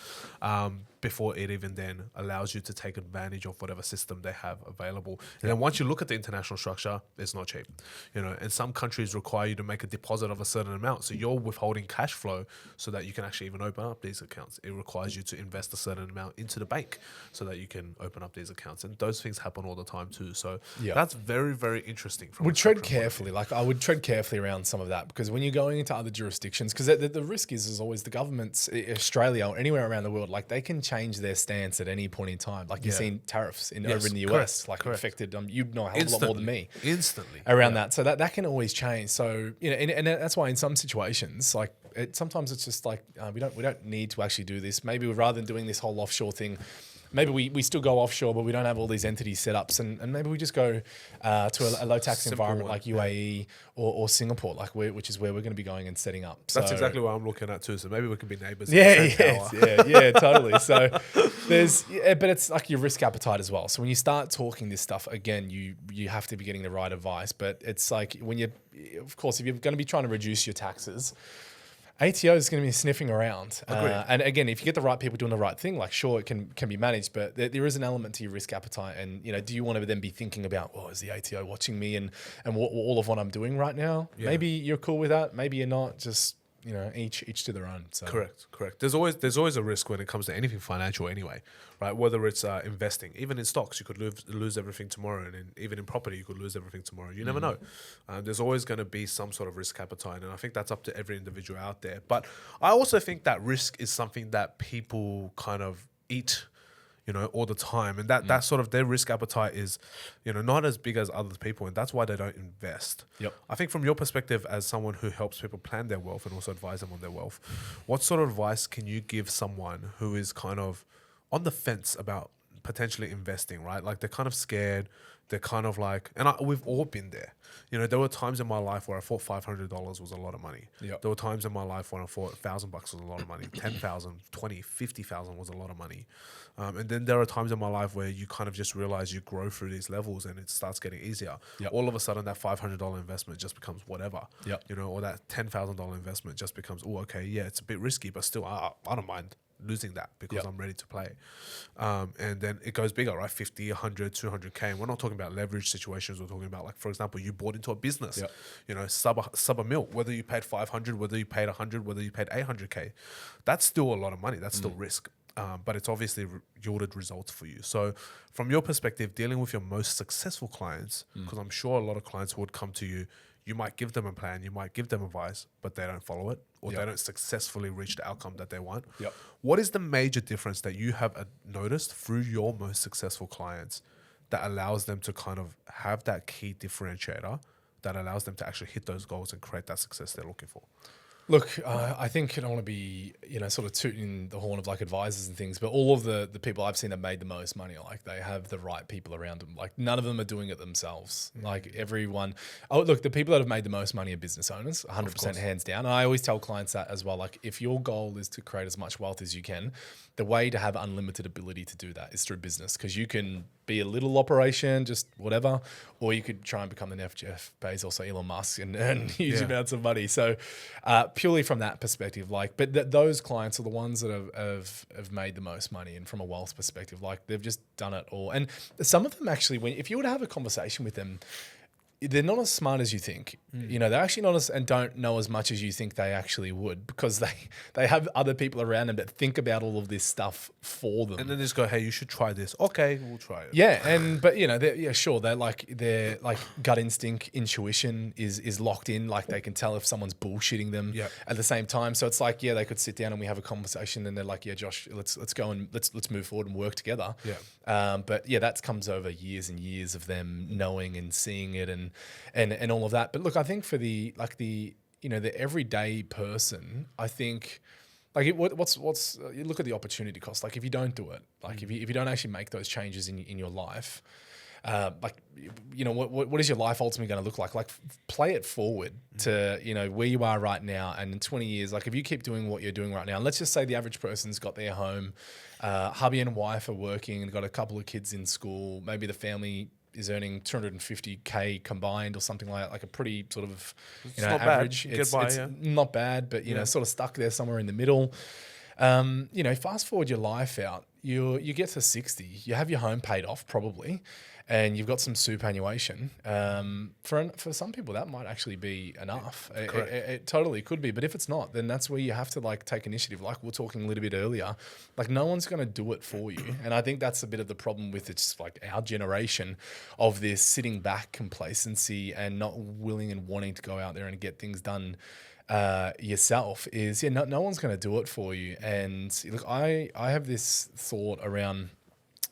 before it even then allows you to take advantage of whatever system they have available. And then once you look at the international structure, it's not cheap. And some countries require you to make a deposit of a certain amount. So you're withholding cash flow so that you can actually even open up these accounts. It requires you to invest a certain amount into the bank so that you can open up these accounts. And those things happen all the time too. So that's very, very interesting.
Would tread carefully. Like I would tread carefully around some of that because when you're going into other jurisdictions, because the risk is always the governments, Australia or anywhere around the world, like they can change their stance at any point in time. Like you've seen tariffs over in the US, affected. You know a hell of a lot more than me
instantly
around that. So that can always change. So and that's why in some situations, like sometimes it's just like we don't need to actually do this. Maybe rather than doing this whole offshore thing. Maybe we still go offshore, but we don't have all these entities set up. And maybe we just go to a low tax environment like UAE or Singapore, which is where we're going to be going and setting up.
That's exactly what I'm looking at too. So maybe we can be neighbors.
Yeah, totally. So but it's like your risk appetite as well. So when you start talking this stuff, again, you have to be getting the right advice. But it's like of course, if you're going to be trying to reduce your taxes, ATO is going to be sniffing around. And again, if you get the right people doing the right thing, like sure, it can be managed, but there is an element to your risk appetite. And, do you want to then be thinking about, is the ATO watching me and all of what I'm doing right now? Yeah. Maybe you're cool with that. Maybe you're not. Just, each to their own. So.
Correct. There's always a risk when it comes to anything financial anyway, right? Whether it's investing, even in stocks, you could lose everything tomorrow. And even in property, you could lose everything tomorrow. You never know. There's always going to be some sort of risk appetite. And I think that's up to every individual out there. But I also think that risk is something that people kind of eat all the time. And that sort of their risk appetite is, not as big as other people. And that's why they don't invest.
Yep.
I think from your perspective as someone who helps people plan their wealth and also advise them on their wealth, what sort of advice can you give someone who is kind of on the fence about potentially investing, right? Like they're kind of scared. They're kind of like, and we've all been there. You know, there were times in my life where I thought $500 was a lot of money.
Yep.
There were times in my life when I thought $1,000 was a lot of money, 10,000, 20, 50,000 was a lot of money. And then there are times in my life where you kind of just realize you grow through these levels and it starts getting easier.
Yep.
All of a sudden that $500 investment just becomes whatever.
Yep.
You know, or that $10,000 investment just becomes, oh, okay, yeah, it's a bit risky, but still, I don't mind losing that because
Yep.
I'm ready to play. And then it goes bigger, right? 50, 100, 200K. And we're not talking about leverage situations. We're talking about, like, for example, you bought into a business,
Yep.
you know, sub a mil, whether you paid 500, whether you paid 100, whether you paid 800K, that's still a lot of money. That's still risk. But it's obviously yielded results for you. So from your perspective, dealing with your most successful clients, because I'm sure a lot of clients would come to you, you might give them a plan, you might give them advice, but they don't follow it, or
Yep.
they don't successfully reach the outcome that they want.
Yep.
What is the major difference that you have noticed through your most successful clients that allows them to kind of have that key differentiator that allows them to actually hit those goals and create that success they're looking for?
Look, I think I don't want to be, sort of tooting the horn of like advisors and things, but all of the people I've seen that made the most money, like they have the right people around them. Like none of them are doing it themselves. Like everyone, look, the people that have made the most money are business owners, 100% hands down. And I always tell clients that as well. Like if your goal is to create as much wealth as you can, the way to have unlimited ability to do that is through business, because you can be a little operation, just whatever, or you could try and become the next Jeff Bezos or Elon Musk and earn huge amounts of money. So purely from that perspective, like, but those clients are the ones that have made the most money, and from a wealth perspective, like they've just done it all. And some of them actually, if you were to have a conversation with them, they're not as smart as you think. They're actually not as, and don't know as much as you think they actually would, because they have other people around them that think about all of this stuff for them.
And then they just go, hey, you should try this. Okay, we'll try it.
Yeah, but they're like gut instinct, intuition is locked in. Like they can tell if someone's bullshitting them at the same time. So it's like, they could sit down and we have a conversation, and they're like, Josh, let's go and let's move forward and work together. But that comes over years and years of them knowing and seeing it and all of that. But look, I think for the everyday person, I think like you look at the opportunity cost. Like if you don't do it, like if you don't actually make those changes in your life, what is your life ultimately going to look like? Like play it forward to, where you are right now. And in 20 years, like if you keep doing what you're doing right now, and let's just say the average person's got their home, hubby and wife are working and got a couple of kids in school. Maybe the family is earning 250K combined or something like that, like a pretty sort of,
not
average.
bad.
It's not bad, but, sort of stuck there somewhere in the middle. Fast forward your life out, you get to 60, you have your home paid off probably, and you've got some superannuation. For some people, that might actually be enough. It totally could be. But if it's not, then that's where you have to like take initiative. Like we were talking a little bit earlier, like no one's going to do it for you. And I think that's a bit of the problem with it's like our generation of this sitting back complacency and not willing and wanting to go out there and get things done yourself is no one's going to do it for you. And look, I have this thought around,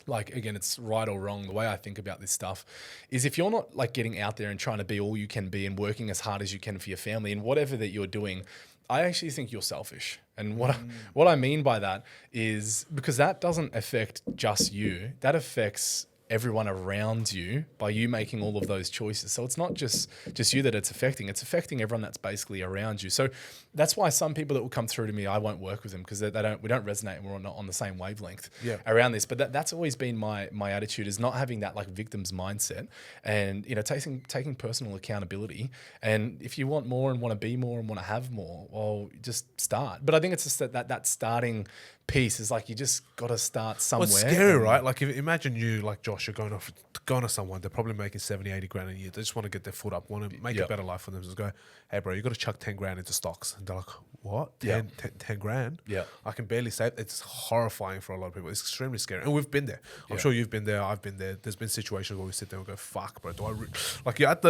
like, again, it's right or wrong. The way I think about this stuff is if you're not like getting out there and trying to be all you can be and working as hard as you can for your family and whatever that you're doing, I actually think you're selfish. And what I mean by that is because that doesn't affect just you, that affects everyone around you by you making all of those choices. So it's not just you that it's affecting everyone that's basically around you. So that's why some people that will come through to me, I won't work with them because we don't resonate and we're not on the same wavelength around this. But that's always been my attitude, is not having that like victim's mindset and taking personal accountability. And if you want more and want to be more and want to have more, well, just start. But I think it's just that starting piece is like you just got to start somewhere.
Well, it's scary, right? Like imagine you, like Josh, you're going to someone, they're probably making 70, 80 grand a year. They just want to get their foot up, want to make a better life for them. Just go, hey bro, you got to chuck 10 grand into stocks. And they're like, what? 10 grand?
Yeah.
I can barely save. It's horrifying for a lot of people. It's extremely scary. And we've been there. I'm sure you've been there. I've been there. There's been situations where we sit there and go, fuck bro,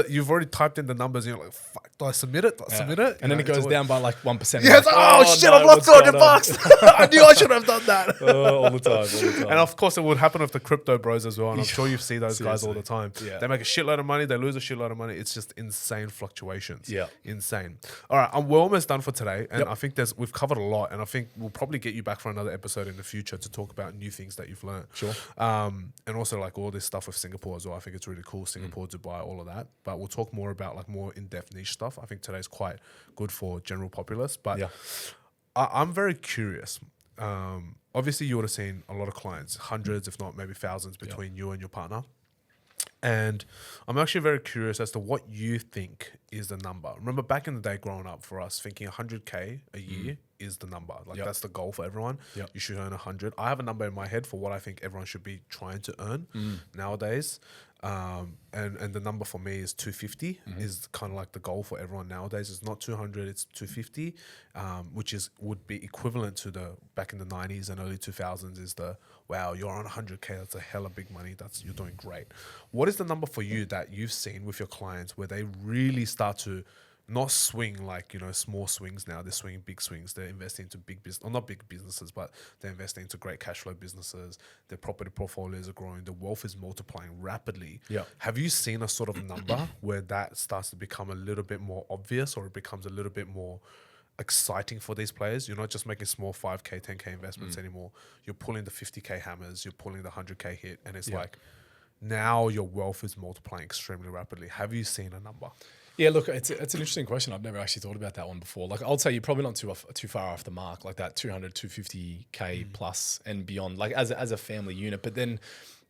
you've already typed in the numbers and you're like, fuck, Do I submit it? Do I submit it?
And then it goes down by like 1%.
Yeah, it's like, oh shit, I've lost $200. I knew I should have done that.
All the time.
And of course, it would happen with the crypto bros as well. And I'm sure you see those guys all the
Seriously.
time.
Yeah.
They make a shitload of money, they lose a shitload of money. It's just insane fluctuations.
Yeah.
Insane. All right, we're almost done for today. And
Yep.
I think we've covered a lot. And I think we'll probably get you back for another episode in the future to talk about new things that you've learned.
Sure.
And also like all this stuff with Singapore as well. I think it's really cool. Singapore, Dubai, all of that. But we'll talk more about like more in-depth niche stuff. I think today's quite good for general populace. But
Yeah.
I'm very curious. Obviously, you would have seen a lot of clients, hundreds, if not maybe thousands, between you and your partner. And I'm actually very curious as to what you think is the number. Remember back in the day growing up for us, thinking 100K a year is the number. Like that's the goal for everyone.
Yep.
You should earn 100. I have a number in my head for what I think everyone should be trying to earn nowadays. And the number for me is 250 is kind of like the goal for everyone nowadays. It's not 200, it's 250, which would be equivalent to the back in the 90s and early 2000s is the, wow, you're on 100K, that's a hella big money, you're doing great. What is the number for you that you've seen with your clients where they really start to not swing like, small swings now. They're swinging big swings. They're investing into big business, or not big businesses, but they're investing into great cash flow businesses. Their property portfolios are growing. The wealth is multiplying rapidly.
Yeah.
Have you seen a sort of number where that starts to become a little bit more obvious, or it becomes a little bit more exciting for these players? You're not just making small 5K, 10K investments anymore. You're pulling the 50K hammers. You're pulling the 100K hit. And it's like, now your wealth is multiplying extremely rapidly. Have you seen a number?
Yeah, look, it's an interesting question. I've never actually thought about that one before. Like, I'll say you're probably not too far off the mark, like that 200, 250K plus and beyond, like as a family unit. But then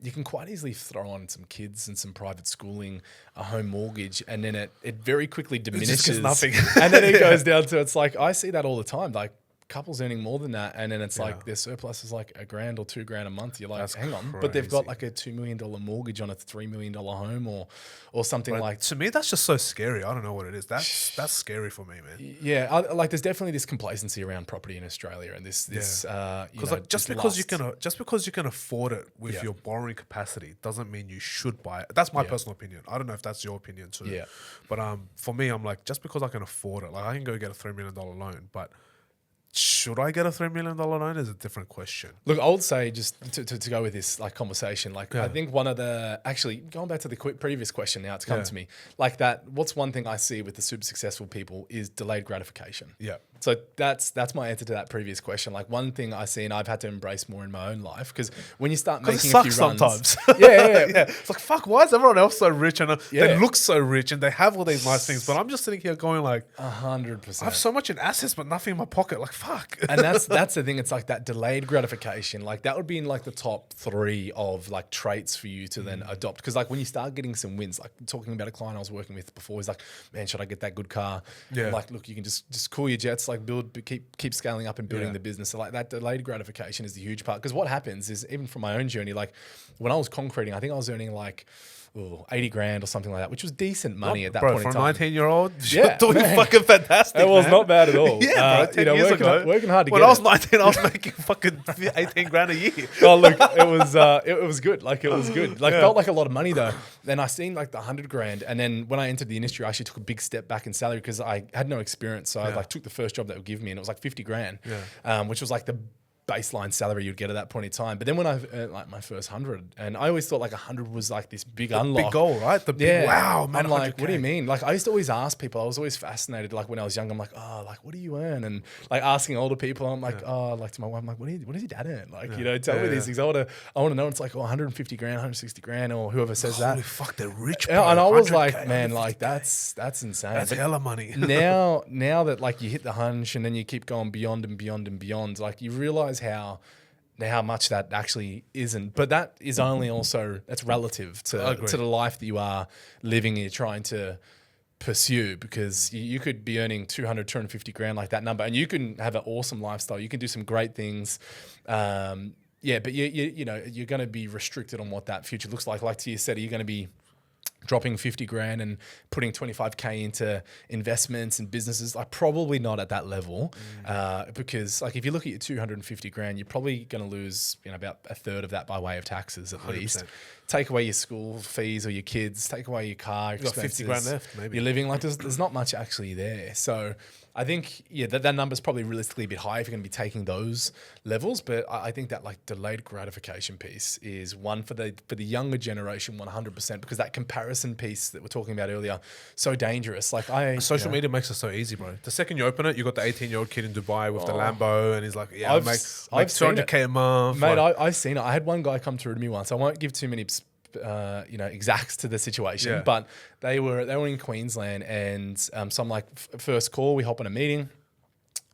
you can quite easily throw on some kids and some private schooling, a home mortgage, and then it very quickly diminishes.
Just nothing.
And then it goes down to, it's like, I see that all the time. Like, couples earning more than that, and then it's like their surplus is like $1,000 or $2,000 a month. You're like,
That's
hang on,
crazy.
but they've got like a $2 million mortgage on a $3 million home, or something like.
To me, that's just so scary. I don't know what it is. That's scary for me, man.
Yeah, like there's definitely this complacency around property in Australia, and this
Because like just because you can afford it with your borrowing capacity doesn't mean you should buy it. That's my personal opinion. I don't know if that's your opinion too.
Yeah.
But for me, I'm like, just because I can afford it, like I can go get a $3 million loan, but should I get a $3 million loan is a different question.
Look, I would say, just to go with this like conversation, like I think one of the, actually going back to the previous question now, it's come to me, like that, what's one thing I see with the super successful people is delayed gratification.
Yeah.
So that's my answer to that previous question. Like one thing I see and I've had to embrace more in my own life, because when you start making
it
a few
sucks
runs,
sometimes.
yeah.
It's like, fuck, why is everyone else so rich and they look so rich and they have all these nice things, but I'm just sitting here going like,
100%.
I have so much in assets but nothing in my pocket. Like, fuck.
And that's the thing. It's like that delayed gratification. Like that would be in like the top 3 of like traits for you to then adopt. Because like when you start getting some wins, like talking about a client I was working with before, he's like, man, should I get that good car?
Yeah.
I'm like, look, you can just cool your jets, like keep scaling up and building the business. So like that delayed gratification is the huge part. Because what happens is, even from my own journey, like when I was concreting, I think I was earning like 80 grand or something like that, which was decent money at that point in time.
For a 19-year-old,
Yeah,
you're doing
man.
fucking fantastic.
It was
man.
not bad at all.
Yeah, bro, 10 years ago.
Working hard to
when
get
I was
it.
19, I was making fucking 18 grand a year.
Oh, look, it was good. Like, it was good. Like, felt like a lot of money, though. Then I seen, like, the 100 grand. And then when I entered the industry, I actually took a big step back in salary because I had no experience. So I, like, took the first job that would give me, and it was, like, 50 grand, which was, like, the baseline salary you'd get at that point in time. But then when I earned like my first 100, and I always thought like 100 was like this big unlock.
Big goal, right? The big, wow, man.
I'm like,
100K.
what do you mean? Like, I used to always ask people, I was always fascinated, like when I was young, I'm like, oh, like, what do you earn? And like asking older people, I'm like, oh, like to my wife, I'm like, what does your dad earn? Like, you know, tell me these things. I want to know. It's like, 150 grand, 160 grand, or whoever says that.
Holy fuck, they're rich, bro.
Yeah, and I was like,
100K,
man, like that's insane.
that's
But
hella money.
now that like you hit the hunch and then you keep going beyond and beyond and beyond, like you realize how much that actually isn't. But that is only also, that's relative to the life that you are living and you're trying to pursue, because you could be earning 200, 250 grand, like that number, and you can have an awesome lifestyle. You can do some great things. But you know, you're going to be restricted on what that future looks like. Like Tia said, you're going to be dropping 50 grand and putting 25K into investments and businesses, like probably not at that level. Because like if you look at your 250 grand, you're probably going to lose, about a third of that by way of taxes at
100%.
least. Take away your school fees or your kids, take away your car
You got
expenses.
50 grand left, maybe.
You're living like there's not much actually there. So I think, that number's probably realistically a bit high if you're going to be taking those levels. But I think that like delayed gratification piece is one for the younger generation, 100%, because that comparison piece that we're talking about earlier, so dangerous. Like
Social media makes it so easy, bro. The second you open it, you got the 18-year-old kid in Dubai with the Lambo, and he's like, "Yeah,
I've
make
seen
200K a month."
Mate,
like,
I've seen it. I had one guy come through to me once. I won't give too many exacts to the situation, but they were in Queensland, and so I'm like, first call, we hop on a meeting.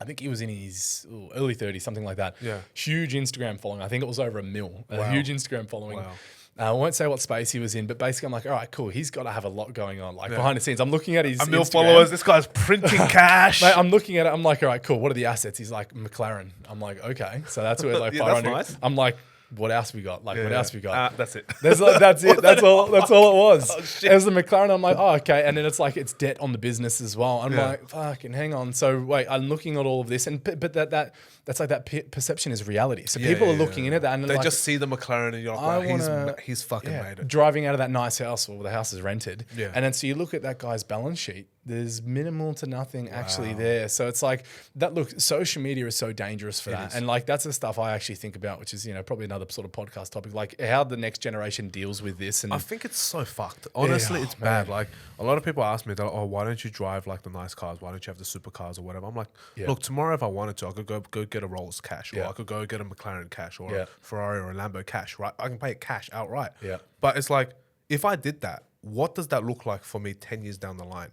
I think he was in his early 30s, something like that.
Yeah.
Huge Instagram following. I think it was over 1 million. A huge Instagram following.
Wow.
I won't say what space he was in, but basically I'm like, all right, cool. He's got to have a lot going on. Like behind the scenes, I'm looking at his
1 million
Instagram.
followers. This guy's printing cash.
Mate, I'm looking at it. I'm like, all right, cool. What are the assets? He's like, McLaren. I'm like, okay. So that's where like
Yeah,
500.
that's nice.
I'm like, what else we got? Like, what else we got?
That's it.
That's it. That's all it was.
Oh, shit.
It was the McLaren. I'm like, oh, okay. And then it's like, it's debt on the business as well. I'm
Yeah.
like, fucking hang on. So wait, I'm looking at all of this, and but that's like that perception is reality. So people are looking into that, and
They
like,
just see the McLaren, and you're like, wow, he's fucking made it.
driving out of that nice house, or the house is rented.
Yeah.
And then so you look at that guy's balance sheet. There's minimal to nothing actually there. So it's like that. Look, social media is so dangerous for that, and like that's the stuff I actually think about, which is probably another sort of podcast topic, like how the next generation deals with this. And
I think it's so fucked. Honestly, it's bad. Like a lot of people ask me, oh, why don't you drive like the nice cars? Why don't you have the supercars or whatever? I'm like, look, tomorrow if I wanted to, I could go get a Rolls cash, or I could go get a McLaren cash, or a Ferrari or a Lambo cash. Right? I can pay it cash outright.
Yeah.
But it's like, if I did that, what does that look like for me 10 years down the line?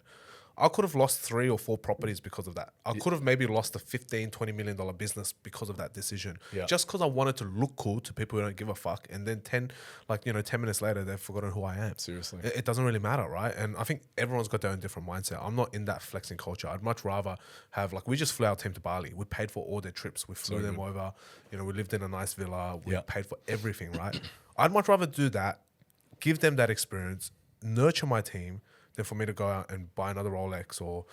I could have lost 3 or 4 properties because of that. I could have maybe lost a $15-20 million business because of that decision. Just because I wanted to look cool to people who don't give a fuck. And then 10 minutes later, they've forgotten who I am.
Seriously.
It doesn't really matter, right? And I think everyone's got their own different mindset. I'm not in that flexing culture. I'd much rather have, like, we just flew our team to Bali. We paid for all their trips. We flew them over. We lived in a nice villa. We paid for everything, right? I'd much rather do that, give them that experience, nurture my team, than for me to go out and buy another Rolex, or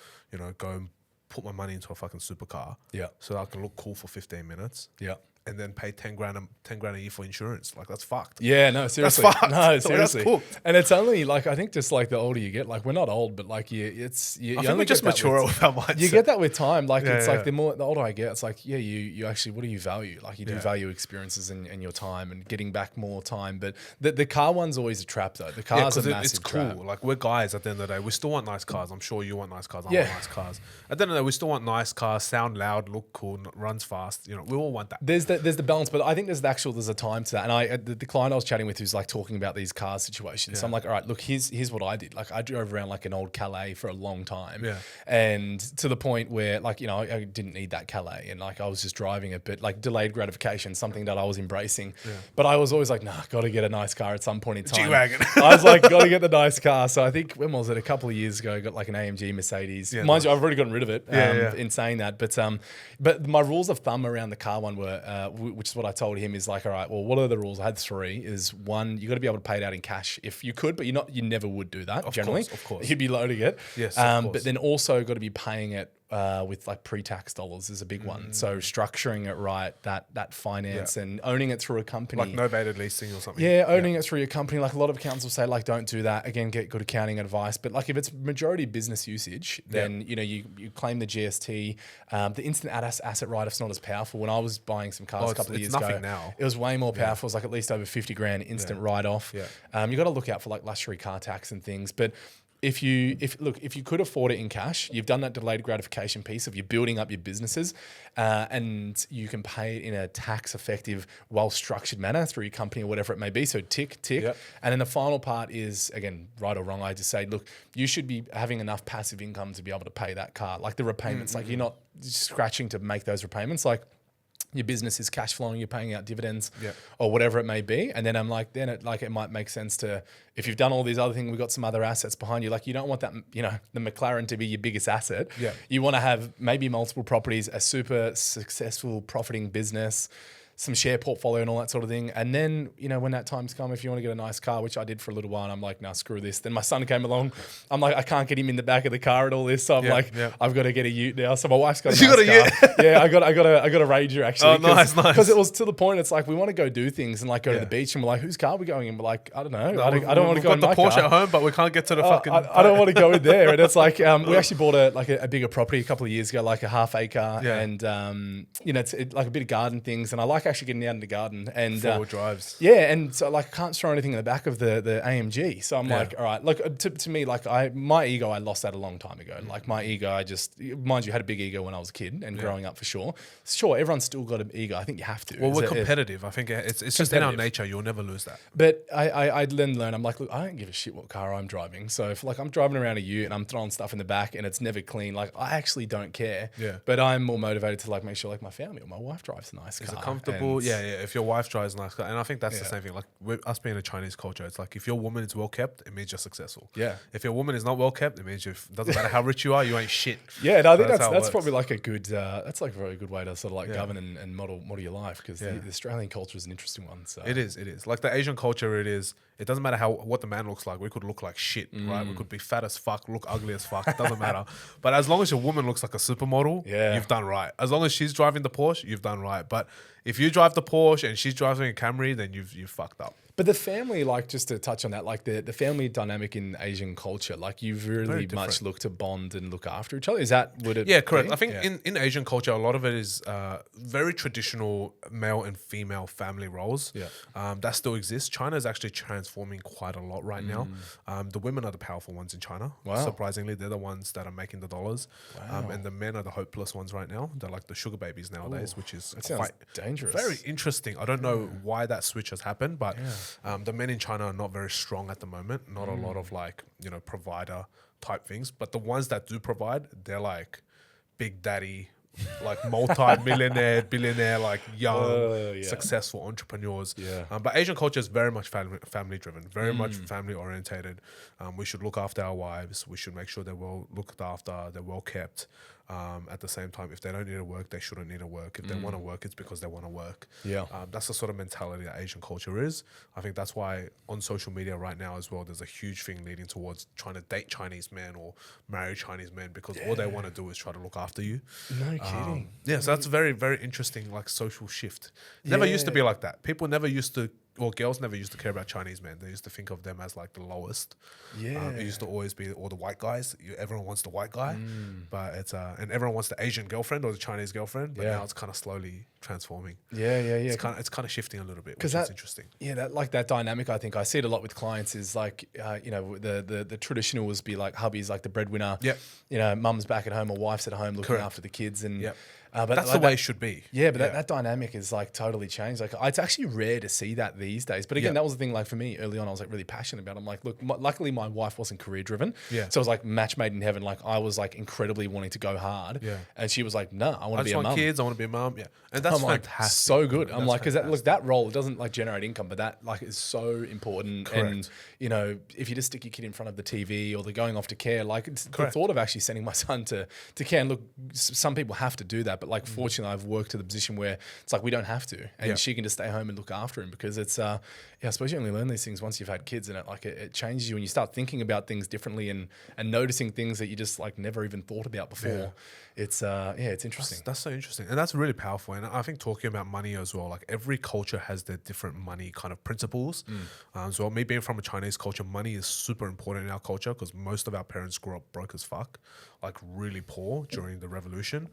go and put my money into a fucking supercar. So that I can look cool for 15 minutes. And then pay 10 grand a year for insurance. Like, that's fucked.
Yeah, no, seriously.
That's fucked.
No,
So
seriously.
that's cooked.
And it's only like, I think just like the older you get, like we're not old, but like you
I think
only
we just
get that
mature with our mindset.
You get that with time. Like it's
Yeah,
like the older I get, it's like, you actually, what do you value? Like you do value experiences and your time and getting back more time. But the car one's always a trap though. The car's a massive
it's cool.
trap.
Like, we're guys at the end of the day. We still want nice cars. I'm sure you want nice cars. I want nice cars. At the end of the day, we still want nice cars, sound loud, look cool, runs fast. We all want that.
There's the balance, but I think there's a time to that. And the client I was chatting with who's like talking about these car situations. So I'm like, all right, look, here's what I did. Like I drove around like an old Calais for a long time. And to the point where like, I didn't need that Calais and like I was just driving it, but like delayed gratification, something that I was embracing. But I was always like, nah, got to get a nice car at some point in time.
G-Wagon.
I was like, got to get the nice car. So I think, when was it? A couple of years ago, I got like an AMG Mercedes. Mind you, I've already gotten rid of it in saying that. But my rules of thumb around the car one were, which is what I told him, is like, all right, well, what are the rules? I had 3. Is 1, you got to be able to pay it out in cash if you could, but you never would do that generally.
Of course.
You'd be loading it.
Yes, of course.
But then also got to be paying it with like pre-tax dollars is a big one. So structuring it right, that finance and owning it through a company.
Like novated leasing or something.
Yeah, owning it through your company. Like a lot of accountants will say, like, don't do that. Again, get good accounting advice. But like if it's majority business usage, then you claim the GST. The instant asset write-off's not as powerful. When I was buying some cars a couple of years ago,
now.
it was way more powerful. It was like at least over 50 grand instant write-off. You got to look out for like luxury car tax and things. But if you could afford it in cash, you've done that delayed gratification piece of you building up your businesses, and you can pay it in a tax effective, well structured manner through your company or whatever it may be. So tick. And then the final part is, again, right or wrong, I just say, look, you should be having enough passive income to be able to pay that car. Like the repayments, like you're not scratching to make those repayments. Like your business is cash flowing, you're paying out dividends or whatever it may be. And then I'm like, it might make sense to, if you've done all these other things, we've got some other assets behind you. Like you don't want that, the McLaren to be your biggest asset. You want to have maybe multiple properties, a super successful profiting business, some share portfolio and all that sort of thing. And then, you know, when that time's come, if you want to get a nice car, which I did for a little while, and I'm like, nah, screw this. Then my son came along. I'm like, I can't get him in the back of the car and all this. So I'm I've got to get a ute now. So my wife's got a nice car. Yeah, I got a Ranger actually.
Oh, nice.
Because it was to the point, it's like we want to go do things and like go to the beach, and we're like, whose car are we going in? We're like, I don't know. I don't want to go in my car.
We've got the Porsche at home, but we can't get to the fucking.
I don't want to go in there. And it's like we actually bought a bigger property a couple of years ago, like a half acre, and you know, it's like a bit of garden things, and I like actually getting out in the garden and
4-wheel drives.
Yeah, and so like I can't throw anything in the back of the AMG. So I'm like, all right, look, to me, like my ego, I lost that a long time ago. Like my ego, I just, mind you, had a big ego when I was a kid and growing up for sure. Sure, everyone's still got an ego. I think you have to.
Well, we're competitive. I think it's just in our nature. You'll never lose that.
But I then learned, I'm like, look, I don't give a shit what car I'm driving. So if like I'm driving around a ute and I'm throwing stuff in the back and it's never clean, like I actually don't care.
Yeah.
But I'm more motivated to like make sure like my family or my wife drives a nice car.
Is it comfortable? Yeah. If your wife drives a nice car, and I think that's the same thing. Like with us being a Chinese culture, it's like if your woman is well kept, it means you're successful.
Yeah.
If your woman is not well kept, it means doesn't matter how rich you are, you ain't shit.
Yeah, no, I think that's probably like a good that's like a very good way to sort of like govern and model your life, because the Australian culture is an interesting one. So
it is. Like the Asian culture, it doesn't matter what the man looks like. We could look like shit, right? We could be fat as fuck, look ugly as fuck. It doesn't matter. But as long as your woman looks like a supermodel, you've done right. As long as she's driving the Porsche, you've done right. But if you drive the Porsche and she's driving a Camry, then you've fucked up.
But the family, like, just to touch on that, like the family dynamic in Asian culture, like you really much look to bond and look after each other. Would it?
Yeah, correct.
be?
I think in Asian culture, a lot of it is very traditional male and female family roles.
Yeah.
That still exists. China is actually transforming quite a lot right now. The women are the powerful ones in China.
Wow.
Surprisingly, they're the ones that are making the dollars.
Wow.
And the men are the hopeless ones right now. They're like the sugar babies nowadays, which is
Sounds dangerous.
very interesting. I don't know why that switch has happened, but the men in China are not very strong at the moment. Not a lot of like, you know, provider type things. But the ones that do provide, they're like big daddy, like multi-millionaire, billionaire, like young, successful entrepreneurs.
Yeah.
But Asian culture is very much family driven, very much family orientated. We should look after our wives. We should make sure they're well looked after, they're well kept. At the same time, if they don't need to work, they shouldn't need to work. If they want to work, it's because they want to work.
Yeah.
That's the sort of mentality that Asian culture is. I think that's why on social media right now as well, there's a huge thing leading towards trying to date Chinese men or marry Chinese men, because all they want to do is try to look after you.
No kidding.
Yeah, so that's a very, very interesting like social shift. Never used to be like that. People never used to, or girls never used to care about Chinese men. They used to think of them as like the lowest.
Yeah.
It used to always be all the white guys. Everyone wants the white guy, but it's and everyone wants the Asian girlfriend or the Chinese girlfriend. But now it's kind of slowly transforming.
Yeah.
It's kind of shifting a little bit, which is interesting.
Yeah, that dynamic. I think I see it a lot with clients. Is like, you know, the traditional was be like hubby's like the breadwinner.
Yep.
You know, mum's back at home or wife's at home looking after the kids, and
but that's
like
the way it should be.
Yeah, but that dynamic is like totally changed. Like it's actually rare to see that these days. But again, that was the thing. Like for me early on, I was like really passionate about it. I'm like, look, luckily my wife wasn't career driven.
Yeah.
So it was like match made in heaven. Like I was like incredibly wanting to go hard.
Yeah.
And she was like, no, I want to be a mum.
I just want kids. I want to be a mum. Yeah. And that's
like,
fantastic.
So good. I'm like, because that role, it doesn't like generate income, but that like is so important.
Correct.
And you know, if you just stick your kid in front of the TV or they're going off to care, like it's the thought of actually sending my son to care. And look, some people have to do that, but like fortunately, I've worked to the position where it's like we don't have to, and she can just stay home and look after him, because it's I suppose you only learn these things once you've had kids, and it changes you and you start thinking about things differently and noticing things that you just like never even thought about before. It's it's interesting.
That's so interesting, and that's really powerful. And I think talking about money as well, like every culture has their different money kind of principles. So me being from a Chinese culture, money is super important in our culture, because most of our parents grew up broke as fuck, like really poor during the revolution.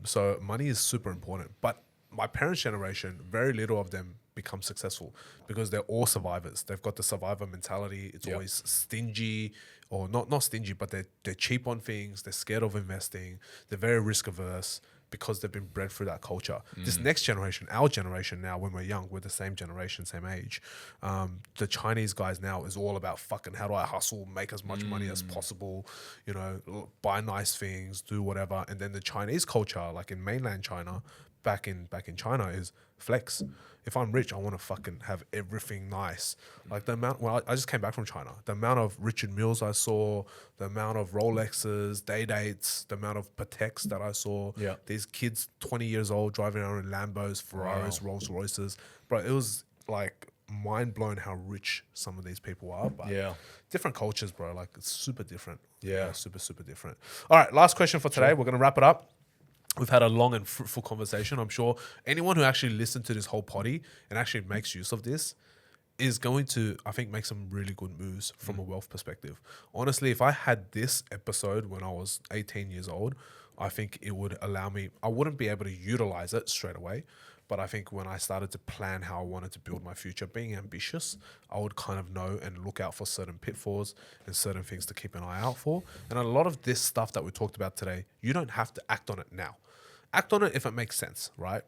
So money is super important. But my parents' generation, very little of them become successful, because they're all survivors. They've got the survivor mentality. It's always stingy, or not stingy, but they're cheap on things. They're scared of investing. They're very risk averse, because they've been bred through that culture. This next generation, our generation now, when we're young, we're the same generation, same age. The Chinese guys now is all about fucking how do I hustle, make as much money as possible, you know, buy nice things, do whatever. And then the Chinese culture, like in mainland China, back in China is flex. If I'm rich, I want to fucking have everything nice. Like the amount, well, I just came back from China. The amount of Richard Milles I saw, the amount of Rolexes, day dates, the amount of Pateks that I saw.
Yeah.
These kids, 20 years old, driving around in Lambos, Ferraris, Rolls Royces. Bro, it was like mind blown how rich some of these people are. But different cultures, bro. Like it's super different.
Yeah.
Super, super different. All right, last question for today. We're going to wrap it up. We've had a long and fruitful conversation. I'm sure anyone who actually listened to this whole potty and actually makes use of this is going to, I think, make some really good moves from a wealth perspective. Honestly, if I had this episode when I was 18 years old, I think it would allow me, I wouldn't be able to utilize it straight away. But I think when I started to plan how I wanted to build my future, being ambitious, I would kind of know and look out for certain pitfalls and certain things to keep an eye out for. And a lot of this stuff that we talked about today, you don't have to act on it now. Act on it if it makes sense, right?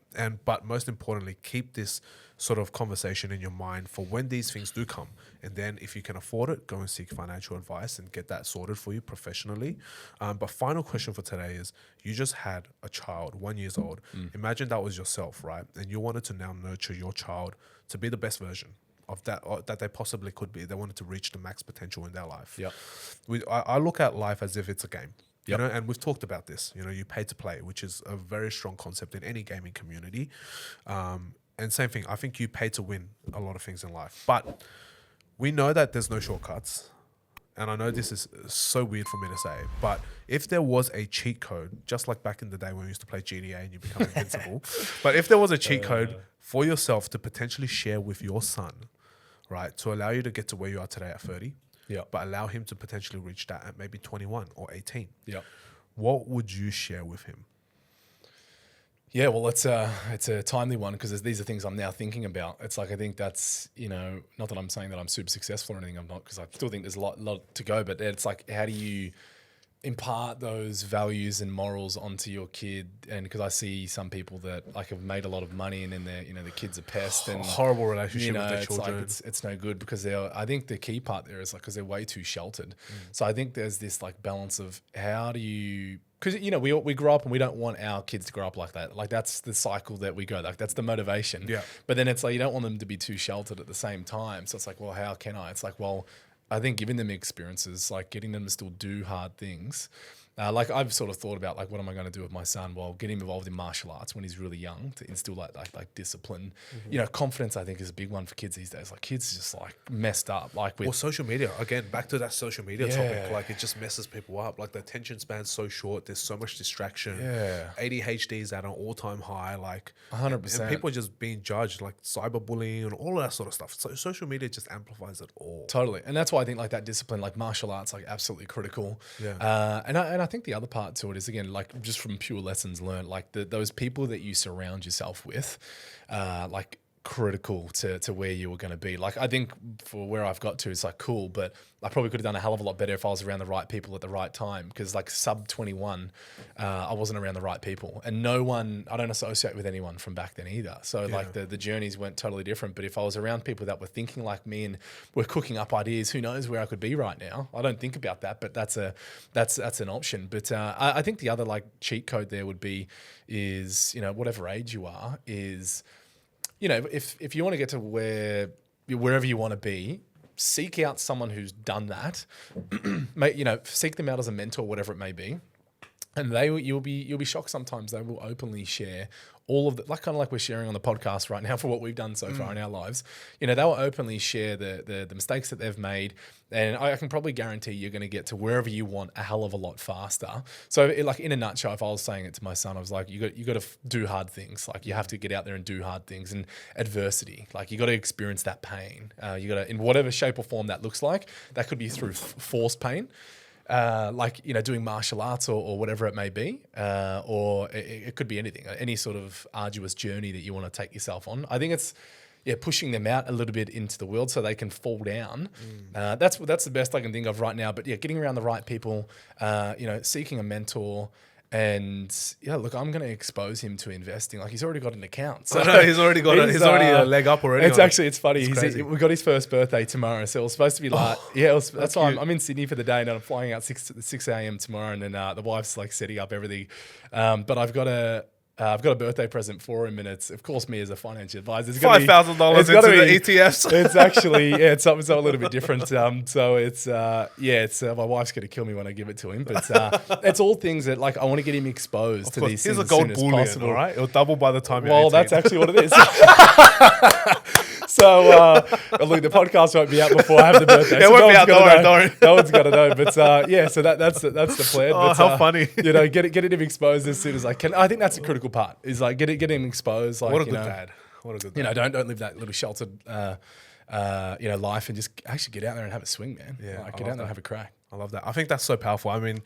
But most importantly, keep this sort of conversation in your mind for when these things do come. And then if you can afford it, go and seek financial advice and get that sorted for you professionally. But final question for today is, you just had a child, 1 year old. Imagine that was yourself, right? And you wanted to now nurture your child to be the best version of that that they possibly could be. They wanted to reach the max potential in their life. I look at life as if it's a game. You know, and we've talked about this. You know, you pay to play, which is a very strong concept in any gaming community. And same thing, I think you pay to win a lot of things in life. But we know that there's no shortcuts. And I know this is so weird for me to say, but if there was a cheat code, just like back in the day when we used to play GTA and you become invincible, but if there was a cheat code for yourself to potentially share with your son, right, to allow you to get to where you are today at 30, but allow him to potentially reach that at maybe 21 or 18. What would you share with him?
Yeah, well, it's a timely one because these are things I'm now thinking about. It's like I think that's, you know, not that I'm saying that I'm super successful or anything. I'm not, because I still think there's a lot to go. But it's like, how do you impart those values and morals onto your kid? And because I see some people that like have made a lot of money and then the kid's a pest and
horrible relationship with their
it's
children.
like it's no good because I think the key part there is like because they're way too sheltered. So I think there's this like balance of how do you, because you know we grow up and we don't want our kids to grow up like that. Like that's the cycle that we go. Like that's the motivation.
Yeah.
But then it's like you don't want them to be too sheltered at the same time. So it's like, well, how can I? It's like, well, I think giving them experiences, like getting them to still do hard things. Like I've sort of thought about like what am I going to do with my son? Well, get him involved in martial arts when he's really young to instill like discipline. You know, confidence I think is a big one for kids these days. Like kids are just like messed up. Like with
social media, again, back to that social media topic. Like it just messes people up. Like the attention span's so short. There's so much distraction. ADHD is at an all-time high. Like
100%.
And people are just being judged, like cyberbullying and all of that sort of stuff. So social media just amplifies it all.
Totally. And that's why I think like that discipline, like martial arts, like absolutely critical. And I think the other part to it is, again, like just from pure lessons learned, like those people that you surround yourself with, like critical to where you were going to be. Like I think for where I've got to, it's like cool, but I probably could have done a hell of a lot better if I was around the right people at the right time. Because like sub 21, I wasn't around the right people, and I don't associate with anyone from back then either. So like the journeys went totally different. But if I was around people that were thinking like me and were cooking up ideas, who knows where I could be right now? I don't think about that, but that's an option. But I think the other like cheat code there would be is, you know, whatever age you are is, you know, if you want to get to wherever you want to be, seek out someone who's done that. You know, seek them out as a mentor, whatever it may be, and you'll be shocked. Sometimes they will openly share all of the, like kind of like we're sharing on the podcast right now for what we've done so far in our lives. You know, they will openly share the mistakes that they've made, and I can probably guarantee you're going to get to wherever you want a hell of a lot faster. So, like in a nutshell, if I was saying it to my son, I was like, you got to do hard things. Like you have to get out there and do hard things, and adversity. Like you got to experience that pain. You got to, in whatever shape or form that looks like. That could be through forced pain. Like, you know, doing martial arts or whatever it may be, or it could be anything, any sort of arduous journey that you want to take yourself on. I think it's, pushing them out a little bit into the world so they can fall down. That's the best I can think of right now. But getting around the right people, you know, seeking a mentor. And look, I'm going to expose him to investing. Like he's already got an account, so
he's already got he's already a leg up already.
It's funny. We got his first birthday tomorrow, so it was supposed to be like that's why I'm in Sydney for the day, and I'm flying out 6 a.m. tomorrow, and then the wife's like setting up everything. But I've got I've got a birthday present for him, and it's, of course, me as a financial advisor. It's gonna be-
$5,000
it's
into
gotta
the
be-
ETFs.
It's actually, it's something a little bit different. So it's, my wife's going to kill me when I give it to him. But it's all things that, like, I want to get him exposed to these
Here's
things
a gold
as soon as
bullion,
possible.
all right? It'll double by the time you're
Well,
18.
that's actually what it is. So, look, the podcast won't be out before I have the birthday.
It
so
won't be
no
out,
one's gonna
don't worry.
know. No one's gonna know. But so that's the plan.
Oh,
But,
how funny.
You know, getting him exposed as soon as I can. I think that's a critical part. Is like getting him exposed. Like,
What a
you
good
know,
dad. What a good dad.
You know, don't live that little sheltered, life, and just actually get out there and have a swing, man.
Yeah,
like,
I
get
love
out there and have a crack.
I love that. I think that's so powerful. I mean,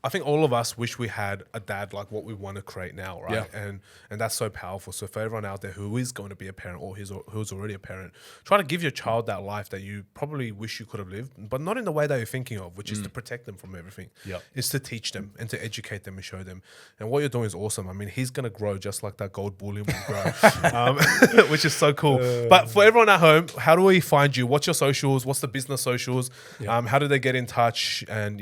I think all of us wish we had a dad like what we want to create now, right?
Yeah.
And that's so powerful. So for everyone out there who is going to be a parent or who's already a parent, try to give your child that life that you probably wish you could have lived, but not in the way that you're thinking of, which is to protect them from everything.
Yep.
It's to teach them and to educate them and show them. And what you're doing is awesome. I mean, he's going to grow just like that gold bullion will grow, which is so cool. But for everyone at home, how do we find you? What's your socials? What's the business socials?
Yeah.
How do they get in touch? And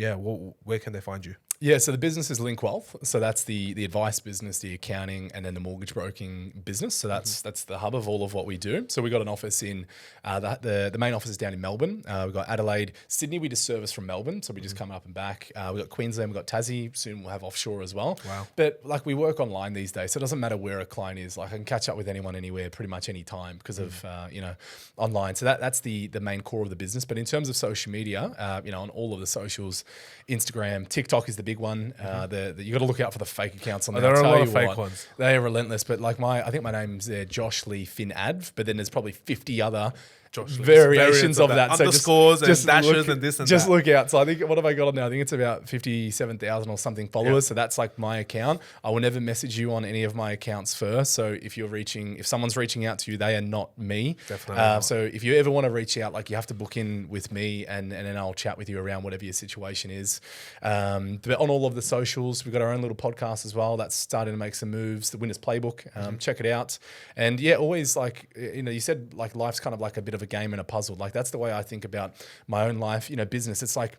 where can they find you?
Yeah, so the business is Link Wealth. So that's the advice business, the accounting, and then the mortgage broking business. So that's the hub of all of what we do. So we got an office in the main office is down in Melbourne. We've got Adelaide, Sydney. We just service from Melbourne, so we just come up and back. We've got Queensland, we've got Tassie. Soon we'll have offshore as well.
Wow.
But like we work online these days, so it doesn't matter where a client is. Like I can catch up with anyone anywhere, pretty much any time because of online. So that's the main core of the business. But in terms of social media, on all of the socials, Instagram, TikTok is the big one. You got to look out for the fake accounts on there.
There are
I'll
a
tell
lot
you
of fake
what,
ones.
They are relentless. But like I think my name's Josh Lee Finn Adv, but then there's probably 50 other variations of that.
Underscores and
just
dashes
look,
and this and
just
that.
look out. So I think, what have I got on now? I think it's about 57,000 or something followers.
Yeah.
So that's like my account. I will never message you on any of my accounts first. So if someone's reaching out to you, they are not me.
Definitely not.
So if you ever want to reach out, like you have to book in with me and then I'll chat with you around whatever your situation is. But on all of the socials, we've got our own little podcast as well. That's starting to make some moves. The Winner's Playbook. Check it out. And yeah, always like, you said like life's kind of like a bit of a game and a puzzle. Like that's the way I think about my own life. Business, it's like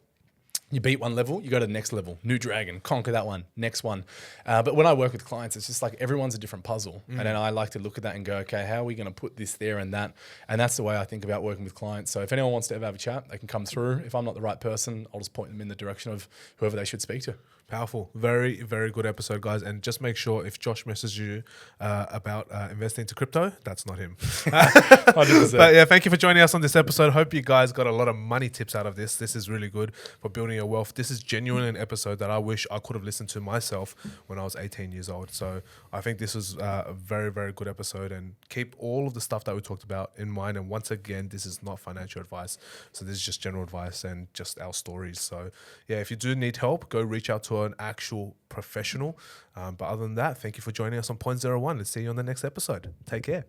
you beat one level, you go to the next level, new dragon, conquer that one, next one. But when I work with clients, it's just like everyone's a different puzzle. And then I like to look at that and go, okay, how are we going to put this there and that? And that's the way I think about working with clients. So if anyone wants to ever have a chat, they can come through. If I'm not the right person, I'll just point them in the direction of whoever they should speak to.
Powerful. Very, very good episode, guys. And just make sure if Josh messages you about investing into crypto, that's not him.
100%.
But yeah, thank you for joining us on this episode. Hope you guys got a lot of money tips out of this. This is really good for building your wealth. This is genuinely an episode that I wish I could have listened to myself when I was 18 years old. So I think this was a very, very good episode, and keep all of the stuff that we talked about in mind. And once again, this is not financial advice. So this is just general advice and just our stories. So yeah, if you do need help, go reach out to an actual professional. But other than that, thank you for joining us on Point 01. Let's see you on the next episode. Take care.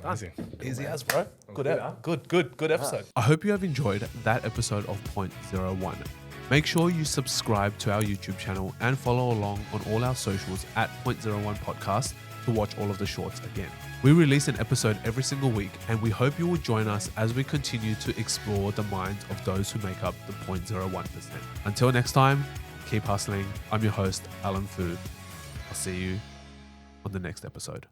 Amazing.
Easy as, bro. Good episode. I hope you have enjoyed that episode of Point 01. Make sure you subscribe to our YouTube channel and follow along on all our socials at Point 01 Podcast to watch all of the shorts again. We release an episode every single week, and we hope you will join us as we continue to explore the minds of those who make up the 0.01%. Until next time, keep hustling. I'm your host, Alan Fu. I'll see you on the next episode.